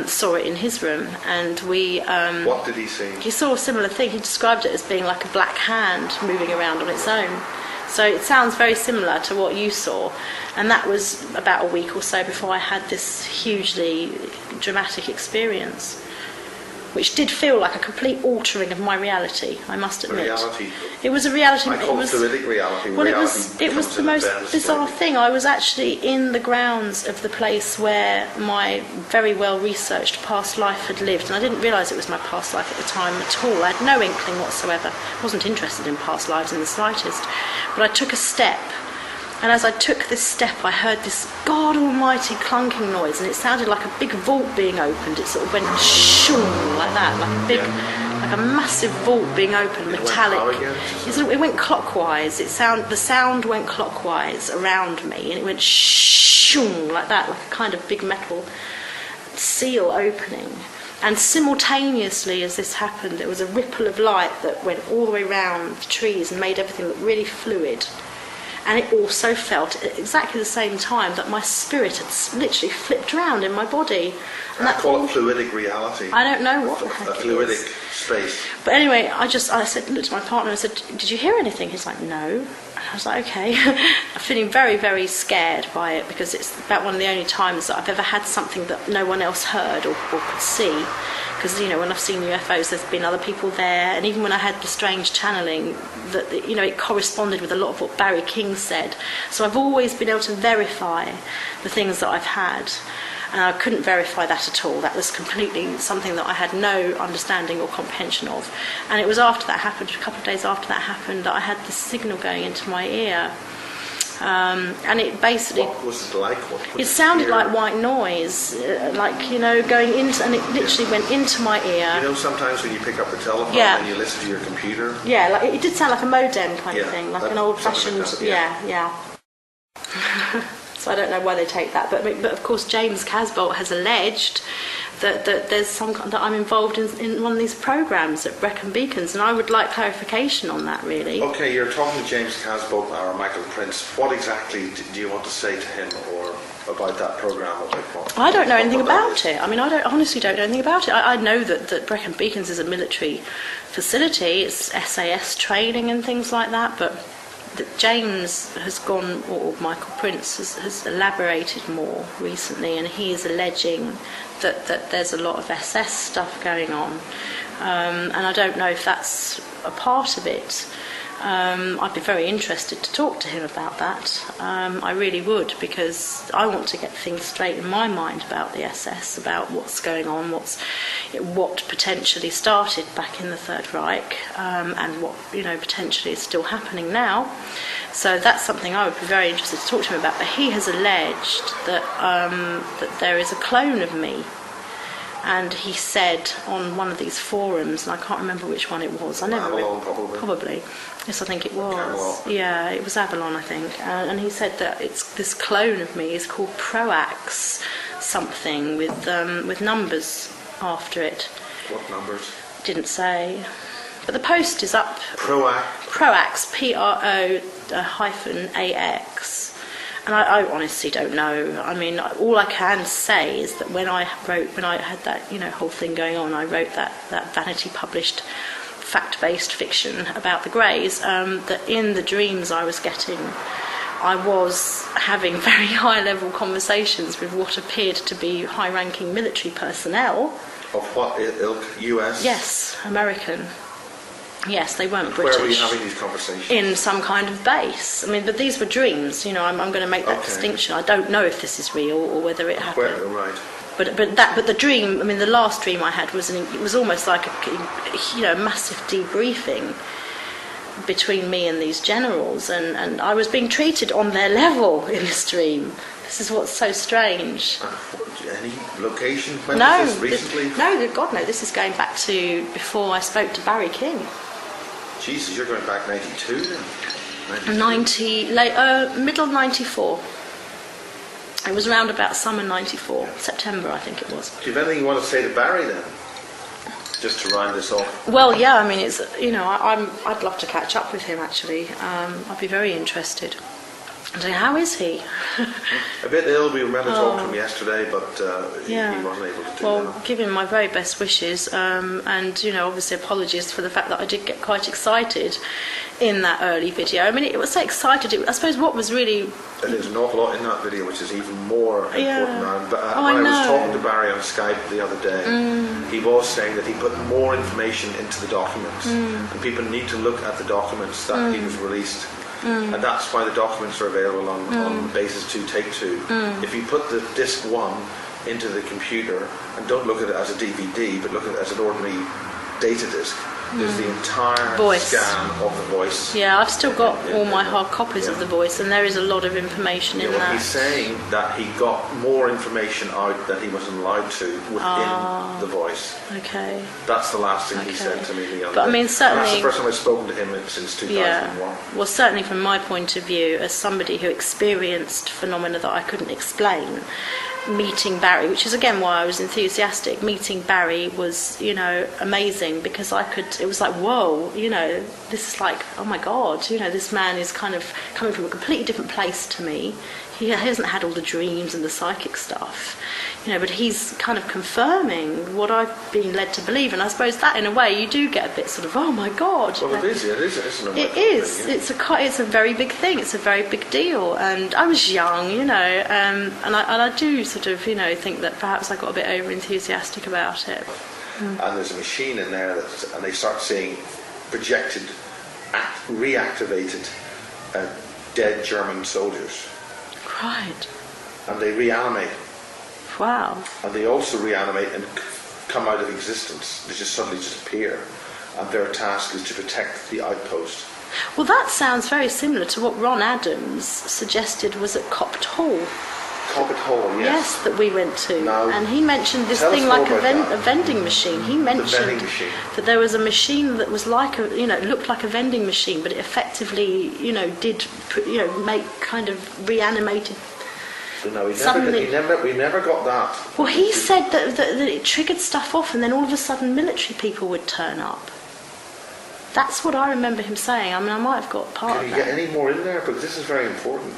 saw it in his room, and we... what did he see? He saw a similar thing. He described it as being like a black hand moving around on its own. So it sounds very similar to what you saw. And that was about a week or so before I had this hugely dramatic experience, which did feel like a complete altering of my reality, I must admit. Reality. It was a reality. I call it fluidic reality. Well, it was the most bizarre thing. I was actually in the grounds of the place where my very well-researched past life had lived, and I didn't realise it was my past life at the time at all. I had no inkling whatsoever. I wasn't interested in past lives in the slightest. But I took a step, and as I took this step, I heard this God Almighty clunking noise, and it sounded like a big vault being opened. It sort of went shoom like that, like a massive vault being opened, metallic. It went clockwise. The sound went clockwise around me, and it went shoom like that, like a kind of big metal seal opening. And simultaneously as this happened, there was a ripple of light that went all the way round the trees and made everything look really fluid. And it also felt at exactly the same time that my spirit had literally flipped around in my body. And I call it fluidic reality. I don't know what the heck a fluidic space. But anyway, I looked at my partner and said, "Did you hear anything?" He's like, "No." And I was like, "Okay." I'm feeling very, very scared by it because it's about one of the only times that I've ever had something that no one else heard or could see because when I've seen UFOs, there's been other people there, and even when I had the strange channeling, that it corresponded with a lot of what Barry King said. So I've always been able to verify the things that I've had. And I couldn't verify that at all. That was completely something that I had no understanding or comprehension of. And it was after that happened, a couple of days after that happened, that I had this signal going into my ear. And it basically... What was it like? It sounded like white noise, going into... And it literally went into my ear. Sometimes when you pick up the telephone and you listen to your computer... Yeah, it did sound like a modem kind of thing, like an old-fashioned... Like yeah. So I don't know why they take that, but of course James Casbolt has alleged that there's that I'm involved in one of these programs at Brecon Beacons, and I would like clarification on that, really. Okay, you're talking to James Casbolt or Michael Prince. What exactly do you want to say to him or about that program? I don't know anything about it. I mean, I honestly don't know anything about it. I know that Brecon Beacons is a military facility. It's SAS training and things like that, but that James has gone, or Michael Prince has elaborated more recently, and he is alleging that there's a lot of SS stuff going on, and I don't know if that's a part of it. I'd be very interested to talk to him about that. I really would, because I want to get things straight in my mind about the SS, about what's going on, what potentially started back in the Third Reich, and what potentially is still happening now. So that's something I would be very interested to talk to him about. But he has alleged that that there is a clone of me. And he said on one of these forums, and I can't remember which one it was. Avalon, probably. Yes, I think it was. Camelot. Yeah, it was Avalon, I think. And he said that it's this clone of me is called Proax something with numbers after it. What numbers? Didn't say. But the post is up. Proax, Pro-AX. And I honestly don't know. I mean, all I can say is that when I had that whole thing going on, I wrote that Vanity published fact-based fiction about the Greys, that in the dreams I was getting, I was having very high-level conversations with what appeared to be high-ranking military personnel. Of what ilk? US? Yes, American. Yes, they weren't British. Where were you having these conversations? In some kind of base. I mean, but these were dreams. I'm going to make that distinction. I don't know if this is real or whether it happened. Right. But the dream. I mean, the last dream I had it was almost like a massive debriefing between me and these generals, and I was being treated on their level in this dream. This is what's so strange. Any location? When No, was this recently? God no. This is going back to before I spoke to Barry King. Jesus, you're going back 92 then? 92? Middle of 94. It was around about summer 94, September I think it was. Do you have anything you want to say to Barry then? Just to round this off. Well, yeah, I mean, it's I'd love to catch up with him actually. I'd be very interested. And say, how is he? A bit ill. We were meant to talk to him yesterday, but he wasn't able to do that. Well, give him my very best wishes, and obviously apologies for the fact that I did get quite excited in that early video. I mean, it was so excited. I suppose what was really... There's an awful lot in that video, which is even more important now. But I when I was talking to Barry on Skype the other day, he was saying that he put more information into the documents, and people need to look at the documents that he was released. And that's why the documents are available on Basis 2 Take 2. If you put the disc 1 into the computer and don't look at it as a DVD but look at it as an ordinary data disc, there's the entire scan of the voice. Yeah, I've still got all my hard copies of the voice, and there is a lot of information in that. He's saying that he got more information out that he wasn't allowed to within the voice. Okay. That's the last thing he said to me the other day. But I mean, certainly... And that's the first time I've spoken to him since 2001. Yeah. Well, certainly from my point of view, as somebody who experienced phenomena that I couldn't explain, meeting Barry, which is again why I was enthusiastic, meeting Barry was, amazing, because it was like, whoa, this is like, oh my God, this man is kind of coming from a completely different place to me. He hasn't had all the dreams and the psychic stuff, but he's kind of confirming what I've been led to believe, and I suppose that in a way you do get a bit sort of, oh my God. Well, it is, isn't it? It is. Thing, it's a very big thing. It's a very big deal, and I was young, and I do sort of, think that perhaps I got a bit over enthusiastic about it. and there's a machine in there, and they start seeing projected, reactivated dead German soldiers. Right. And they reanimate. Wow. And they also reanimate and come out of existence. They just suddenly just appear. And their task is to protect the outpost. Well, that sounds very similar to what Ron Adams suggested was at Copt Hall. Copt Hall, yes. Yes, that we went to. Now, and he mentioned this tell us thing more like about a vending machine. He mentioned that there was a machine that was like a, it looked like a vending machine, but it effectively, did, make kind of reanimated. No, we never got that. Well, he said that it triggered stuff off, and then all of a sudden military people would turn up. That's what I remember him saying. I mean, I might have got part of that. Can you get any more in there? Because this is very important.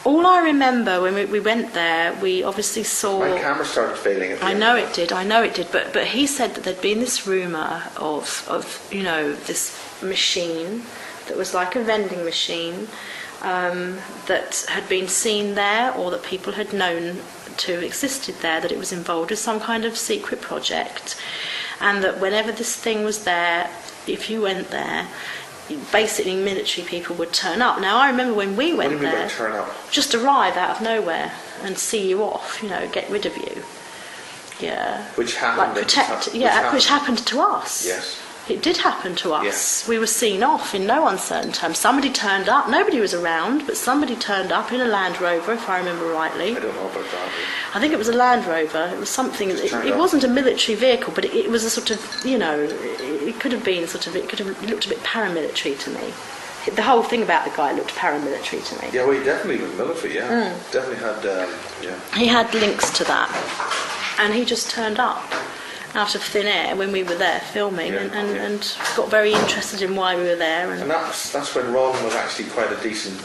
All I remember when we went there, we obviously saw... My camera started failing at the end. I know it did. But he said that there'd been this rumour of this machine that was like a vending machine that had been seen there, or that people had known to existed there, that it was involved with some kind of secret project, and that whenever this thing was there, if you went there, basically military people would turn up. Now, I remember when we went there, by turn up? Just arrive out of nowhere and see you off, get rid of you. Yeah. Which happened? Like protect. Which happened to us. Yes. It did happen to us. Yes. We were seen off in no uncertain terms. Somebody turned up. Nobody was around, but somebody turned up in a Land Rover, if I remember rightly. I don't know about that. I think it was a Land Rover. It was something. It wasn't a military vehicle, but it was a sort of, it could have been sort of. It looked a bit paramilitary to me. The whole thing about the guy looked paramilitary to me. Yeah, well, he definitely was military. Yeah, definitely had. He had links to that, and he just turned up out of thin air when we were there filming, and got very interested in why we were there. And that's when Ron was actually quite a decent.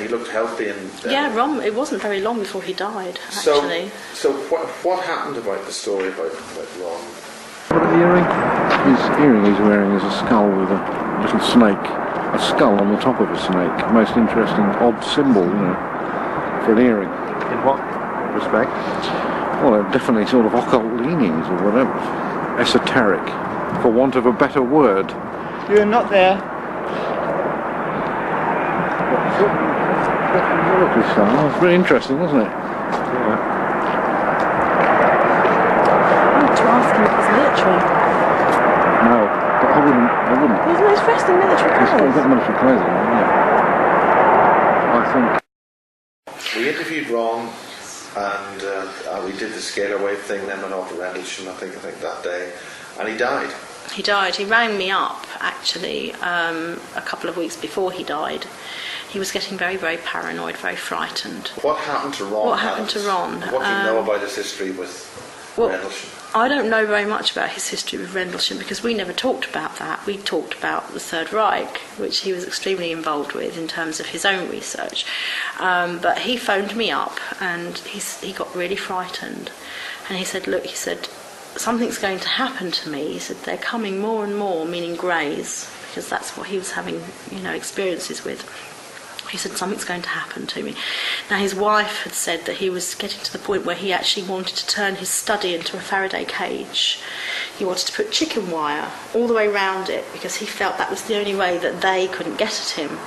He looked healthy and. Ron. It wasn't very long before he died. Actually. So what happened about the story about Ron? What an earring? His earring he's wearing is a skull with a little snake, a skull on the top of a snake. Most interesting, odd symbol, for an earring. In what respect? Well, definitely sort of occult leanings or whatever. Esoteric, for want of a better word. You're not there. It's very interesting, wasn't it? Yeah. I wanted to ask him if he's military. No, but I wouldn't. He's dressed in military He's clothes. got military clothes on, yeah. I think. We interviewed Ron, and we did the scalar wave thing. Then went off to Rendlesham, I think that day, and he died. He died. He rang me up, actually, a couple of weeks before he died. He was getting very, very paranoid, very frightened. What happened to Ron? What happened to Ron? What do you know about his history with Rendlesham? I don't know very much about his history with Rendlesham because we never talked about that. We talked about the Third Reich, which he was extremely involved with in terms of his own research. But he phoned me up and he got really frightened. And he said, look, something's going to happen to me. He said, they're coming more and more, meaning greys, because that's what he was having, experiences with. He said, something's going to happen to me. Now, his wife had said that he was getting to the point where he actually wanted to turn his study into a Faraday cage. He wanted to put chicken wire all the way round it because he felt that was the only way that they couldn't get at him.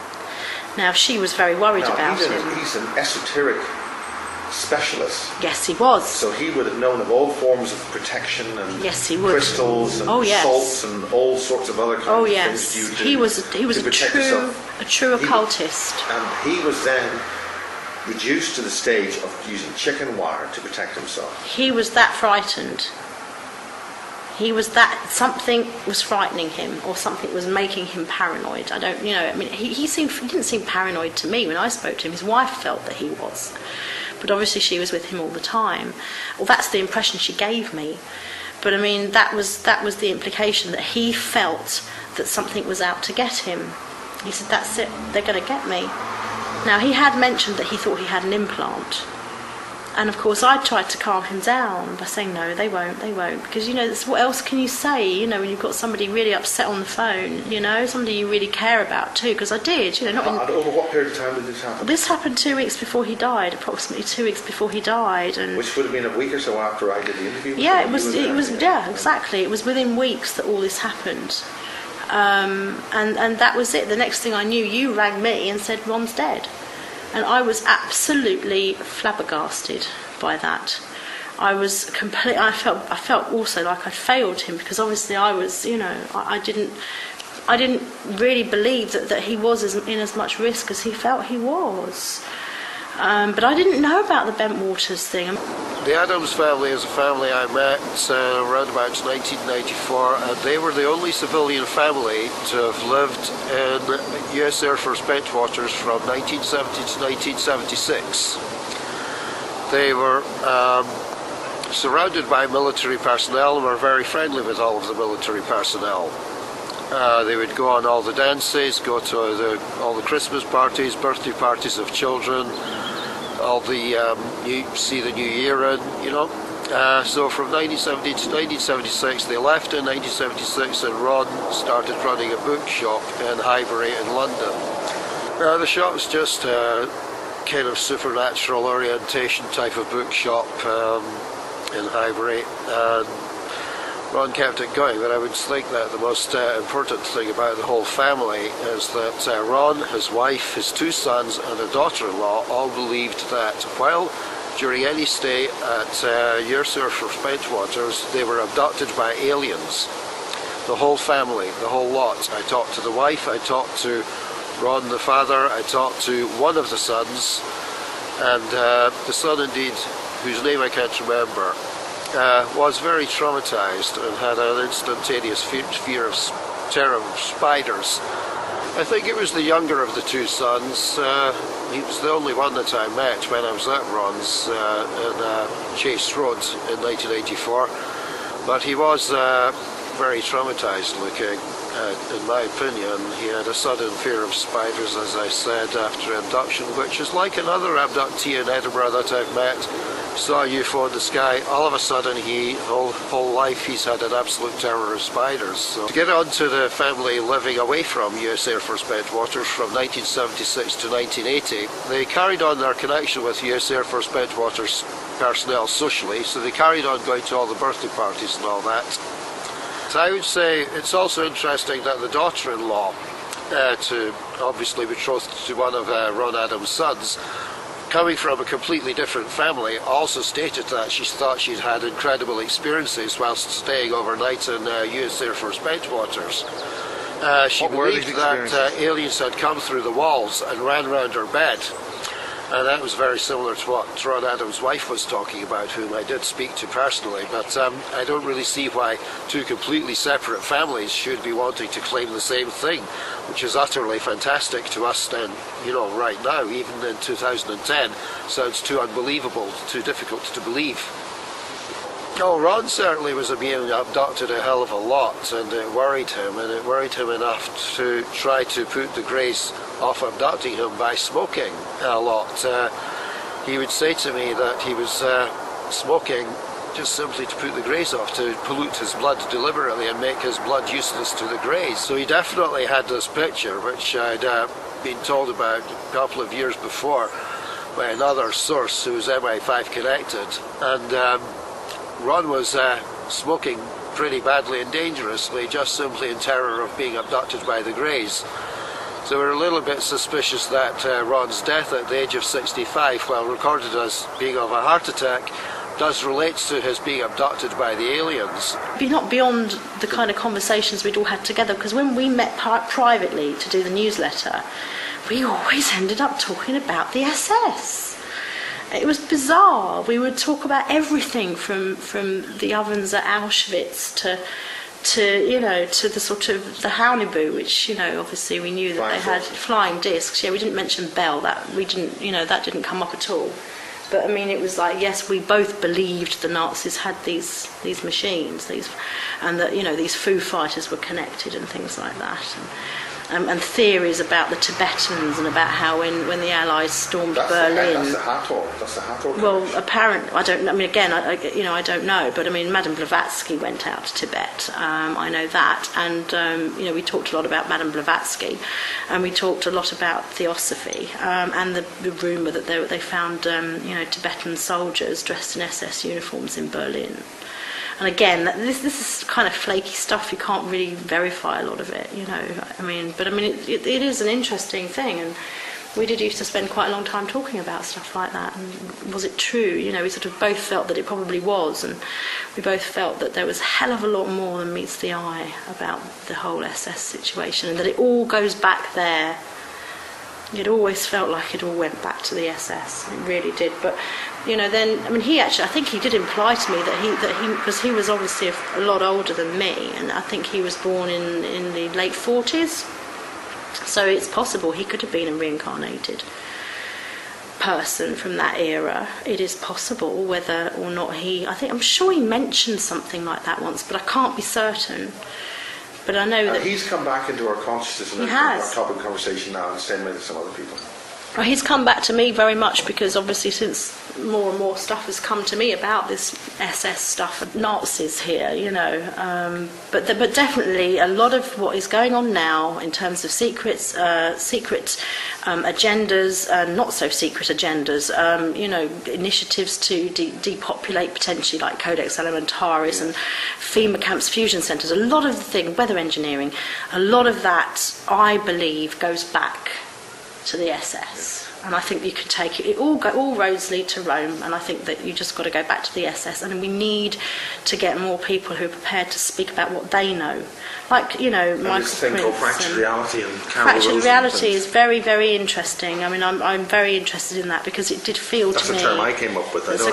Now, she was very worried about him. He's an esoteric specialist. Yes, he was. So he would have known of all forms of protection and yes, he would. crystals and salts and all sorts of other kinds of things you do. He was a true occultist. And he was then reduced to the stage of using chicken wire to protect himself. He was that frightened. Something was frightening him, or something was making him paranoid. I don't, he didn't seem paranoid to me when I spoke to him. His wife felt that he was. But obviously she was with him all the time. Well, that's the impression she gave me. But that was the implication, that he felt that something was out to get him. He said, that's it, they're going to get me. Now, he had mentioned that he thought he had an implant. And of course I tried to calm him down by saying, no, they won't, because what else can you say, when you've got somebody really upset on the phone, somebody you really care about too, because I did, And over what period of time did this happen? This happened 2 weeks before he died, approximately 2 weeks before he died. And which would have been a week or so after I did the interview? Yeah, it was, exactly. It was within weeks that all this happened. And that was it. The next thing I knew, you rang me and said Ron's dead. And I was absolutely flabbergasted by that. I was I felt also like I'd failed him, because obviously I was, I didn't really believe that he was in as much risk as he felt he was. But I didn't know about the Bentwaters thing. The Adams family is a family I met around about 1994, and they were the only civilian family to have lived in US Air Force Bentwaters from 1970 to 1976. They were surrounded by military personnel and were very friendly with all of the military personnel. They would go on all the dances, go to all the Christmas parties, birthday parties of children, all the see the New Year in, So from 1970 to 1976, they left in 1976, and Ron started running a bookshop in Highbury in London. The shop's just a kind of supernatural orientation type of bookshop in Highbury, and Ron kept it going, but I would think that the most important thing about the whole family is that Ron, his wife, his 2 sons and a daughter-in-law all believed that while during any stay at US Air Force Bentwaters, they were abducted by aliens. The whole family, the whole lot. I talked to the wife, I talked to Ron the father, I talked to one of the sons, and the son indeed, whose name I can't remember, was very traumatized and had an instantaneous fear of terror of spiders. I think it was the younger of the 2 sons. He was the only one that I met when I was at Ron's in Chase Road in 1984. But he was very traumatized looking. In my opinion, he had a sudden fear of spiders, as I said, after abduction, which is like another abductee in Edinburgh that I've met. Saw a UFO in the sky, all of a sudden whole life he's had an absolute terror of spiders. So to get on to the family living away from US Air Force Bentwaters from 1976 to 1980, they carried on their connection with US Air Force Bentwaters personnel socially, so they carried on going to all the birthday parties and all that. So I would say it's also interesting that the daughter-in-law, to obviously betrothed to one of Ron Adams' sons, coming from a completely different family, also stated that she thought she'd had incredible experiences whilst staying overnight in US Air Force Bentwaters. She believed that aliens had come through the walls and ran round her bed. And that was very similar to what Ron Adams' wife was talking about, whom I did speak to personally. But I don't really see why 2 completely separate families should be wanting to claim the same thing, which is utterly fantastic to us then, right now, even in 2010, sounds too unbelievable, too difficult to believe. Oh, Ron certainly was being abducted a hell of a lot, and it worried him enough to try to put the Greys off abducting him by smoking a lot. He would say to me that he was smoking just simply to put the Greys off, to pollute his blood deliberately and make his blood useless to the Greys. So he definitely had this picture, which I'd been told about a couple of years before by another source who was MI5 connected, and Ron was smoking pretty badly and dangerously, just simply in terror of being abducted by the Greys. So we're a little bit suspicious that Ron's death at the age of 65, while recorded as being of a heart attack, does relate to his being abducted by the aliens. Not beyond the kind of conversations we'd all had together, because when we met privately to do the newsletter, we always ended up talking about the SS. It was bizarre. We would talk about everything from the ovens at Auschwitz to the sort of the Haunibu, which obviously we knew that they had flying discs. Yeah, we didn't mention Bell. That didn't come up at all. But I mean, it was like, yes, we both believed the Nazis had these machines, and that these Foo Fighters were connected and things like that. and theories about the Tibetans and about how when the Allies stormed That's Berlin. The Hathor. That's the Hathor. Well, apparently, I don't. I mean, again, I don't know. But I mean, Madame Blavatsky went out to Tibet. I know that, and we talked a lot about Madame Blavatsky, and we talked a lot about Theosophy, and the rumour that they found Tibetan soldiers dressed in SS uniforms in Berlin. And again, this is kind of flaky stuff. You can't really verify a lot of it, it is an interesting thing, and we did used to spend quite a long time talking about stuff like that. And was it true? We sort of both felt that it probably was, and we both felt that there was a hell of a lot more than meets the eye about the whole SS situation, and that it all goes back there. It always felt like it all went back to the SS. It really did. But I think he did imply to me that he because he was obviously a lot older than me, and I think he was born in the late 40s. So it's possible he could have been a reincarnated person from that era. It is possible, whether or not I'm sure he mentioned something like that once, but I can't be certain. But I know that he's come back into our consciousness and our topic of conversation now, the same way that some other people. Well, he's come back to me very much because obviously since more and more stuff has come to me about this SS stuff, Nazis here, but definitely a lot of what is going on now in terms of secret agendas, not so secret agendas, initiatives to depopulate potentially, like Codex Alimentaris and FEMA camps, fusion centres, a lot of the thing, weather engineering, a lot of that I believe goes back to the SS, and I think you could take it. All roads lead to Rome, and I think that you just got to go back to the SS. And we need to get more people who are prepared to speak about what they know, like Michael This thing called Fractured Reality and Fractured Reality is very, very interesting. I mean, I'm very interested in that because it did feel that's to me. That's a term I came up with. That's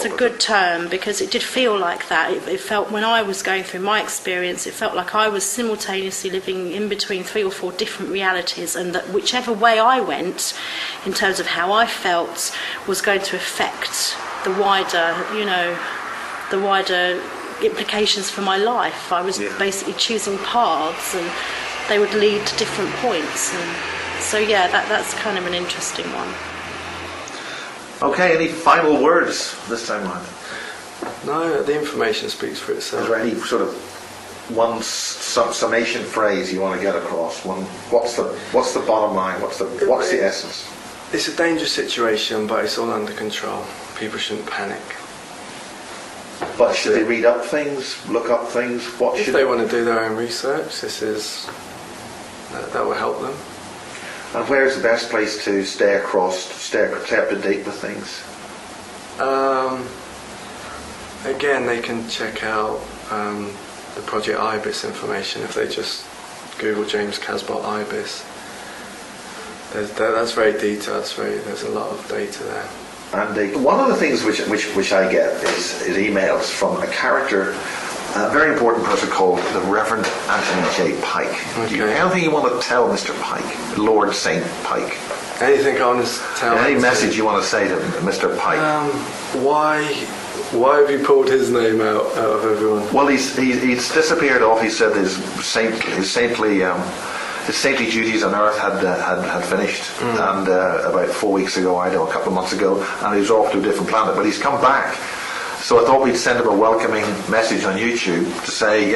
a good term because it did feel like that. It felt, when I was going through my experience, it felt like I was simultaneously living in between 3 or 4 different realities, and that whichever way I went, in terms of how I felt, was going to affect the wider implications for my life. I was basically choosing paths, and they would lead to different points. And so, that's kind of an interesting one. Okay, any final words this time, Mark? No, the information speaks for itself. Is there any sort of one summation phrase you want to get across? What's the bottom line? What's the essence? It's a dangerous situation, but it's all under control. People shouldn't panic. But should they read up things, look up things? If they want to do their own research, that will help them. And where's the best place to stay up to date with things? Again, they can check out the Project IBIS information if they just Google James Casbolt IBIS. That's very detailed. There's a lot of data there. And one of the things which I get is emails from a character, a very important person called the Reverend Anthony J. Pike. Okay. Do you have anything you want to tell Mr. Pike, Lord Saint Pike? Anything I want to tell? Any message you want to say to Mr. Pike? Why have you pulled his name out of everyone? Well, he's disappeared off. He said his saintly duties on earth had finished, and about 4 weeks ago, a couple of months ago, and he was off to a different planet. But he's come back, so I thought we'd send him a welcoming message on YouTube to say,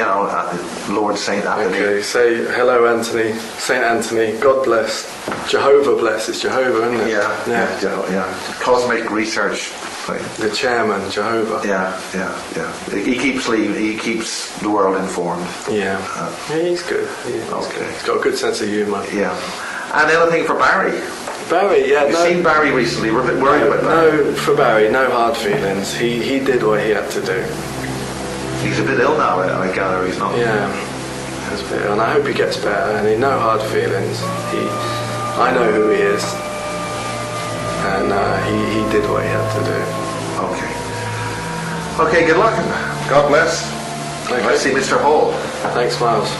Lord Saint Anthony. Okay, say hello, Anthony, Saint Anthony. God bless, Jehovah bless. It's Jehovah, isn't it? Yeah. Cosmic research. The chairman, Jehovah. Yeah. He keeps the world informed. Yeah, he's good. He's good. He's got a good sense of humour. Yeah. And anything for Barry? Barry, yeah. You've seen Barry recently. We're a bit worried about Barry. No, for Barry, no hard feelings. He did what he had to do. He's a bit ill now, I gather. He's not. Yeah, he's a bit ill, and I hope he gets better. And no hard feelings. I know who he is. And he did what he had to do. Okay, good luck. God bless. Okay. Let's see Mr. Hall. Thanks, Miles.